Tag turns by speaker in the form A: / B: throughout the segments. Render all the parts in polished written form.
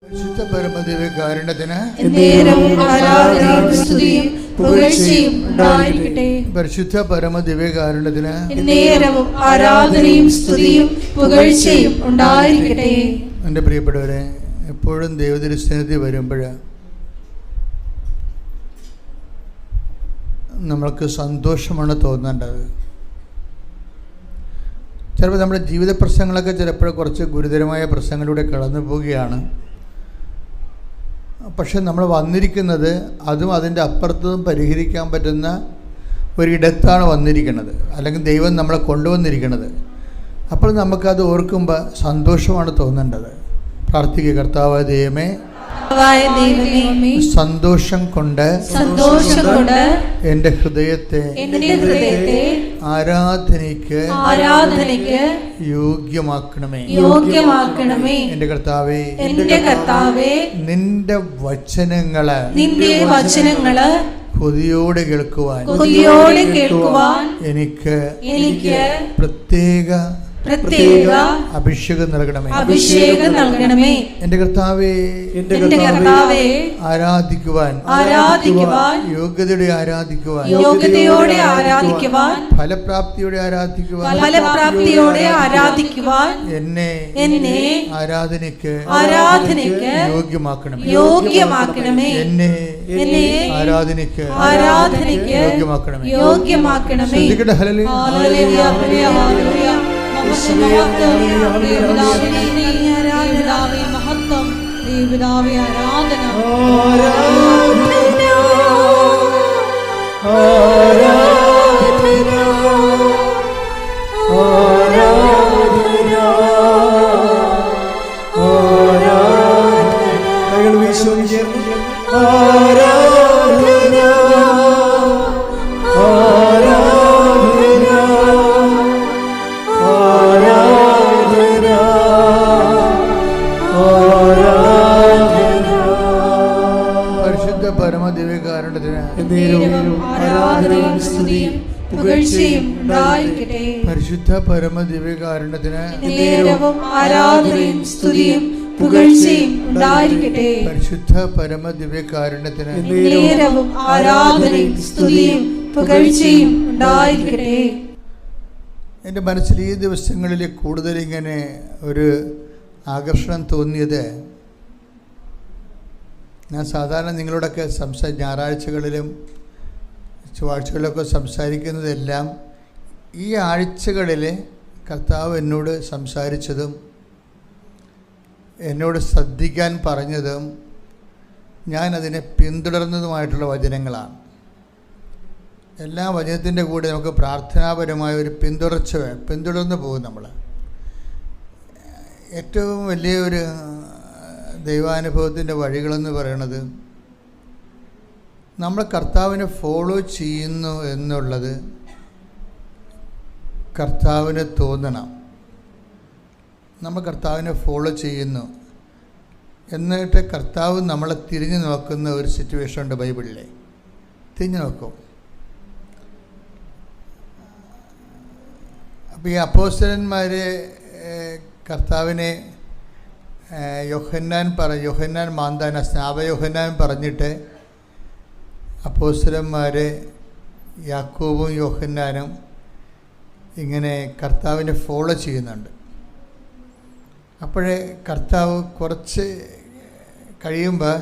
A: പരിശുദ്ധ പരമദിവ്യകാരുണ്യത്തിന് പരിശുദ്ധ പരമദിവ്യകാരുണ്യത്തിന്
B: ആരാധനയും സ്തുതിയും പുകഴ്ചയും ഉണ്ടായിരിക്കട്ടെ.
A: എൻ്റെ പ്രിയപ്പെട്ടവരെ, എപ്പോഴും ദൈവതിരുസന്നിധി വരുമ്പോൾ നമ്മൾക്ക് സന്തോഷമാണ് തോന്നേണ്ടത്. ചിലപ്പോൾ നമ്മുടെ ജീവിത പ്രശ്നങ്ങളൊക്കെ ചിലപ്പോൾ കുറച്ച് ഗുരുതരമായ പ്രശ്നങ്ങളിലൂടെ കടന്നു പോവുകയാണ്. പക്ഷെ നമ്മൾ വന്നിരിക്കുന്നത് അതും അതിൻ്റെ അപ്പുറത്തും പരിഹരിക്കാൻ പറ്റുന്ന ഒരിടത്താണ് വന്നിരിക്കുന്നത്, അല്ലെങ്കിൽ ദൈവം നമ്മളെ കൊണ്ടുവന്നിരിക്കുന്നത്. അപ്പോൾ നമുക്കത് ഓർക്കുമ്പോൾ സന്തോഷമാണ് തോന്നേണ്ടത്. പ്രാർത്ഥിക്കുക, കർത്താവായ ദൈവമേ, സന്തോഷം കൊണ്ട് എൻ്റെ ഹൃദയത്തെ ആരാധനയ്ക്ക് യോഗ്യമാക്കണമേ. എൻ്റെ കർത്താവേ, നിന്റെ വചനങ്ങള് കൊതിയോടെ കേൾക്കുവാൻ എനിക്ക് പ്രത്യേക അഭിഷേകം നൽകണമേ. എൻ്റെ കർത്താവേ, ആരാധിക്കുവാൻ യോഗ്യതയോടെ ആരാധിക്കുവാൻ ഫലപ്രാപ്തിയോടെ ആരാധിക്കുവാൻ എന്നെ ആരാധനയ്ക്ക് യോഗ്യമാക്കണമേ. എന്നെ ആരാധനയ്ക്ക് യോഗ്യമാക്കണമേ. ശ്രദ്ധിക്കട്ടെ. ഹല്ലേലൂയ.
B: മഹത്വം ദൈവപിതാവേ, ആരാധന.
A: പരിശുദ്ധ പരമദിവ്യകാരുണ്യത്തിന്
B: ആരാധനയും സ്തുതിയും പുകഴ്ചയും ഉണ്ടായിരിക്കട്ടെ.
A: പരിശുദ്ധ പരമദിവ്യകാരുണ്യത്തിന്
B: ആരാധനയും സ്തുതിയും പുകഴ്ചയും ഉണ്ടായിരിക്കട്ടെ.
A: എൻ്റെ മനസ്സിൽ ഈ ദിവസങ്ങളിൽ കൂടുതൽ ഇങ്ങനെ ഒരു ആകർഷണം തോന്നിയത്, ഞാൻ സാധാരണ നിങ്ങളോടൊക്കെ ഞായറാഴ്ചകളിലും ചൊവ്വാഴ്ചകളിലൊക്കെ സംസാരിക്കുന്നതെല്ലാം ഈ ആഴ്ചകളിൽ കർത്താവ് എന്നോട് സംസാരിച്ചതും എന്നോട് ശ്രദ്ധിക്കാൻ പറഞ്ഞതും ഞാനതിനെ പിന്തുടർന്നതുമായിട്ടുള്ള വചനങ്ങളാണ്. എല്ലാ വചനത്തിൻ്റെ കൂടെ നമുക്ക് പ്രാർത്ഥനാപരമായ ഒരു പിന്തുടർന്ന് പോകും. നമ്മൾ ഏറ്റവും വലിയൊരു ദൈവാനുഭവത്തിൻ്റെ വഴികളെന്ന് പറയണത് നമ്മൾ കർത്താവിനെ ഫോളോ ചെയ്യുന്നു എന്നുള്ളത് കർത്താവിന് തോന്നണം. നമ്മൾ കർത്താവിനെ ഫോളോ ചെയ്യുന്നു എന്നിട്ട് കർത്താവ് നമ്മളെ തിരിഞ്ഞു നോക്കുന്ന ഒരു സിറ്റുവേഷൻ ഉണ്ട് ബൈബിളിൽ. തിരിഞ്ഞു നോക്കും. അപ്പോൾ ഈ അപ്പോസ്തലന്മാർ കർത്താവിനെ യോഹന്നാൻ മാന്താന സ്നാപയോഹന്നാൻ പറഞ്ഞിട്ട് അപ്പോസ്തലന്മാരെ യാക്കോബും യോഹന്നാനും ഇങ്ങനെ കർത്താവിനെ ഫോളോ ചെയ്യുന്നുണ്ട്. അപ്പോഴേ കർത്താവ് കുറച്ച് കഴിയുമ്പോൾ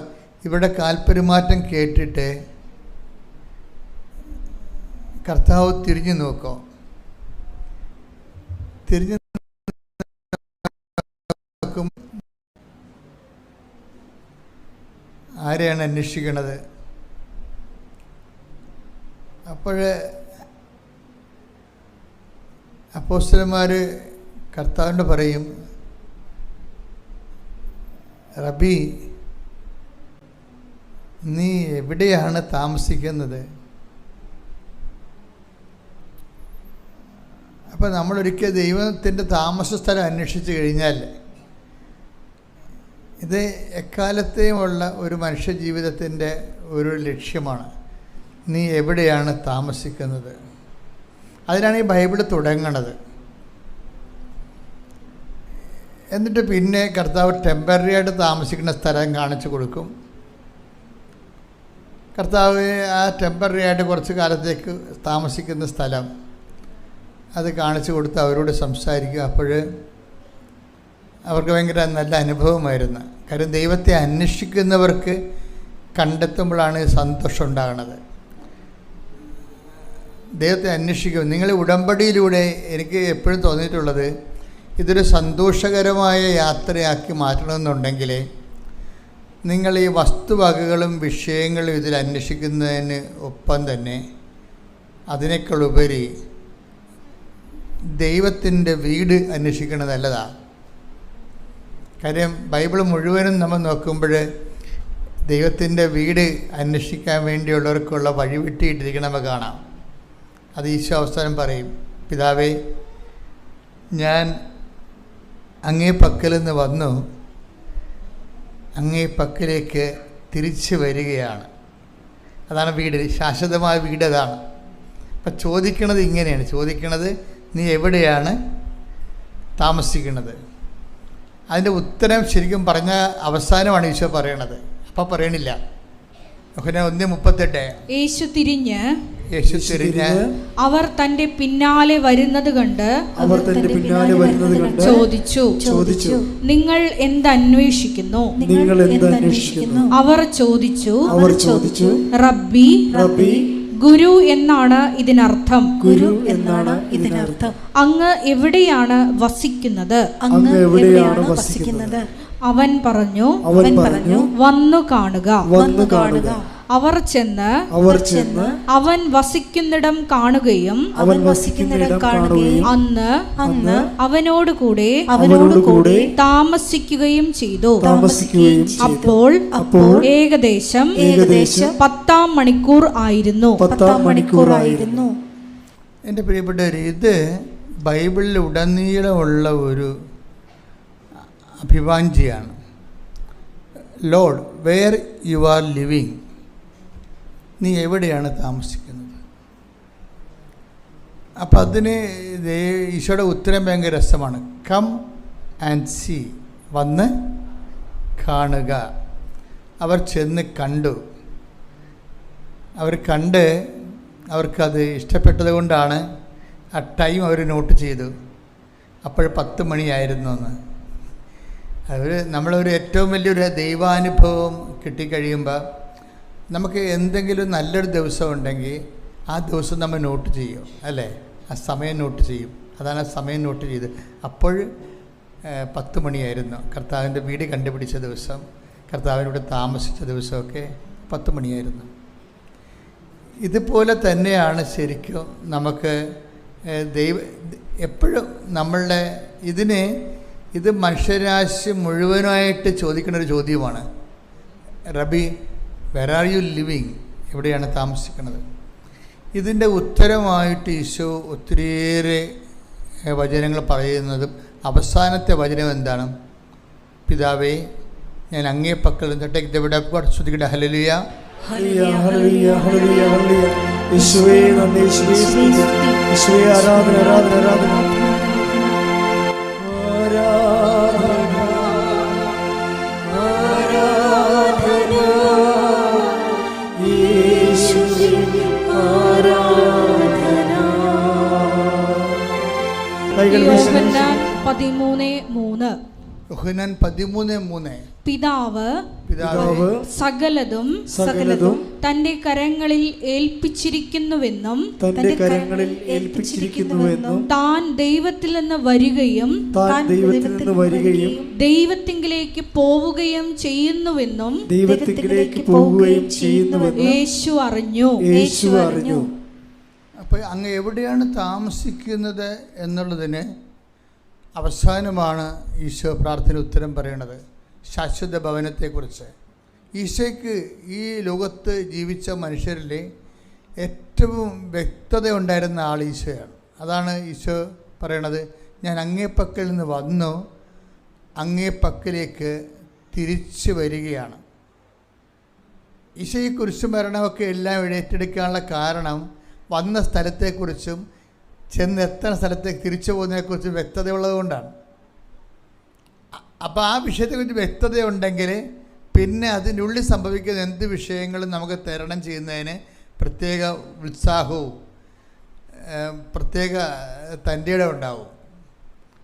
A: ഇവരുടെ കാൽപെരുമാറ്റം കേട്ടിട്ട് കർത്താവ് തിരിഞ്ഞു നോക്കും. തിരിഞ്ഞു നോക്കും, ആരെയാണ് അന്വേഷിക്കണത്? അപ്പോഴേ അപ്പോസ്തലന്മാർ കർത്താവിനോട് പറയും, റബി, നീ എവിടെയാണ് താമസിക്കുന്നത്? അപ്പോൾ നമ്മളൊരിക്കൽ ദൈവത്തിൻ്റെ താമസ സ്ഥലം അന്വേഷിച്ച് കഴിഞ്ഞാൽ ഇത് എക്കാലത്തെയുമുള്ള ഒരു മനുഷ്യജീവിതത്തിൻ്റെ ഒരു ലക്ഷ്യമാണ്. നീ എവിടെയാണ് താമസിക്കുന്നത്? അതിനാണ് ഈ ബൈബിൾ തുടങ്ങണത്. എന്നിട്ട് പിന്നെ കർത്താവ് ടെമ്പററി ആയിട്ട് താമസിക്കുന്ന സ്ഥലം കാണിച്ചു കൊടുക്കും. കർത്താവ് ആ ടെമ്പററി ആയിട്ട് കുറച്ച് കാലത്തേക്ക് താമസിക്കുന്ന സ്ഥലം അത് കാണിച്ചു കൊടുത്ത് അവരോട് സംസാരിക്കും. അപ്പോൾ അവർക്ക് ഭയങ്കര നല്ല അനുഭവമായിരുന്നു. കാര്യം ദൈവത്തെ അന്വേഷിക്കുന്നവർക്ക് കണ്ടെത്തുമ്പോഴാണ് സന്തോഷം ഉണ്ടാകുന്നത്. ദൈവത്തെ അന്വേഷിക്കും. നിങ്ങൾ ഉടമ്പടിയിലൂടെ എനിക്ക് എപ്പോഴും തോന്നിയിട്ടുള്ളത്, ഇതൊരു സന്തോഷകരമായ യാത്രയാക്കി മാറ്റണമെന്നുണ്ടെങ്കിൽ നിങ്ങൾ ഈ വസ്തുവകകളും വിഷയങ്ങളും ഇതിൽ അന്വേഷിക്കുന്നതിന് ഒപ്പം തന്നെ അതിനേക്കാളുപരി ദൈവത്തിൻ്റെ വീട് അന്വേഷിക്കുന്നത് നല്ലതാണ്. കാര്യം ബൈബിൾ മുഴുവനും നമ്മൾ നോക്കുമ്പോൾ ദൈവത്തിൻ്റെ വീട് അന്വേഷിക്കാൻ വേണ്ടിയുള്ളവർക്കുള്ള വഴിവിട്ടിയിട്ടിരിക്കണം നമുക്ക് കാണാം. അത് ഈശോ അവസാനം പറയും, പിതാവേ, ഞാൻ അങ്ങേ പക്കൽ നിന്ന് വന്നു, അങ്ങേ പക്കലേക്ക് തിരിച്ചു വരികയാണ്. അതാണ് വീട്, ശാശ്വതമായ വീട് അതാണ്. അപ്പം ചോദിക്കണത് ഇങ്ങനെയാണ്, ചോദിക്കണത് നീ എവിടെയാണ് താമസിക്കുന്നത്? അതിൻ്റെ ഉത്തരം ശരിക്കും പറഞ്ഞ അവസാനമാണ് ഈശോ പറയണത്. അപ്പം പറയണില്ല. യോഹന്നാൻ 1:38
B: യേശു തിരിഞ്ഞ്
C: അവർ തന്റെ പിന്നാലെ വരുന്നത് കണ്ട് ചോദിച്ചു, നിങ്ങൾ എന്തന്വേഷിക്കുന്നു? അവർ ചോദിച്ചു, റബ്ബി, ഗുരു എന്നാണ് ഇതിനർത്ഥം. അങ്ങ് എവിടെയാണ് വസിക്കുന്നത്? അവൻ പറഞ്ഞു, വന്നു കാണുക. അവർ ചെന്ന് അവൻ വസിക്കുന്നിടം കാണുകയും അന്ന് അവനോടുകൂടെ താമസിക്കുകയും ചെയ്തു. അപ്പോൾ ഏകദേശം 10-ാം മണിക്കൂർ ആയിരുന്നു.
A: എൻ്റെ പ്രിയപ്പെട്ടവർ, ഇത് ബൈബിളിൽ ഉടനീളമുള്ള ഒരു അഭിവാഞ്ചിയാണ്. Lord, where you are living, നീ എവിടെയാണ് താമസിക്കുന്നത്? അപ്പം അതിന് ഈശോയുടെ ഉത്തരം ഭയങ്കര രസമാണ്. കം ആൻഡ് സീ, വന്ന് കാണുക. അവർ ചെന്ന് കണ്ടു. അവർ കണ്ട് അവർക്കത് ഇഷ്ടപ്പെട്ടത് കൊണ്ടാണ് ആ ടൈം അവർ നോട്ട് ചെയ്തു. അപ്പോൾ 10 മണിയായിരുന്നു എന്ന്. നമ്മളൊരു ഏറ്റവും വലിയൊരു ദൈവാനുഭവം കിട്ടിക്കഴിയുമ്പോൾ നമുക്ക് എന്തെങ്കിലും നല്ലൊരു ദിവസം ഉണ്ടെങ്കിൽ ആ ദിവസം നമ്മൾ നോട്ട് ചെയ്യും, അല്ലേ? ആ സമയം നോട്ട് ചെയ്യും. അതാണ് ആ സമയം നോട്ട് ചെയ്ത്. അപ്പോൾ 10 മണിയായിരുന്നു. കർത്താവിൻ്റെ വീട് കണ്ടുപിടിച്ച ദിവസം, കർത്താവിനോട് താമസിച്ച ദിവസമൊക്കെ 10 മണിയായിരുന്നു. ഇതുപോലെ തന്നെയാണ് ശരിക്കും നമുക്ക് എപ്പോഴും നമ്മളുടെ ഇത് മനുഷ്യരാശി മുഴുവനായിട്ട് ചോദിക്കുന്ന ഒരു ചോദ്യമാണ്. റബി, വെർ ആർ യു ലിവിങ്, എവിടെയാണ് താമസിക്കുന്നത്? ഇതിൻ്റെ ഉത്തരമായിട്ട് ഈശോ ഒത്തിരിയേറെ വചനങ്ങൾ പറയുന്നതും അവസാനത്തെ വചനം എന്താണ്? പിതാവേ, ഞാൻ അങ്ങേ പക്കൽ നിന്നിട്ട് ഇവിടെ ശ്രദ്ധിക്കട്ടെ. ഹല്ലേലൂയ,
D: യേശുവേ നന്ദി, യേശുവേ ആരാധന, ആരാധന, ആരാധന.
C: യോഹന്നാൻ 13:3.
A: യോഹന്നാൻ 13:3.
C: പിതാവ് സകലതും തന്റെ കരങ്ങളിൽ ഏൽപ്പിച്ചിരിക്കുന്നുവെന്നും താൻ ദൈവത്തിൽ നിന്ന് വരികയും ദൈവത്തിങ്കിലേക്ക് പോവുകയും ചെയ്യുന്നുവെന്നും യേശു അറിഞ്ഞു.
A: അപ്പോൾ അങ്ങ് എവിടെയാണ് താമസിക്കുന്നത് എന്നുള്ളതിന് അവസാനമാണ് ഈശോ പ്രാർത്ഥന ഉത്തരം പറയണത്. ശാശ്വത ഭവനത്തെക്കുറിച്ച്. ഈശോയ്ക്ക് ഈ ലോകത്ത് ജീവിച്ച മനുഷ്യരിൽ ഏറ്റവും വ്യക്തത ഉണ്ടായിരുന്ന ആൾ ഈശോയാണ്. അതാണ് ഈശോ പറയണത്, ഞാൻ അങ്ങേ പക്കൽ നിന്ന് വന്നു, അങ്ങേ പക്കലേക്ക് തിരിച്ചു വരികയാണ്. ഈശോ ഈ കുരിശുമരണമൊക്കെ എല്ലാം ഏറ്റെടുക്കാനുള്ള കാരണം വന്ന സ്ഥലത്തെക്കുറിച്ചും ചെന്നെത്തുന്ന സ്ഥലത്തേക്ക് തിരിച്ചു പോകുന്നതിനെക്കുറിച്ചും വ്യക്തതയുള്ളത് കൊണ്ടാണ്. അപ്പോൾ ആ വിഷയത്തെക്കുറിച്ച് വ്യക്തതയുണ്ടെങ്കിൽ പിന്നെ അതിനുള്ളിൽ സംഭവിക്കുന്ന എന്ത് വിഷയങ്ങളും നമുക്ക് തരണം ചെയ്യുന്നതിന് പ്രത്യേക ഉത്സാഹവും പ്രത്യേക തൻ്റെ ഇടം ഉണ്ടാവും.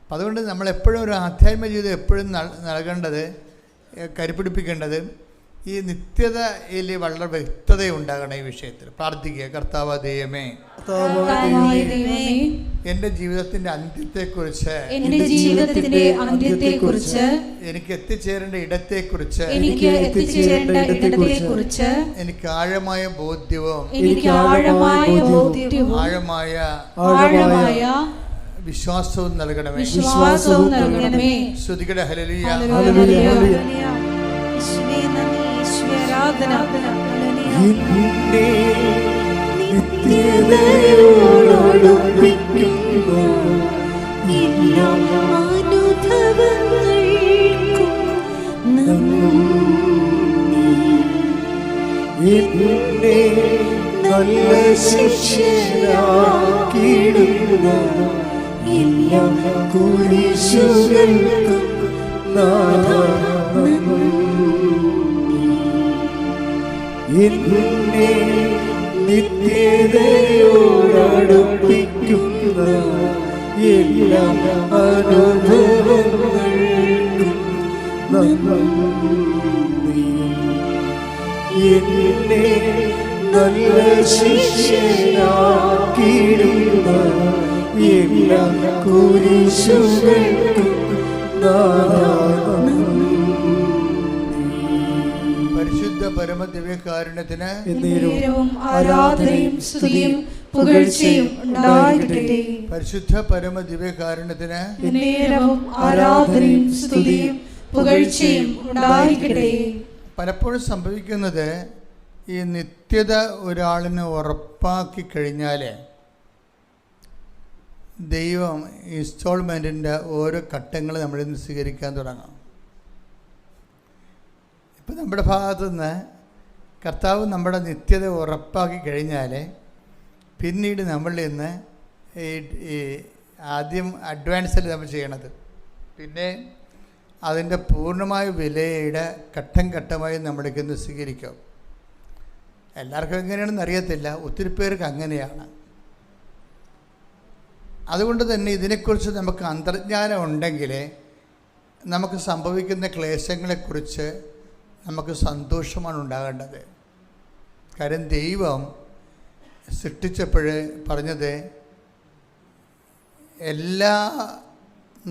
A: അപ്പം അതുകൊണ്ട് നമ്മളെപ്പോഴും ഒരു ആധ്യാത്മിക ജീവിതം എപ്പോഴും നൽകേണ്ടത്, കരുപിടിപ്പിക്കേണ്ടത് ഈ നിത്യതയിൽ വളരെ വ്യക്തതയുണ്ടാകണം. ഈ വിഷയത്തിൽ പ്രാർത്ഥിക്കുക. കർത്താവ് ദൈവമേ, എൻ്റെ ജീവിതത്തിൻ്റെ അന്ത്യത്തെക്കുറിച്ച്, എനിക്ക് എത്തിച്ചേരേണ്ട ഇടത്തെക്കുറിച്ച് എനിക്ക് ആഴമായ ബോധ്യവും ആഴമായ വിശ്വാസവും നൽകണമേ. ശ്രുതികട ഹല്ലേലൂയ.
D: നല്ല ശിക്ഷയാക്കിയിടുന്ന എല്ലാ കുരിശുകൾക്കും നാഥാ എന്നെ നിത്യതയോടടുപ്പിക്കുന്ന എല്ലാ അനുഭവങ്ങൾക്കും നന്ദി. എന്നെ നല്ല ശിക്ഷയാക്കിയിടുന്ന എല്ലാ കുരിശുകൾക്കും
A: പരിശുദ്ധ പരമദിവ്യകാരുണ്യത്തിന്
B: ആരാധനയും സ്തുതിയും പുകഴ്ചയും ഉണ്ടായിരിക്കട്ടെ.
A: പരിശുദ്ധ പരമദിവ്യകാരുണ്യത്തിന്
B: ആരാധനയും സ്തുതിയും പുകഴ്ചയും ഉണ്ടായിരിക്കട്ടെ.
A: പലപ്പോഴും സംഭവിക്കുന്നത് ഈ നിത്യത ഒരാളിന് ഉറപ്പാക്കി കഴിഞ്ഞാൽ ദൈവം ഇൻസ്റ്റാൾമെൻറ്റിൻ്റെ ഓരോ ഘട്ടങ്ങൾ നമ്മളിൽ നിന്ന് സ്വീകരിക്കാൻ തുടങ്ങും. ഇപ്പം നമ്മുടെ ഭാഗത്തു നിന്ന് കർത്താവ് നമ്മുടെ നിത്യത ഉറപ്പാക്കി കഴിഞ്ഞാൽ പിന്നീട് നമ്മളിൽ നിന്ന് ഈ ആദ്യം അഡ്വാൻസിൽ നമ്മൾ ചെയ്യണത്, പിന്നെ അതിൻ്റെ പൂർണ്ണമായ വിലയുടെ ഘട്ടം ഘട്ടമായി നമ്മളിലേക്ക് നിന്ന് സ്വീകരിക്കും. എല്ലാവർക്കും എങ്ങനെയാണെന്ന് അറിയത്തില്ല, ഒത്തിരി പേർക്ക് അങ്ങനെയാണ്. അതുകൊണ്ട് തന്നെ ഇതിനെക്കുറിച്ച് നമുക്ക് അന്തർജ്ഞാനം ഉണ്ടെങ്കിൽ നമുക്ക് സംഭവിക്കുന്ന ക്ലേശങ്ങളെക്കുറിച്ച് നമുക്ക് സന്തോഷമാണ് ഉണ്ടാകേണ്ടത്. കാര്യം ദൈവം സൃഷ്ടിച്ചപ്പോൾ പറഞ്ഞത് എല്ലാ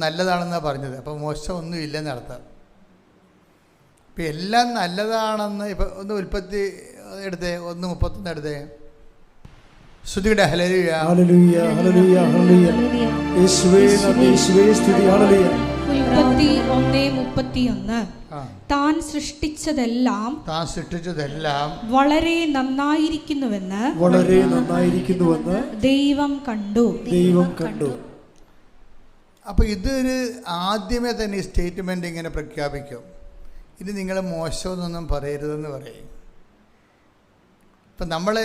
A: നല്ലതാണെന്നാണ് പറഞ്ഞത്. അപ്പോൾ മോശമൊന്നും ഇല്ലെന്നർത്ഥം. ഇപ്പം എല്ലാം നല്ലതാണെന്ന് ഇപ്പം ഒന്ന് ഉൽപ്പത്തി എടുത്തേ, 1:31 എടുത്തേ. സ്തുതിയുടെ ഹല്ലേലൂയ.
D: ഹല്ലേലൂയ ഹല്ലേലൂയ ഹല്ലേലൂയ. യേശുവേ നന്ദി, യേശുവേ സ്തുതി. ഹല്ലേലൂയ.
C: ഉൽപ്പത്തി 1:31. താൻ സൃഷ്ടിച്ചതെല്ലാം വളരെ നന്നായിരിക്കുന്നുവെന്ന് ദൈവം കണ്ടു.
A: അപ്പോൾ ഇതൊരു ആദ്യമേ തന്നെ ഈ സ്റ്റേറ്റ്മെൻ്റ് ഇങ്ങനെ പ്രഖ്യാപിക്കും, ഇത് നിങ്ങൾ മോശമെന്നൊന്നും പറയരുതെന്ന് പറയും. ഇപ്പം നമ്മൾ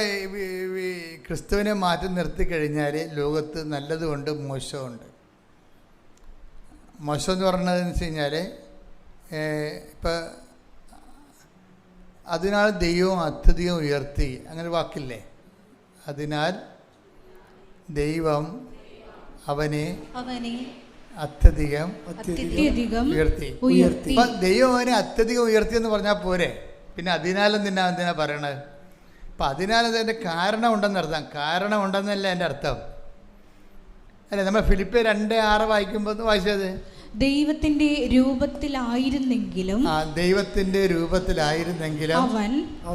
A: ക്രിസ്തുവിനെ മാറ്റി നിർത്തി കഴിഞ്ഞാൽ ലോകത്ത് നല്ലതുമുണ്ട് മോശമുണ്ട്. മോശം എന്ന് പറഞ്ഞതെന്ന് വെച്ച് കഴിഞ്ഞാൽ ഇപ്പം അതിനാൽ ദൈവം അത്യധികം ഉയർത്തി, അങ്ങനെ വാക്കില്ലേ? അതിനാൽ ദൈവം അവനെ അത്യധികം ഉയർത്തി. അപ്പം ദൈവം അവനെ അത്യധികം ഉയർത്തി എന്ന് പറഞ്ഞാൽ പോരെ, പിന്നെ അതിനാലും എന്തിനാ പറയണത്? അപ്പം അതിനാൽ അതിൻ്റെ കാരണം ഉണ്ടെന്നർത്ഥം. കാരണം ഉണ്ടെന്നല്ല എൻ്റെ അർത്ഥം. അല്ലേ, നമ്മൾ ഫിലിപ്പിയർ 2:6 വായിക്കുമ്പോൾ വായിച്ചത്
C: ദൈവത്തിന്റെ രൂപത്തിലായിരുന്നെങ്കിലും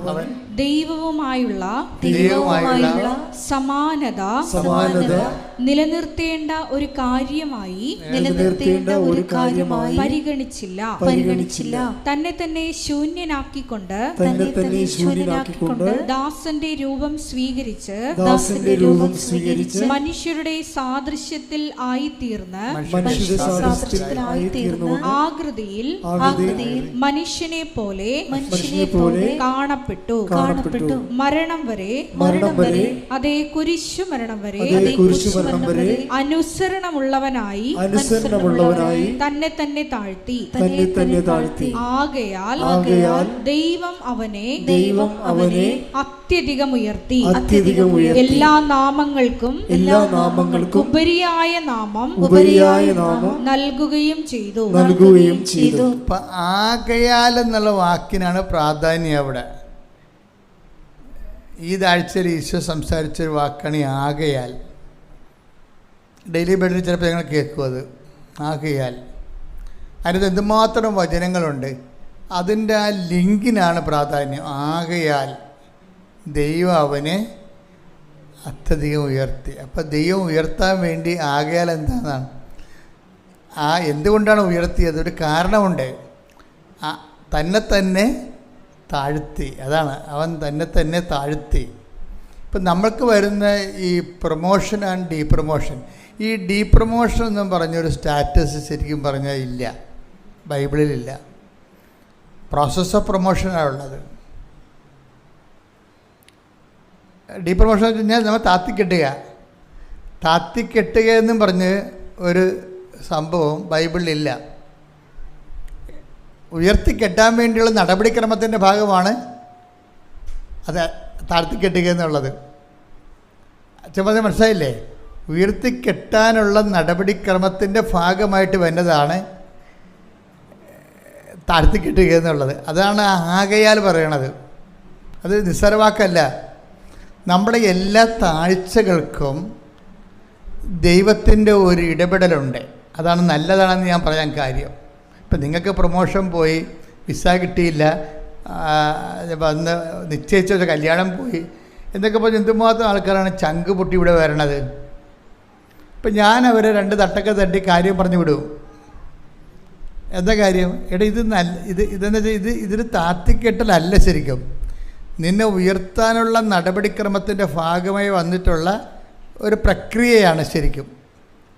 C: അവൻ ദൈവവുമായുള്ള സമാനത നിലനിർത്തേണ്ട ഒരു കാര്യമായി പരിഗണിച്ചില്ല. തന്നെ തന്നെ ശൂന്യനാക്കിക്കൊണ്ട് ദാസന്റെ രൂപം സ്വീകരിച്ച് മനുഷ്യരുടെ സാദൃശ്യത്തിൽ ആയിത്തീർന്ന്
D: തീർന്നു
C: ആകൃതിയിൽ മനുഷ്യനെ പോലെ കാണപ്പെട്ടു. മരണം വരെ അതേ കുരിശു മരണം വരെ അനുസരണമുള്ളവനായി തന്നെ തന്നെ താഴ്ത്തി. ആകയാൽ ദൈവം അവനെ അത്യധികം ഉയർത്തി എല്ലാ നാമങ്ങൾക്കും ഉപരിയായ നാമം നൽകുകയും ചെയ്തു.
A: അപ്പൊ ആകയാൽ എന്നുള്ള വാക്കിനാണ് പ്രാധാന്യം അവിടെ. ഈ ആഴ്ചയിൽ ഈശോ സംസാരിച്ചൊരു വാക്കാണ് ഈ ആകയാൽ. ഡെയിലി ബെഡിൽ ചിലപ്പോൾ ഞങ്ങൾ കേൾക്കും അത്. ആകയാൽ അതിനകത്ത് എന്തുമാത്രം വചനങ്ങളുണ്ട്. അതിൻ്റെ ആ ലിങ്കിനാണ് പ്രാധാന്യം. ആകയാൽ ദൈവം അവനെ അത്യധികം ഉയർത്തി. അപ്പം ദൈവം ഉയർത്താൻ വേണ്ടി ആകയാൽ എന്താണെന്നാണ്. എന്തുകൊണ്ടാണ് ഉയർത്തിയത്? ഒരു കാരണമുണ്ട്. തന്നെ താഴ്ത്തി. അതാണ്, അവൻ തന്നെ താഴ്ത്തി. ഇപ്പം നമ്മൾക്ക് വരുന്ന ഈ പ്രൊമോഷൻ ആൻഡ് ഡീപ്രൊമോഷൻ, ഈ ഡീപ്രൊമോഷൻ എന്നും പറഞ്ഞൊരു സ്റ്റാറ്റസ് ശരിക്കും പറഞ്ഞാൽ ഇല്ല, ബൈബിളിലില്ല. Process of പ്രൊമോഷനാണുള്ളത്. ഡീപ്രൊമോഷൻ എന്ന് വെച്ച് കഴിഞ്ഞാൽ നമ്മൾ താത്തിക്കെട്ടുക എന്നും പറഞ്ഞ് ഒരു സംഭവം ബൈബിളിലില്ല. ഉയർത്തിക്കെട്ടാൻ വേണ്ടിയുള്ള നടപടിക്രമത്തിൻ്റെ ഭാഗമാണ് അത് താഴ്ത്തിക്കെട്ടുക എന്നുള്ളത്. ചെറുപ്പം മനസ്സിലായില്ലേ? ഉയർത്തിക്കെട്ടാനുള്ള നടപടിക്രമത്തിൻ്റെ ഭാഗമായിട്ട് വരുന്നതാണ് താഴ്ത്തിക്കെട്ടുക എന്നുള്ളത്. അതാണ് ആകയാൽ പറയണത്. അത് നിസ്സാരവാക്കല്ല. നമ്മുടെ എല്ലാ താഴ്ചകൾക്കും ദൈവത്തിൻ്റെ ഒരു ഇടപെടലുണ്ട്. അതാണ് നല്ലതാണെന്ന് ഞാൻ പറയാൻ കാര്യം. ഇപ്പം നിങ്ങൾക്ക് പ്രൊമോഷൻ പോയി, വിസ കിട്ടിയില്ല, വന്ന് നിശ്ചയിച്ച കല്യാണം പോയി എന്നൊക്കെ പറഞ്ഞ് എന്തുമാത്രം ആൾക്കാരാണ് ചങ്ക് പൊട്ടി ഇവിടെ വരണത്. ഇപ്പം ഞാൻ അവരെ 2 തട്ടൊക്കെ തട്ടി കാര്യം പറഞ്ഞു വിടും. എന്താ കാര്യം? ഇതെന്ന് വെച്ചാൽ ഇതിന് താത്തിക്കെട്ടലല്ല. ശരിക്കും നിന്നെ ഉയർത്താനുള്ള നടപടിക്രമത്തിൻ്റെ ഭാഗമായി വന്നിട്ടുള്ള ഒരു പ്രക്രിയയാണ്. ശരിക്കും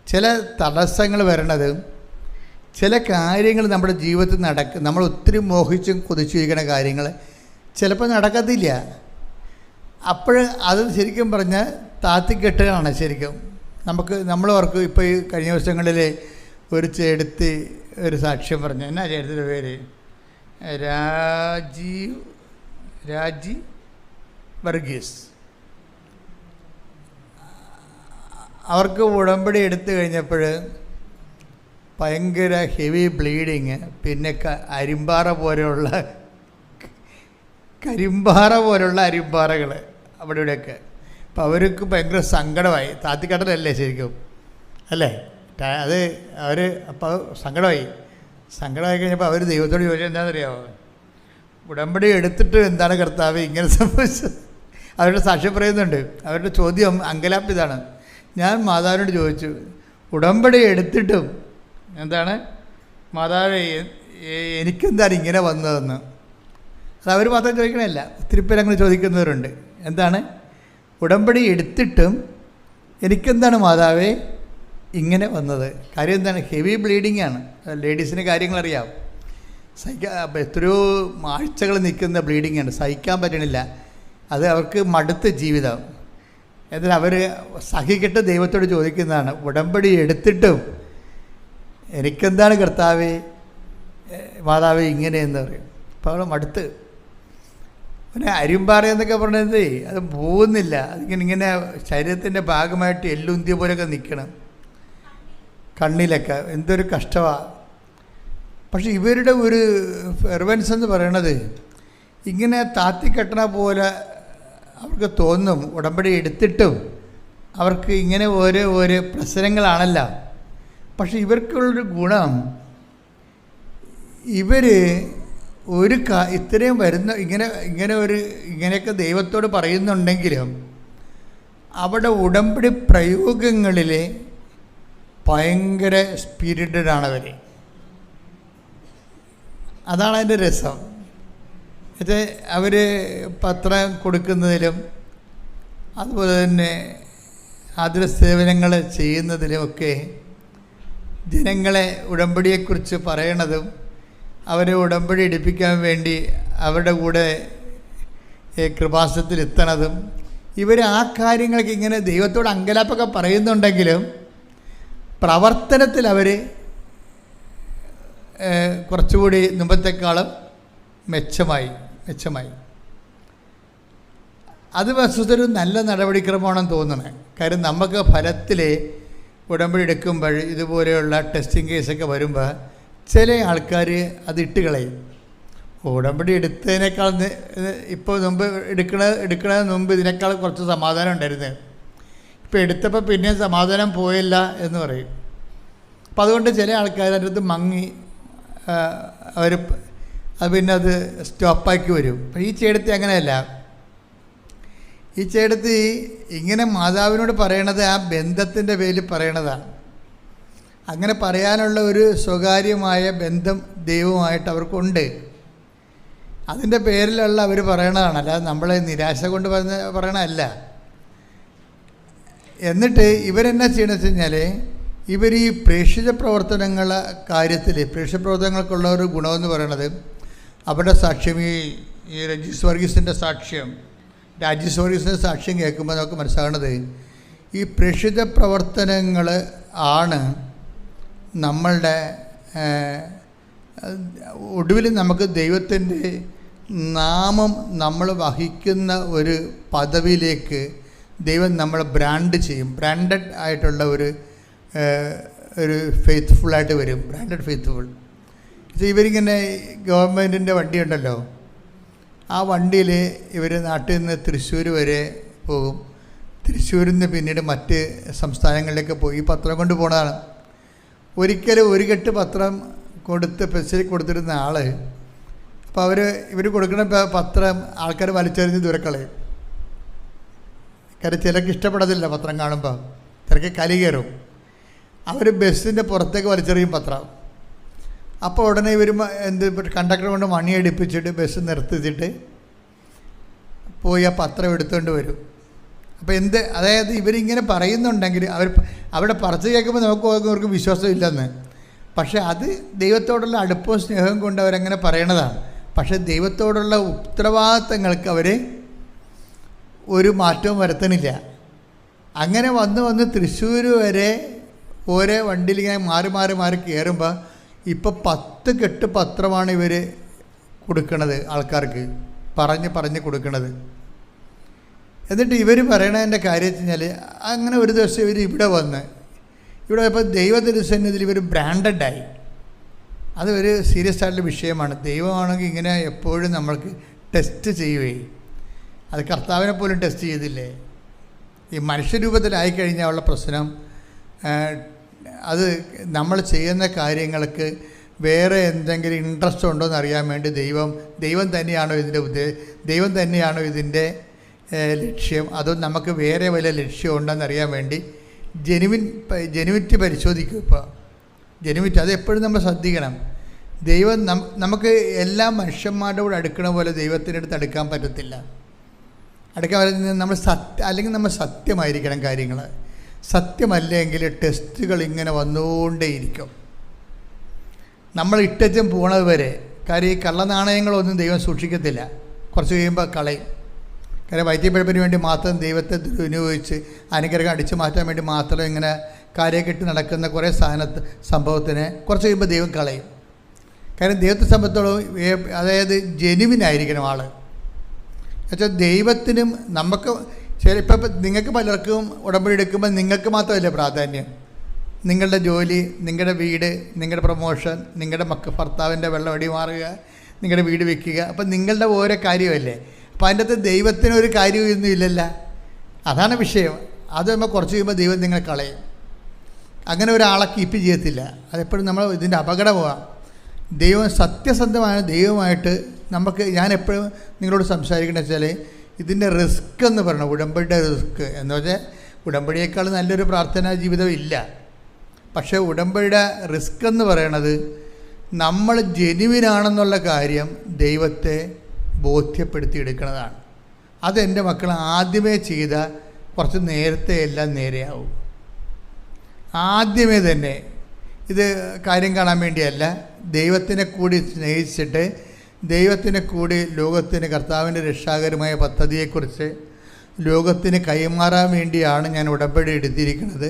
A: ചില തടസ്സങ്ങൾ വരണത്, ചില കാര്യങ്ങൾ നമ്മുടെ ജീവിതത്തിൽ നമ്മൾ ഒത്തിരി മോഹിച്ചും കൊതിച്ചിരിക്കുന്ന കാര്യങ്ങൾ ചിലപ്പോൾ നടക്കത്തില്ല. അപ്പോൾ അത് ശരിക്കും പറഞ്ഞാൽ താത്തിക്കെട്ടുകയാണ്. ശരിക്കും നമ്മളവർക്ക് ഇപ്പോൾ ഈ കഴിഞ്ഞ ദിവസങ്ങളിൽ ഒരു ചേട്ടത്തി ഒരു സാക്ഷ്യം പറഞ്ഞു. എന്നാ ചേട്ടത്തിൻ്റെ പേര്? രാജി വർഗീസ്. അവർക്ക് ഉടമ്പടി എടുത്തു കഴിഞ്ഞപ്പോൾ ഭയങ്കര ഹെവി ബ്ലീഡിങ്, പിന്നെ കരിമ്പാറ പോലുള്ള അരിമ്പാറകൾ അവിടെ ഇവിടെയൊക്കെ. അപ്പോൾ അവർക്ക് ഭയങ്കര സങ്കടമായി. താത്തിക്കട്ടലല്ലേ ശരിക്കും, അല്ലേ? അത് അപ്പോൾ സങ്കടമായി കഴിഞ്ഞപ്പോൾ അവർ ദൈവത്തോട് ചോദിച്ചാൽ എന്താണെന്നറിയാമോ? ഉടമ്പടി എടുത്തിട്ട് എന്താണ് കർത്താവ് ഇങ്ങനെ സംഭവിച്ചത്? അവരുടെ സാക്ഷ്യം പറയുന്നുണ്ട്. അവരുടെ ചോദ്യം അങ്കലാപ്പിതാണ്. ഞാൻ മാതാവിനോട് ചോദിച്ചു, ഉടമ്പടി എടുത്തിട്ടും എന്താണ് മാതാവ് എനിക്കെന്താണ് ഇങ്ങനെ വന്നതെന്ന്. അത് അവർ മാത്രം ചോദിക്കണമല്ല, ഒത്തിരി പേര് അങ്ങനെ ചോദിക്കുന്നവരുണ്ട്. എന്താണ് ഉടമ്പടി എടുത്തിട്ടും എനിക്കെന്താണ് മാതാവേ ഇങ്ങനെ വന്നത്? കാര്യം എന്താണ്? ഹെവി ബ്ലീഡിങ് ആണ്. ലേഡീസിന് കാര്യങ്ങളറിയാം. എത്രയോ ആഴ്ചകൾ നിൽക്കുന്ന ബ്ലീഡിങ് ആണ്, സഹിക്കാൻ പറ്റണില്ല. അത് അവർക്ക് മടുത്ത ജീവിതം. എന്നാൽ അവർ സഹിക്കിട്ട് ദൈവത്തോട് ചോദിക്കുന്നതാണ്, ഉടമ്പടി എടുത്തിട്ടും എനിക്കെന്താണ് കർത്താവേ മാതാവേ ഇങ്ങനെയെന്ന് പറയും. അപ്പോൾ അവൾ മടുത്ത്. പിന്നെ അരിമ്പാറ എന്നൊക്കെ പറഞ്ഞത് അത് പോകുന്നില്ല. അതിങ്ങനെ ശരീരത്തിൻ്റെ ഭാഗമായിട്ട് എല്ലുന്തിയ പോലെയൊക്കെ നിൽക്കണം, കണ്ണിലൊക്കെ. എന്തൊരു കഷ്ടമാണ്. പക്ഷെ ഇവരുടെ ഒരു ഫെർവൻസ് എന്ന് പറയണത് ഇങ്ങനെ താത്തിക്കെട്ടണ പോലെ അവർക്ക് തോന്നും. ഉടമ്പടി എടുത്തിട്ടും അവർക്ക് ഇങ്ങനെ ഓരോ പ്രശ്നങ്ങളാണല്ലോ. പക്ഷെ ഇവർക്കുള്ളൊരു ഗുണം, ഇവർ ഇത്രയും വരുന്ന ഇങ്ങനെയൊക്കെ ദൈവത്തോട് പറയുന്നുണ്ടെങ്കിലും അവിടെ ഉടമ്പടി പ്രയോഗങ്ങളിൽ ഭയങ്കര സ്പിരിറ്റഡാണവർ. അതാണ് അതിൻ്റെ രസം. ഇത് അവർ പത്രം കൊടുക്കുന്നതിലും അതുപോലെ തന്നെ ആതുര സേവനങ്ങൾ ചെയ്യുന്നതിലുമൊക്കെ ജനങ്ങളെ ഉടമ്പടിയെക്കുറിച്ച് പറയണതും അവരെ ഉടമ്പടി എടുപ്പിക്കാൻ വേണ്ടി അവരുടെ കൂടെ കൃപാസനത്തിൽ എത്തണതും, ഇവർ ആ കാര്യങ്ങൾക്ക് ഇങ്ങനെ ദൈവത്തോട് അങ്കലാപ്പൊക്കെ പറയുന്നുണ്ടെങ്കിലും പ്രവർത്തനത്തിൽ അവർ കുറച്ചുകൂടി മുമ്പത്തെക്കാളും മെച്ചമായി. അത് വസ്തുതൊരു നല്ല നടപടിക്രമമാണെന്ന് തോന്നണേ. കാര്യം നമുക്ക് ഫലത്തിൽ ഉടമ്പടി എടുക്കുമ്പോൾ ഇതുപോലെയുള്ള ടെസ്റ്റിംഗ് കേസൊക്കെ വരുമ്പോൾ ചില ആൾക്കാർ അത് ഇട്ട് കളയും. ഉടമ്പടി എടുത്തതിനേക്കാൾ ഇപ്പോൾ മുമ്പ് എടുക്കണതിന് മുമ്പ് ഇതിനേക്കാൾ കുറച്ച് സമാധാനം ഉണ്ടായിരുന്നു, ഇപ്പോൾ എടുത്തപ്പോൾ പിന്നെയും സമാധാനം പോയില്ല എന്ന് പറയും. അപ്പം അതുകൊണ്ട് ചില ആൾക്കാർ അതിൻ്റെ അടുത്ത് മങ്ങി അവർ പിന്നെ അത് സ്റ്റോപ്പാക്കി വരും. അപ്പം ഈ ചേട്ടത്തി അങ്ങനെയല്ല. ഈ ചേട്ടത്തി ഇങ്ങനെ മാതാവിനോട് പറയണത് ആ ബന്ധത്തിൻ്റെ പേരിൽ പറയണതാണ്. അങ്ങനെ പറയാനുള്ള ഒരു സ്വകാര്യമായ ബന്ധം ദൈവമായിട്ട് അവർക്കുണ്ട്. അതിൻ്റെ പേരിലുള്ള അവർ പറയണതാണ്, അല്ലാതെ നമ്മളെ നിരാശ കൊണ്ട് പറയണതല്ല. എന്നിട്ട് ഇവരെന്നാ ചെയ്യണമെന്ന് വെച്ച് കഴിഞ്ഞാൽ, ഇവർ ഈ പ്രേക്ഷിത പ്രവർത്തനങ്ങളെ കാര്യത്തിൽ, പ്രേക്ഷിത പ്രവർത്തനങ്ങൾക്കുള്ള ഒരു ഗുണമെന്ന് പറയണത്, അവരുടെ സാക്ഷ്യം ഈ രജീസ് വർഗീസിൻ്റെ സാക്ഷ്യം, രാജീസ് വർഗീസിൻ്റെ സാക്ഷ്യം കേൾക്കുമ്പോൾ നമുക്ക് മനസ്സിലാകുന്നത്, ഈ പ്രേക്ഷിത പ്രവർത്തനങ്ങൾ ആണ് നമ്മളുടെ ഒടുവിൽ നമുക്ക് ദൈവത്തിൻ്റെ നാമം നമ്മൾ വഹിക്കുന്ന ഒരു പദവിയിലേക്ക് ദൈവം നമ്മളെ ബ്രാൻഡ് ചെയ്യും. ബ്രാൻഡഡ് ആയിട്ടുള്ള ഒരു ഫെയ്ത്ത്ഫുള്ളായിട്ട് വരും. Branded faithful. ഇവരിങ്ങനെ ഗവൺമെൻറ്റിൻ്റെ വണ്ടിയുണ്ടല്ലോ, ആ വണ്ടിയിൽ ഇവർ നാട്ടിൽ നിന്ന് തൃശ്ശൂർ വരെ പോകും. തൃശ്ശൂരിൽ നിന്ന് പിന്നീട് മറ്റ് സംസ്ഥാനങ്ങളിലേക്ക് പോയി ഈ പത്രം കൊണ്ട് പോണതാണ്. ഒരിക്കലും ഒരു കെട്ട് പത്രം പെൻസിൽ കൊടുത്തിരുന്ന ആൾ, അപ്പോൾ ഇവർ കൊടുക്കുന്ന പത്രം ആൾക്കാർ വലിച്ചെറിഞ്ഞ് ദൂരക്കളയും. കാര്യം ചിലർക്ക് ഇഷ്ടപ്പെടത്തില്ല പത്രം കാണുമ്പോൾ, ചിലർക്ക് കലി കയറും. അവർ ബസ്സിൻ്റെ പുറത്തേക്ക് വലിച്ചെറിയും പത്രം. അപ്പോൾ ഉടനെ ഇവർ കണ്ടക്ടർ കൊണ്ട് മണിയടിപ്പിച്ചിട്ട് ബസ് നിർത്തിച്ചിട്ട് പോയി ആ പത്രം എടുത്തുകൊണ്ട് വരും. അപ്പോൾ അതായത് ഇവരിങ്ങനെ പറയുന്നുണ്ടെങ്കിൽ അവിടെ പറച്ച് കേൾക്കുമ്പോൾ അവർക്ക് വിശ്വാസമില്ലെന്ന്. പക്ഷേ അത് ദൈവത്തോടുള്ള അടുപ്പവും സ്നേഹവും കൊണ്ട് അവരങ്ങനെ പറയണതാണ്. പക്ഷേ ദൈവത്തോടുള്ള ഉത്തരവാദിത്തങ്ങൾക്ക് അവർ ഒരു മാറ്റവും വരുത്തണില്ല. അങ്ങനെ വന്ന് തൃശ്ശൂർ വരെ ഓരോ വണ്ടിയിൽ ഇങ്ങനെ മാറി കയറുമ്പോൾ ഇപ്പോൾ 10 കെട്ട് പത്രമാണ് ഇവർ കൊടുക്കണത് ആൾക്കാർക്ക്, പറഞ്ഞ് കൊടുക്കണത്. എന്നിട്ട് ഇവർ പറയണതിൻ്റെ കാര്യം വെച്ച് കഴിഞ്ഞാൽ, അങ്ങനെ ഒരു ദിവസം ഇവർ ഇവിടെ ഇപ്പോൾ ദൈവത്തിരുസന്നിധിയിൽ ഇവർ ബ്രാൻഡഡായി. അത് ഒരു സീരിയസ് ആയിട്ടുള്ള വിഷയമാണ്. ദൈവമാണെങ്കിൽ ഇങ്ങനെ എപ്പോഴും നമ്മൾക്ക് ടെസ്റ്റ് ചെയ്യുകയും, അത് കർത്താവിനെ പോലും ടെസ്റ്റ് ചെയ്തില്ലേ. ഈ മനുഷ്യരൂപത്തിലായിക്കഴിഞ്ഞാൽ ഉള്ള പ്രശ്നം, അത് നമ്മൾ ചെയ്യുന്ന കാര്യങ്ങൾക്ക് വേറെ എന്തെങ്കിലും ഇൻട്രസ്റ്റ് ഉണ്ടോ എന്ന് അറിയാൻ വേണ്ടി ദൈവം തന്നെയാണോ ഇതിൻ്റെ ലക്ഷ്യം, അതോ നമുക്ക് വേറെ വല്ല ലക്ഷ്യം ഉണ്ടെന്ന് അറിയാൻ വേണ്ടി ജെനുവിറ്റി പരിശോധിക്കും. ഇപ്പോൾ ജെനുവിറ്റി അതെപ്പോഴും നമ്മൾ ശ്രദ്ധിക്കണം. ദൈവം നമുക്ക് എല്ലാ മനുഷ്യന്മാരുടെ കൂടെ അടുക്കണ പോലെ ദൈവത്തിൻ്റെ അടുത്ത് അടുക്കാൻ പറ്റത്തില്ല. അടുക്കാൻ അല്ലെങ്കിൽ നമ്മൾ സത്യമായിരിക്കണം കാര്യങ്ങൾ. സത്യമല്ലെങ്കിൽ ടെസ്റ്റുകൾ ഇങ്ങനെ വന്നുകൊണ്ടേയിരിക്കും, നമ്മൾ ഇട്ടച്ചും പോണത് വരെ. കാര്യം ഈ കള്ളനാണയങ്ങളൊന്നും ദൈവം സൂക്ഷിക്കത്തില്ല, കുറച്ച് കഴിയുമ്പോൾ കളയും. കാര്യം വൈദ്യപ്പിഴപ്പിന് വേണ്ടി മാത്രം ദൈവത്തെ വിനിയോഗിച്ച് അനുഗ്രഹം അടിച്ചു മാറ്റാൻ വേണ്ടി മാത്രം ഇങ്ങനെ കാര്യം കെട്ടി നടക്കുന്ന കുറേ സംഭവത്തിന് കുറച്ച് കഴിയുമ്പോൾ ദൈവം കളയും. കാര്യം ദൈവത്തെ സംബന്ധിച്ചോളം അതായത് ജെനുവിനായിരിക്കണം ആൾ. എന്നുവെച്ചാൽ ദൈവത്തിനും നമുക്ക് ഇപ്പം നിങ്ങൾക്ക് പലർക്കും ഉടമ്പടി എടുക്കുമ്പോൾ നിങ്ങൾക്ക് മാത്രമല്ല പ്രാധാന്യം. നിങ്ങളുടെ ജോലി, നിങ്ങളുടെ വീട്, നിങ്ങളുടെ പ്രൊമോഷൻ, നിങ്ങളുടെ ഭർത്താവിൻ്റെ വെള്ളമടി മാറുക, നിങ്ങളുടെ വീട് വയ്ക്കുക, അപ്പം നിങ്ങളുടെ ഓരോ കാര്യമല്ലേ. അപ്പം അതിൻ്റെ അകത്ത് ദൈവത്തിനൊരു കാര്യമൊന്നും ഇല്ലല്ലോ. അതാണ് വിഷയം. അത് നമ്മൾ കുറച്ച് കഴിയുമ്പോൾ ദൈവം നിങ്ങളെ കളയും. അങ്ങനെ ഒരാളെ കീപ്പ് ചെയ്യത്തില്ല. അതെപ്പോഴും നമ്മൾ ഇതിൻ്റെ അപകടമാണ്. ദൈവം സത്യസന്ധമായ ദൈവമായിട്ട് ഞാൻ എപ്പോഴും നിങ്ങളോട് സംസാരിക്കണമെന്ന് വെച്ചാൽ, ഇതിൻ്റെ റിസ്ക് എന്ന് പറയണം, ഉടമ്പടിയുടെ റിസ്ക് എന്ന് വെച്ചാൽ ഉടമ്പടിയേക്കാൾ നല്ലൊരു പ്രാർത്ഥനാ ജീവിതം ഇല്ല. പക്ഷേ ഉടമ്പടിയുടെ റിസ്ക് എന്ന് പറയണത് നമ്മൾ ജെനുവിനാണെന്നുള്ള കാര്യം ദൈവത്തെ ബോധ്യപ്പെടുത്തിയെടുക്കുന്നതാണ്. അതെൻ്റെ മക്കൾ ആദ്യമേ ചെയ്ത കുറച്ച് നേരത്തെ എല്ലാം നേരെയാവും. ആദ്യമേ തന്നെ ഇത് കാര്യം കാണാൻ വേണ്ടിയല്ല, ദൈവത്തിനെ കൂടി സ്നേഹിച്ചിട്ട് ദൈവത്തിനെ കൂടി ലോകത്തിന് കർത്താവിൻ്റെ രക്ഷാകരമായ പദ്ധതിയെക്കുറിച്ച് ലോകത്തിന് കൈമാറാൻ വേണ്ടിയാണ് ഞാൻ ഉടമ്പടി എടുത്തിരിക്കുന്നത്.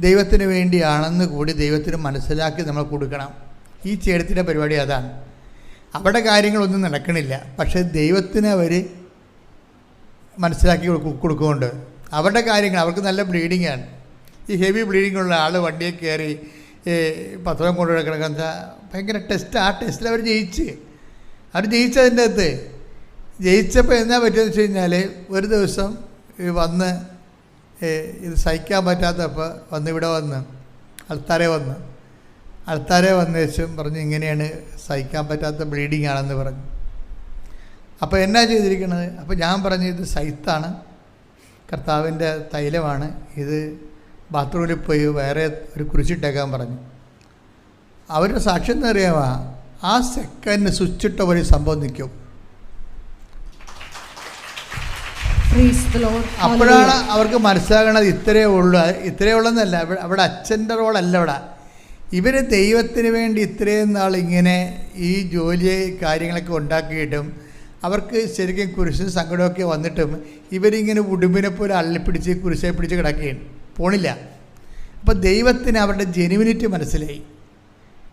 A: ദൈവത്തിന് വേണ്ടിയാണെന്ന് കൂടി ദൈവത്തിന് മനസ്സിലാക്കി നമ്മൾ കൊടുക്കണം. ഈ ചേടത്തിൻ്റെ പരിപാടി അതാണ്. അവിടെ കാര്യങ്ങളൊന്നും നടക്കണില്ല, പക്ഷേ ദൈവത്തിന് അവർ മനസ്സിലാക്കി കൊടുക്കുന്നുണ്ട്. അവരുടെ കാര്യങ്ങൾ അവർക്ക് നല്ല ബ്ലീഡിങ്ങാണ്. ഈ ഹെവി ബ്ലീഡിങ്ങുള്ള ആൾ വണ്ടിയെ കയറി പത്രം കൊണ്ടു കിടക്കുന്ന ഭയങ്കര ടെസ്റ്റ്. ആ ടെസ്റ്റിൽ അവർ ജയിച്ചതിൻ്റെ അകത്ത് ജയിച്ചപ്പോൾ എന്നാ പറ്റുമെന്ന് വെച്ച് കഴിഞ്ഞാൽ, ഒരു ദിവസം വന്ന് ഇത് സഹിക്കാൻ പറ്റാത്തപ്പോൾ ഇവിടെ വന്ന് അൾത്താരെ വന്ന് വെച്ചും പറഞ്ഞു ഇങ്ങനെയാണ്, സഹിക്കാൻ പറ്റാത്ത ബ്ലീഡിങ് ആണെന്ന് പറഞ്ഞു. അപ്പോൾ എന്നാ ചെയ്തിരിക്കുന്നത്? അപ്പോൾ ഞാൻ പറഞ്ഞു ഇത് സൈത്താണ്, കർത്താവിൻ്റെ തൈലമാണ്, ഇത് ബാത്റൂമിൽ പോയി വേറെ ഒരു കുരിശിട്ടേക്കാൻ പറഞ്ഞു. അവരുടെ സാക്ഷ്യം എന്ന് അറിയാമോ, ആ സെക്കൻഡ് സ്വിച്ചിട്ട പോലെ സംഭവം നിൽക്കും. അപ്പോഴാണ് അവർക്ക് മനസ്സിലാകണത് ഇത്രയേ ഉള്ളെന്നല്ല. അവിടെ അച്ഛൻ്റെ റോളല്ല. ഇവർ ദൈവത്തിന് വേണ്ടി ഇത്രയും നാൾ ഇങ്ങനെ ഈ ജോലി കാര്യങ്ങളൊക്കെ ഉണ്ടാക്കിയിട്ടും അവർക്ക് ശരിക്കും കുരിശും സങ്കടമൊക്കെ വന്നിട്ടും ഇവരിങ്ങനെ ഉടുമ്പിനെ പോലെ അള്ളിപ്പിടിച്ച് കുരിശെ പിടിച്ച് കിടക്കുകയാണ്, പോണില്ല. അപ്പോൾ ദൈവത്തിന് അവരുടെ ജെനുവിനിറ്റി മനസ്സിലായി.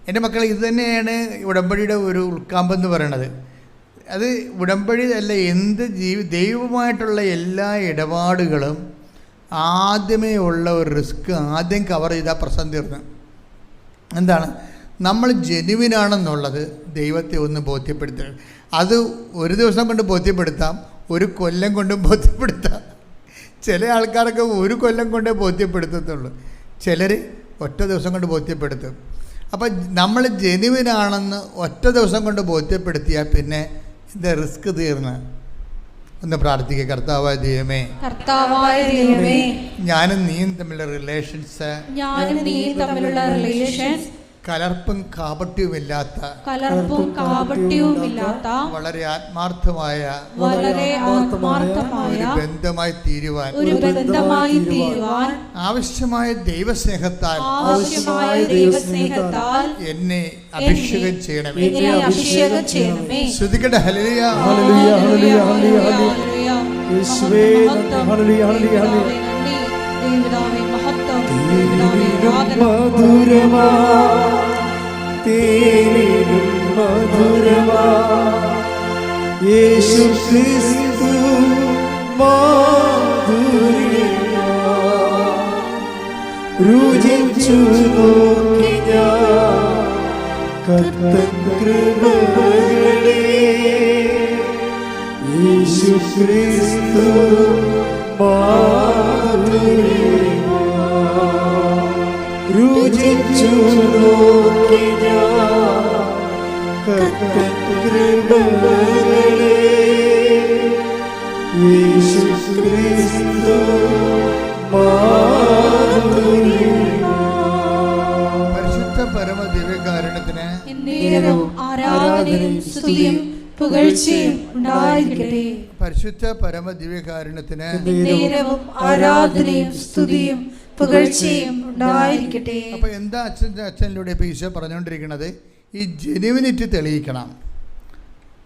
A: എൻ്റെ മക്കൾ, ഇത് തന്നെയാണ് ഉടമ്പടിയുടെ ഒരു ഉൾക്കാമ്പെന്ന് പറയണത്. അത് ഉടമ്പടി അല്ല, എന്ത് ദൈവവുമായിട്ടുള്ള എല്ലാ ഇടപാടുകളും ആദ്യമേ ഉള്ള ഒരു റിസ്ക് ആദ്യം കവർ ചെയ്താൽ പ്രശ്നം തീർന്നു. എന്താണ്? നമ്മൾ ജെനുവിനാണെന്നുള്ളത് ദൈവത്തെ ഒന്ന് ബോധ്യപ്പെടുത്തുക. അത് ഒരു ദിവസം കൊണ്ട് ബോധ്യപ്പെടുത്താം, ഒരു കൊല്ലം കൊണ്ടും ബോധ്യപ്പെടുത്താം. ചില ആൾക്കാരൊക്കെ ഒരു കൊല്ലം കൊണ്ടേ ബോധ്യപ്പെടുത്തത്തുള്ളൂ, ചിലർ ഒറ്റ ദിവസം കൊണ്ട് ബോധ്യപ്പെടുത്തും. അപ്പം നമ്മൾ ജെനുവിനാണെന്ന് ഒറ്റ ദിവസം കൊണ്ട് ബോധ്യപ്പെടുത്തിയാൽ പിന്നെ ഇതിൻ്റെ റിസ്ക് തീർന്ന്. ഒന്ന് പ്രാർത്ഥിക്കുക. കർത്താവായ ദൈവമേ, ഞാനും നീയും തമ്മിലുള്ള റിലേഷൻസ് കലർപ്പും കാപട്യവുമില്ലാത്ത വളരെ ആത്മാർത്ഥമായ ഒരു ബന്ധമായി തീരുവാൻ ആവശ്യമായ ദൈവസ്നേഹത്താൽ എന്നെ അഭിഷേകം ചെയ്യണമേ. ശ്രുതിക്കട്ടെ. ഹല്ലേലൂയ,
D: ഹല്ലേലൂയ, ഹല്ലേലൂയ, ഹല്ലേലൂയ. യേശുവേ നന്ദി. ഹല്ലേലൂയ, ഹല്ലേലൂയ, ഹല്ലേലൂയ. മധുരമാ തേനിലും മധുരമാ യേശു ക്രിസ്തു മാധുര്യമാ രുചിച്ചു നോക്കി ഞാൻ കർത്തൻ കൃപകളെ യേശു ക്രിസ്തു മാധുര്യമാ രുചിച്ചു നോക്കി ഞാൻ കർത്തൻ കൃപകളെ യേശു ക്രിസ്തു മാധുര്യമാ.
A: പരിശുദ്ധ പരമ ദിവ്യകാരുണ്യത്തിന്
B: ആരാധനയും സ്തുതിയും പുകഴ്ചയും ഉണ്ടായിരിക്കട്ടെ.
A: പരിശുദ്ധ പരമ ദിവ്യകാരുണ്യത്തിന്
B: ആരാധനയും സ്തുതിയും പുകഴ്ചയും ഉണ്ടായിരിക്കട്ടെ.
A: അപ്പോൾ എന്താ അച്ഛനിലൂടെ ഇപ്പോൾ ഈശോ പറഞ്ഞുകൊണ്ടിരിക്കുന്നത്? ഈ ജെനുവിനിറ്റി തെളിയിക്കണം.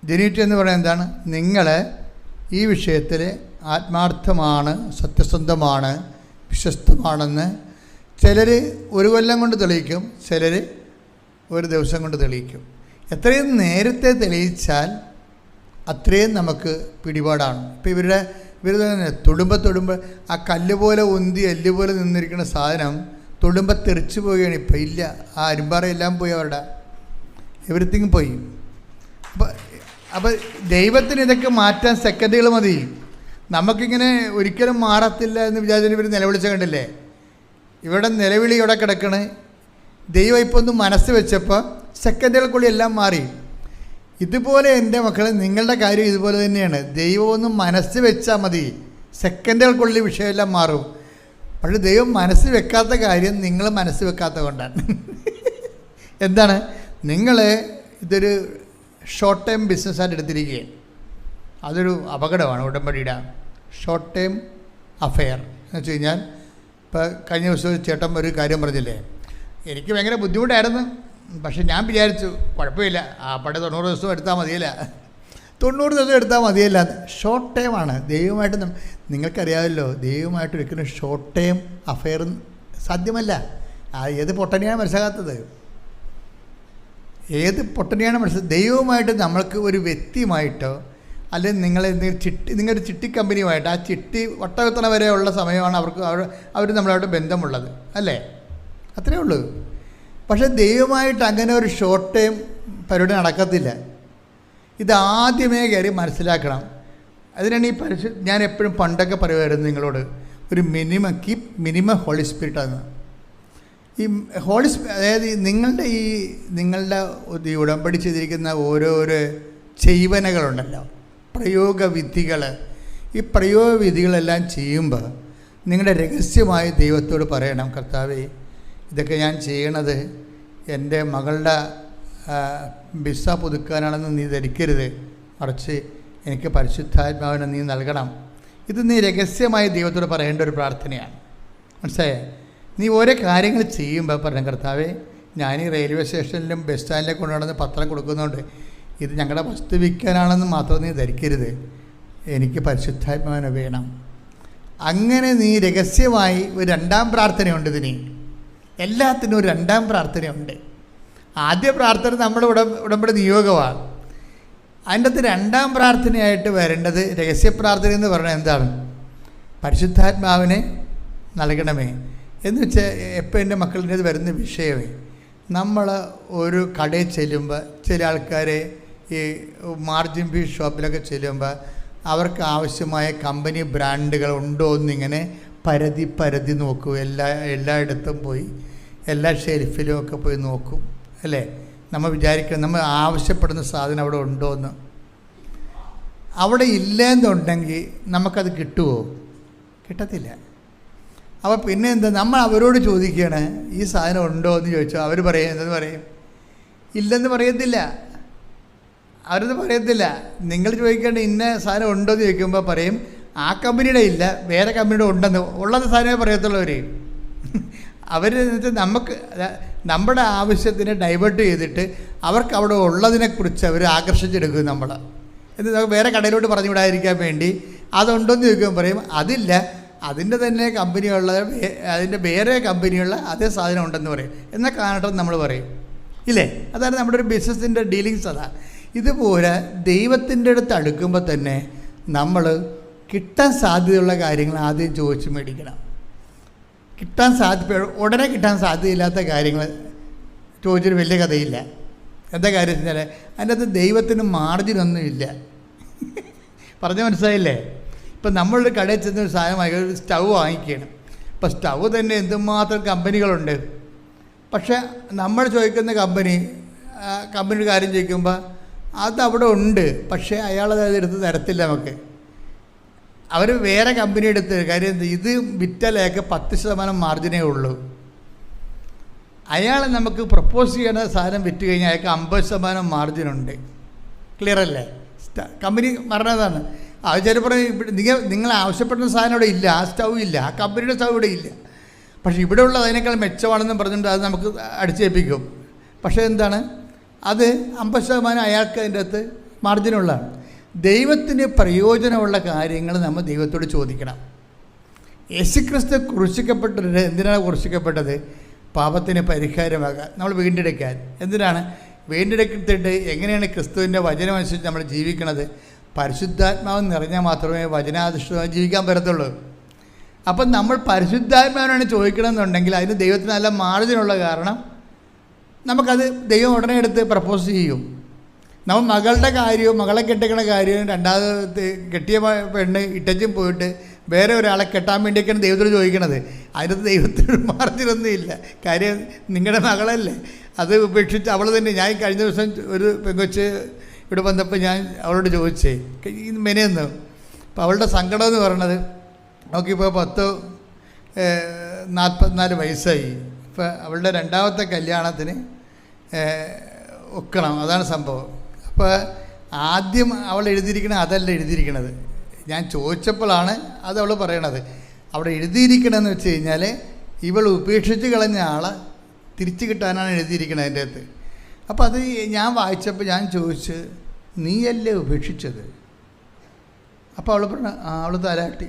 A: ജെനുവിനിറ്റി എന്ന് പറയുന്നത് എന്താണ്? നിങ്ങൾ ഈ വിഷയത്തിൽ ആത്മാർത്ഥമാണ്, സത്യസന്ധമാണ്, വിശ്വസ്തമാണെന്ന് ചിലർ ഒരു കൊല്ലം കൊണ്ട് തെളിയിക്കും, ചിലർ ഒരു ദിവസം കൊണ്ട് തെളിയിക്കും. എത്രയും നേരത്തെ തെളിയിച്ചാൽ അത്രയും നമുക്ക് പിടിപാടാണ്. ഇപ്പോൾ ഇവർ തന്നെ തൊടുമ്പോൾ ആ കല്ല് പോലെ ഉന്തി എല്ല് പോലെ നിന്നിരിക്കുന്ന സാധനം തൊടുമ്പോൾ തെറിച്ച് പോവുകയാണ്. ഇപ്പം ഇല്ല, ആ അരിമ്പാറയെല്ലാം പോയി, അവരുടെ എവറിത്തിങ് പോയി. അപ്പോൾ ദൈവത്തിന് ഇതൊക്കെ മാറ്റാൻ സെക്കൻഡുകൾ മതി. നമുക്കിങ്ങനെ ഒരിക്കലും മാറത്തില്ല എന്ന് വിചാരിച്ചാൽ ഇവർ നിലവിളിച്ച കണ്ടില്ലേ? ഇവിടെ നിലവിളി ഇവിടെ കിടക്കണേ. ദൈവം ഇപ്പോൾ ഒന്ന് മനസ്സ് വെച്ചപ്പോൾ സെക്കൻഡുകൾക്കുള്ളിൽ എല്ലാം മാറി. ഇതുപോലെ എൻ്റെ മക്കളെ, നിങ്ങളുടെ കാര്യം ഇതുപോലെ തന്നെയാണ്. ദൈവം ഒന്ന് മനസ്സ് വെച്ചാൽ മതി, സെക്കൻഡുകൾക്കുള്ളിൽ വിഷയമെല്ലാം മാറും. പക്ഷേ ദൈവം മനസ്സ് വെക്കാത്ത കാര്യം നിങ്ങൾ മനസ്സ് വെക്കാത്ത കൊണ്ടാണ്. എന്താണ്? നിങ്ങൾ ഇതൊരു ഷോർട്ട് ടൈം ബിസിനസ്സായിട്ട് എടുത്തിരിക്കുകയാണ്. അതൊരു അപകടമാണ് ഉടമ്പടിയുടെ. ഷോർട്ട് ടൈം അഫെയർ എന്ന് വെച്ച് കഴിഞ്ഞാൽ, ഇപ്പോൾ കഴിഞ്ഞ ദിവസം ചേട്ടൻ ഒരു കാര്യം പറഞ്ഞില്ലേ, എനിക്ക് ഭയങ്കര ബുദ്ധിമുട്ടായിരുന്നു. പക്ഷെ ഞാൻ വിചാരിച്ചു കുഴപ്പമില്ല, ആ പണ്ട് 90 ദിവസം എടുത്താൽ മതിയല്ല, 90 ദിവസം എടുത്താൽ മതിയല്ല. ഷോർട്ട് ടൈമാണ്. ദൈവമായിട്ട് നിങ്ങൾക്കറിയാമല്ലോ, ദൈവമായിട്ട് ഒരിക്കലും ഷോർട്ട് ടൈം അഫെയർ സാധ്യമല്ല. ഏത് പൊട്ടനെയാണ് മനസ്സിലാകാത്തത്? ഏത് പൊട്ടനെയാണ് മനസ്സിലാക്കുക? ദൈവമായിട്ട് നമ്മൾക്ക് ഒരു വ്യക്തിയുമായിട്ടോ അല്ലെങ്കിൽ നിങ്ങളൊരു ചിട്ടി കമ്പനിയുമായിട്ട്, ആ ചിട്ടി വട്ടവെത്തണ വരെയുള്ള സമയമാണ് അവർ നമ്മളായിട്ട് ബന്ധമുള്ളത്, അല്ലേ? അത്രയേ ഉള്ളൂ. പക്ഷേ ദൈവമായിട്ട് അങ്ങനെ ഒരു ഷോർട്ട് ടൈം പരിപാടി നടക്കത്തില്ല. ഇതാദ്യമേ കയറി മനസ്സിലാക്കണം. അതിനാണ് ഞാൻ എപ്പോഴും പണ്ടൊക്കെ പറയുമായിരുന്നു നിങ്ങളോട്, ഒരു മിനിമം ഹോളി സ്പിരിറ്റാണ്. ഈ അതായത് നിങ്ങളുടെ ഉടമ്പടി ചെയ്തിരിക്കുന്ന ഓരോരോ ചെയ്വനകളുണ്ടല്ലോ, പ്രയോഗവിധികൾ. ഈ പ്രയോഗവിധികളെല്ലാം ചെയ്യുമ്പോൾ നിങ്ങളുടെ രഹസ്യമായി ദൈവത്തോട് പറയണം, കർത്താവേ, ഇതൊക്കെ ഞാൻ ചെയ്യണത് എൻ്റെ മകളുടെ വിസ പുതുക്കാനാണെന്ന് നീ ധരിക്കരുത്, മറിച്ച് എനിക്ക് പരിശുദ്ധാത്മാവിനെ നീ നൽകണം. ഇത് നീ രഹസ്യമായി ദൈവത്തോട് പറയേണ്ട ഒരു പ്രാർത്ഥനയാണ്. മനസ്സിലായേ? നീ ഓരോ കാര്യങ്ങൾ ചെയ്യുമ്പോൾ പറയണം, കർത്താവേ, ഞാൻ ഈ റെയിൽവേ സ്റ്റേഷനിലും ബസ് സ്റ്റാൻഡിലേക്ക് കൊണ്ടുനടന്ന് പത്രം കൊടുക്കുന്നുണ്ട്, ഇത് ഞങ്ങളുടെ വസ്തു വിൽക്കാനാണെന്ന് മാത്രം നീ ധരിക്കരുത്, എനിക്ക് പരിശുദ്ധാത്മാവിനെ വേണം. അങ്ങനെ നീ രഹസ്യമായി ഒരു രണ്ടാം പ്രാർത്ഥനയുണ്ട്. ഇതിന് എല്ലാത്തിനും ഒരു രണ്ടാം പ്രാർത്ഥനയുണ്ട്. ആദ്യ പ്രാർത്ഥന നമ്മുടെ ഉടമ്പടി നിയോഗമാണ്. അതിൻ്റെ അകത്ത് രണ്ടാം പ്രാർത്ഥനയായിട്ട് വരേണ്ടത് രഹസ്യ പ്രാർത്ഥന എന്ന് പറഞ്ഞാൽ എന്താണ്? പരിശുദ്ധാത്മാവിനെ നൽകണമേ എന്ന് വെച്ചാൽ എപ്പോൾ എൻ്റെ മക്കളിൻ്റെ അത് വരുന്ന വിഷയമേ, നമ്മൾ ഒരു കടയിൽ ചെല്ലുമ്പോൾ ചില ആൾക്കാർ ഈ മാർജിൻ ഫീ ഷോപ്പിലൊക്കെ ചെല്ലുമ്പോൾ അവർക്ക് ആവശ്യമായ കമ്പനി ബ്രാൻഡുകൾ ഉണ്ടോ എന്നിങ്ങനെ പരതി നോക്കും. എല്ലായിടത്തും പോയി എല്ലാ ഷെൽഫിലും ഒക്കെ പോയി നോക്കും, അല്ലേ? നമ്മൾ വിചാരിക്കണം നമ്മൾ ആവശ്യപ്പെടുന്ന സാധനം അവിടെ ഉണ്ടോ എന്ന്. അവിടെ ഇല്ലെന്നുണ്ടെങ്കിൽ നമുക്കത് കിട്ടുമോ? കിട്ടത്തില്ല. അപ്പോൾ പിന്നെ എന്താ, നമ്മൾ അവരോട് ചോദിക്കുകയാണ് ഈ സാധനം ഉണ്ടോ എന്ന് ചോദിച്ചാൽ അവർ പറയും, എന്തെന്ന് പറയും? ഇല്ലെന്ന് പറയത്തില്ല. അവരത് പറയത്തില്ല. നിങ്ങൾ ചോദിക്കേണ്ട ഇന്ന സാധനം ഉണ്ടോ എന്ന് ചോദിക്കുമ്പോൾ പറയും ആ കമ്പനിയുടെ ഇല്ല, വേറെ കമ്പനിയുടെ ഉണ്ടെന്ന്. ഉള്ളത് സാധനമേ പറയത്തുള്ളൂ അവർ. അവർ നമുക്ക് നമ്മുടെ ആവശ്യത്തിനെ ഡൈവേർട്ട് ചെയ്തിട്ട് അവർക്ക് അവിടെ ഉള്ളതിനെക്കുറിച്ച് അവർ ആകർഷിച്ചെടുക്കും നമ്മൾ. എന്നിട്ട് വേറെ കടയിലോട്ട് പറഞ്ഞു വിടാതിരിക്കാൻ വേണ്ടി അതുണ്ടോയെന്ന് ചോദിക്കുമ്പോൾ പറയും അതില്ല, അതിൻ്റെ തന്നെ കമ്പനിയുള്ള അതിൻ്റെ വേറെ കമ്പനിയുള്ള അതേ സാധനം ഉണ്ടെന്ന് പറയും. എന്നാൽ കാണട്ടെ നമ്മൾ പറയും, ഇല്ലേ? അതാണ് നമ്മുടെ ഒരു ബിസിനസ്സിൻ്റെ ഡീലിങ്സ്. അതാണ്. ഇതുപോലെ ദൈവത്തിൻ്റെ അടുത്ത് അടുക്കുമ്പോൾ തന്നെ നമ്മൾ കിട്ടാൻ സാധ്യതയുള്ള കാര്യങ്ങൾ ആദ്യം ചോദിച്ച് മേടിക്കണം. ഉടനെ കിട്ടാൻ സാധ്യതയില്ലാത്ത കാര്യങ്ങൾ ചോദിച്ചൊരു വലിയ കഥയില്ല. എന്താ കാര്യം വെച്ചാൽ അതിൻ്റെ അകത്ത് ദൈവത്തിന് മാർജിനൊന്നും ഇല്ല. പറഞ്ഞ് മനസ്സിലായില്ലേ? ഇപ്പം നമ്മളൊരു കടയിൽ ചെന്ന് ഒരു സാധനം വാങ്ങിക്കുക, ഒരു സ്റ്റൗ വാങ്ങിക്കുകയാണ്. ഇപ്പം സ്റ്റൗ തന്നെ എന്തുമാത്രം കമ്പനികളുണ്ട്. പക്ഷേ നമ്മൾ ചോദിക്കുന്ന കമ്പനിയുടെ കാര്യം ചോദിക്കുമ്പോൾ അതവിടെ ഉണ്ട്, പക്ഷേ അയാളത് എടുത്ത് തരത്തില്ല നമുക്ക്. അവർ വേറെ കമ്പനി എടുത്ത് കാര്യം ഇത് വിറ്റാലേക്ക് 10% മാർജിനേ ഉള്ളൂ. അയാൾ നമുക്ക് പ്രപ്പോസ് ചെയ്യുന്ന സാധനം വിറ്റ് കഴിഞ്ഞാൽ അയാൾക്ക് 50% മാർജിനുണ്ട്. ക്ലിയർ അല്ലേ? കമ്പനി പറഞ്ഞതാണ്. അത് ചിലപ്പോൾ നിങ്ങൾ ആവശ്യപ്പെടുന്ന സാധനം ഇവിടെ ഇല്ല, ആ സ്റ്റൗ ഇല്ല, ആ കമ്പനിയുടെ സ്റ്റൗ ഇവിടെ ഇല്ല, പക്ഷേ ഇവിടെ ഉള്ളത് അതിനേക്കാൾ മെച്ചമാണെന്നും പറഞ്ഞിട്ട് അത് നമുക്ക് അടിച്ചേൽപ്പിക്കും. പക്ഷേ എന്താണ്, അത് 50% അയാൾക്ക് അതിൻ്റെ അകത്ത് മാർജിനുള്ളതാണ്. ദൈവത്തിന് പ്രയോജനമുള്ള കാര്യങ്ങൾ നമ്മൾ ദൈവത്തോട് ചോദിക്കണം. യേശുക്രിസ്തു ക്രൂശിക്കപ്പെട്ടത് എന്തിനാണ് ക്രൂശിക്കപ്പെട്ടത്? പാപത്തിന് പരിഹാരമാകാൻ, നമ്മൾ വീണ്ടെടുക്കാൻ. എന്തിനാണ് വീണ്ടെടുത്തിട്ട് എങ്ങനെയാണ് ക്രിസ്തുവിൻ്റെ വചനമനുസരിച്ച് നമ്മൾ ജീവിക്കണത്? പരിശുദ്ധാത്മാവ് നിറഞ്ഞാൽ മാത്രമേ വചനാധിഷ്ഠിതമായി ജീവിക്കാൻ പറ്റത്തുള്ളൂ. അപ്പം നമ്മൾ പരിശുദ്ധാത്മാവിനാണ് ചോദിക്കണമെന്നുണ്ടെങ്കിൽ അതിന് ദൈവത്തിന് നല്ല മാർജിനുള്ള കാരണം നമുക്കത് ദൈവം ഉടനെ എടുത്ത് പ്രപ്പോസ് ചെയ്യും. നമ്മൾ മകളുടെ കാര്യവും മകളെ കെട്ടിക്കണ കാര്യവും രണ്ടാമത് കെട്ടിയ പെണ്ണ് ഇട്ടച്ചും പോയിട്ട് വേറെ ഒരാളെ കെട്ടാൻ വേണ്ടിയൊക്കെയാണ് ദൈവത്തോട് ചോദിക്കണത്. അതിനകത്ത് ദൈവത്തിന് മാർജിനൊന്നും ഇല്ല. കാര്യം നിങ്ങളുടെ മകളല്ലേ, അത് ഉപേക്ഷിച്ച് അവൾ തന്നെ. ഞാൻ കഴിഞ്ഞ ദിവസം ഒരു പെങ്കൊച്ച് ഇവിടെ വന്നപ്പോൾ ഞാൻ അവളോട് ചോദിച്ചേ ഈ മെനയെന്ന്. അപ്പോൾ അവളുടെ സങ്കടം എന്ന് പറയണത് നോക്കിയപ്പോൾ 44 വയസ്സായി. ഇപ്പോൾ അവളുടെ രണ്ടാമത്തെ കല്യാണത്തിന് ഒക്കണം, അതാണ് സംഭവം. അപ്പോൾ ആദ്യം അവൾ എഴുതിയിരിക്കണത് അതല്ല എഴുതിയിരിക്കണത്. ഞാൻ ചോദിച്ചപ്പോഴാണ് അത് അവൾ പറയണത്. അവിടെ എഴുതിയിരിക്കണമെന്ന് വെച്ച് കഴിഞ്ഞാൽ ഇവൾ ഉപേക്ഷിച്ച് കളഞ്ഞ ആളെ തിരിച്ചു കിട്ടാനാണ് എഴുതിയിരിക്കുന്നത് അതിൻ്റെ അകത്ത്. അപ്പോൾ അത് ഞാൻ വായിച്ചപ്പോൾ ഞാൻ ചോദിച്ച്, നീയല്ലേ ഉപേക്ഷിച്ചത്? അപ്പോൾ അവൾ പറഞ്ഞു, അവൾ തലാട്ടി,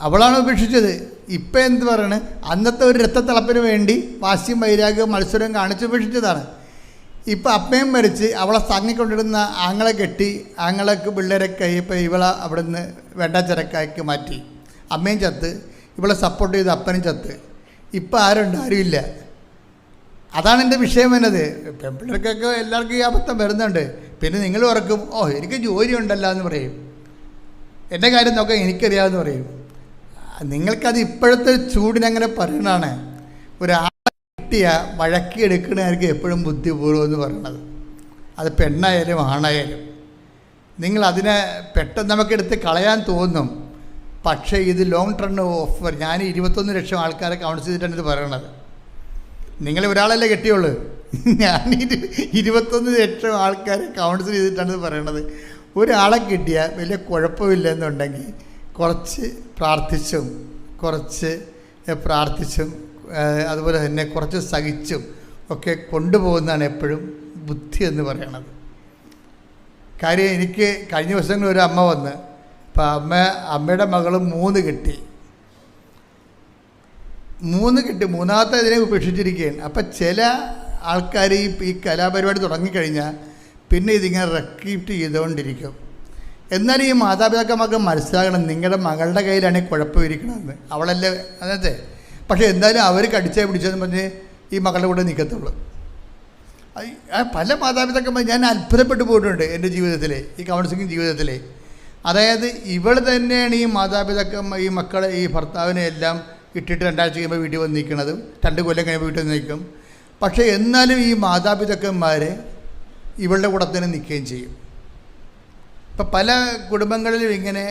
A: അവളാണ് ഉപേക്ഷിച്ചത്. ഇപ്പം എന്ത് പറയണേ, അന്നത്തെ ഒരു രക്തത്തിളപ്പിന് വേണ്ടി വാശിയും വൈരാഗ്യവും മത്സരവും കാണിച്ച് ഉപേക്ഷിച്ചതാണ്. ഇപ്പം അമ്മയും മരിച്ച് അവളെ തങ്ങിക്കൊണ്ടിരുന്ന ആങ്ങളെ കെട്ടി, ആങ്ങളക്ക് പിള്ളേരൊക്കെ കഴിയപ്പോൾ ഇവളെ അവിടെ നിന്ന് വെണ്ടച്ചിറക്കാക്കി മാറ്റി. അമ്മയും ചത്ത്, ഇവളെ സപ്പോർട്ട് ചെയ്ത് അപ്പനും ചത്ത്. ഇപ്പം ആരുണ്ട്? ആരുമില്ല. അതാണ് എൻ്റെ വിഷയം എന്നത്. പെൺപിള്ളേർക്കൊക്കെ എല്ലാവർക്കും ഈ അബദ്ധം വരുന്നുണ്ട്. പിന്നെ നിങ്ങൾ ഓർക്കും, എനിക്ക് ജോലി ഉണ്ടല്ലോ എന്ന് പറയും, എൻ്റെ കാര്യം നോക്കാൻ എനിക്കറിയാമെന്ന് പറയും. നിങ്ങൾക്കത് ഇപ്പോഴത്തെ ചൂടിനങ്ങനെ പറയണതാണ്. ഒരാളെ കിട്ടിയ വഴക്കി എടുക്കണമായിരിക്കും എപ്പോഴും ബുദ്ധിപൂർവ്വം എന്ന് പറയണത്. അത് പെണ്ണായാലും ആണായാലും നിങ്ങളതിനെ പെട്ടെന്ന് നമുക്കെടുത്ത് കളയാൻ തോന്നും. പക്ഷേ ഇത് ലോങ് ടേൺ ഓഫർ. ഞാൻ 21 ലക്ഷം ആൾക്കാരെ കൗൺസിൽ ചെയ്തിട്ടാണ് ഇത് പറയണത്. നിങ്ങൾ ഒരാളല്ലേ കെട്ടിയുള്ളൂ, ഞാൻ 21 ലക്ഷം ആൾക്കാരെ കൗൺസിൽ ചെയ്തിട്ടാണ് ഇത് പറയണത്. ഒരാളെ കിട്ടിയാൽ വലിയ കുഴപ്പമില്ലെന്നുണ്ടെങ്കിൽ കുറച്ച് പ്രാർത്ഥിച്ചും അതുപോലെ തന്നെ കുറച്ച് സഹിച്ചും ഒക്കെ കൊണ്ടുപോകുന്നതാണ് എപ്പോഴും ബുദ്ധി എന്ന് പറയണത്. കാര്യം എനിക്ക് കഴിഞ്ഞ ദിവസങ്ങളിൽ ഒരു അമ്മ വന്ന്, അപ്പം അമ്മയുടെ മകൾ 3 കെട്ടി, മൂന്നാമത്തെ ഇതിനെ ഉപേക്ഷിച്ചിരിക്കുകയാണ്. അപ്പം ചില ആൾക്കാർ ഈ കലാപരിപാടി തുടങ്ങിക്കഴിഞ്ഞാൽ പിന്നെ ഇതിങ്ങനെ റെക്കീപ്റ്റ് ചെയ്തുകൊണ്ടിരിക്കും. എന്നാൽ ഈ മാതാപിതാക്കന്മാർക്ക് മനസ്സിലാകണം, നിങ്ങളുടെ മകളുടെ കയ്യിലാണ് കുഴപ്പമിരിക്കണമെന്ന്. അവളല്ലേ അതെ, പക്ഷേ എന്തായാലും അവർ കടിച്ചാൽ പിടിച്ചതെന്ന് പറഞ്ഞ് ഈ മകളുടെ കൂടെ നിൽക്കത്തുള്ളൂ. പല മാതാപിതാക്കന്മാർ ഞാൻ അത്ഭുതപ്പെട്ടു പോയിട്ടുണ്ട് എൻ്റെ ജീവിതത്തിലെ, ഈ കൗൺസിലിംഗ് ജീവിതത്തിലെ. അതായത് ഇവൾ തന്നെയാണ് ഈ മാതാപിതാക്കന്മാർ ഈ മക്കളെ ഈ ഭർത്താവിനെ എല്ലാം ഇട്ടിട്ട് 2 ആഴ്ച കഴിയുമ്പോൾ വീട്ടിൽ വന്ന് നിൽക്കുന്നതും 2 കൊല്ലം കഴിയുമ്പോൾ വീട്ടിൽ നിൽക്കും. പക്ഷേ എന്നാലും ഈ മാതാപിതാക്കന്മാർ ഇവളുടെ കൂടെ തന്നെ നിൽക്കുകയും ചെയ്യും. ഇപ്പം പല കുടുംബങ്ങളിലും ഇങ്ങനെ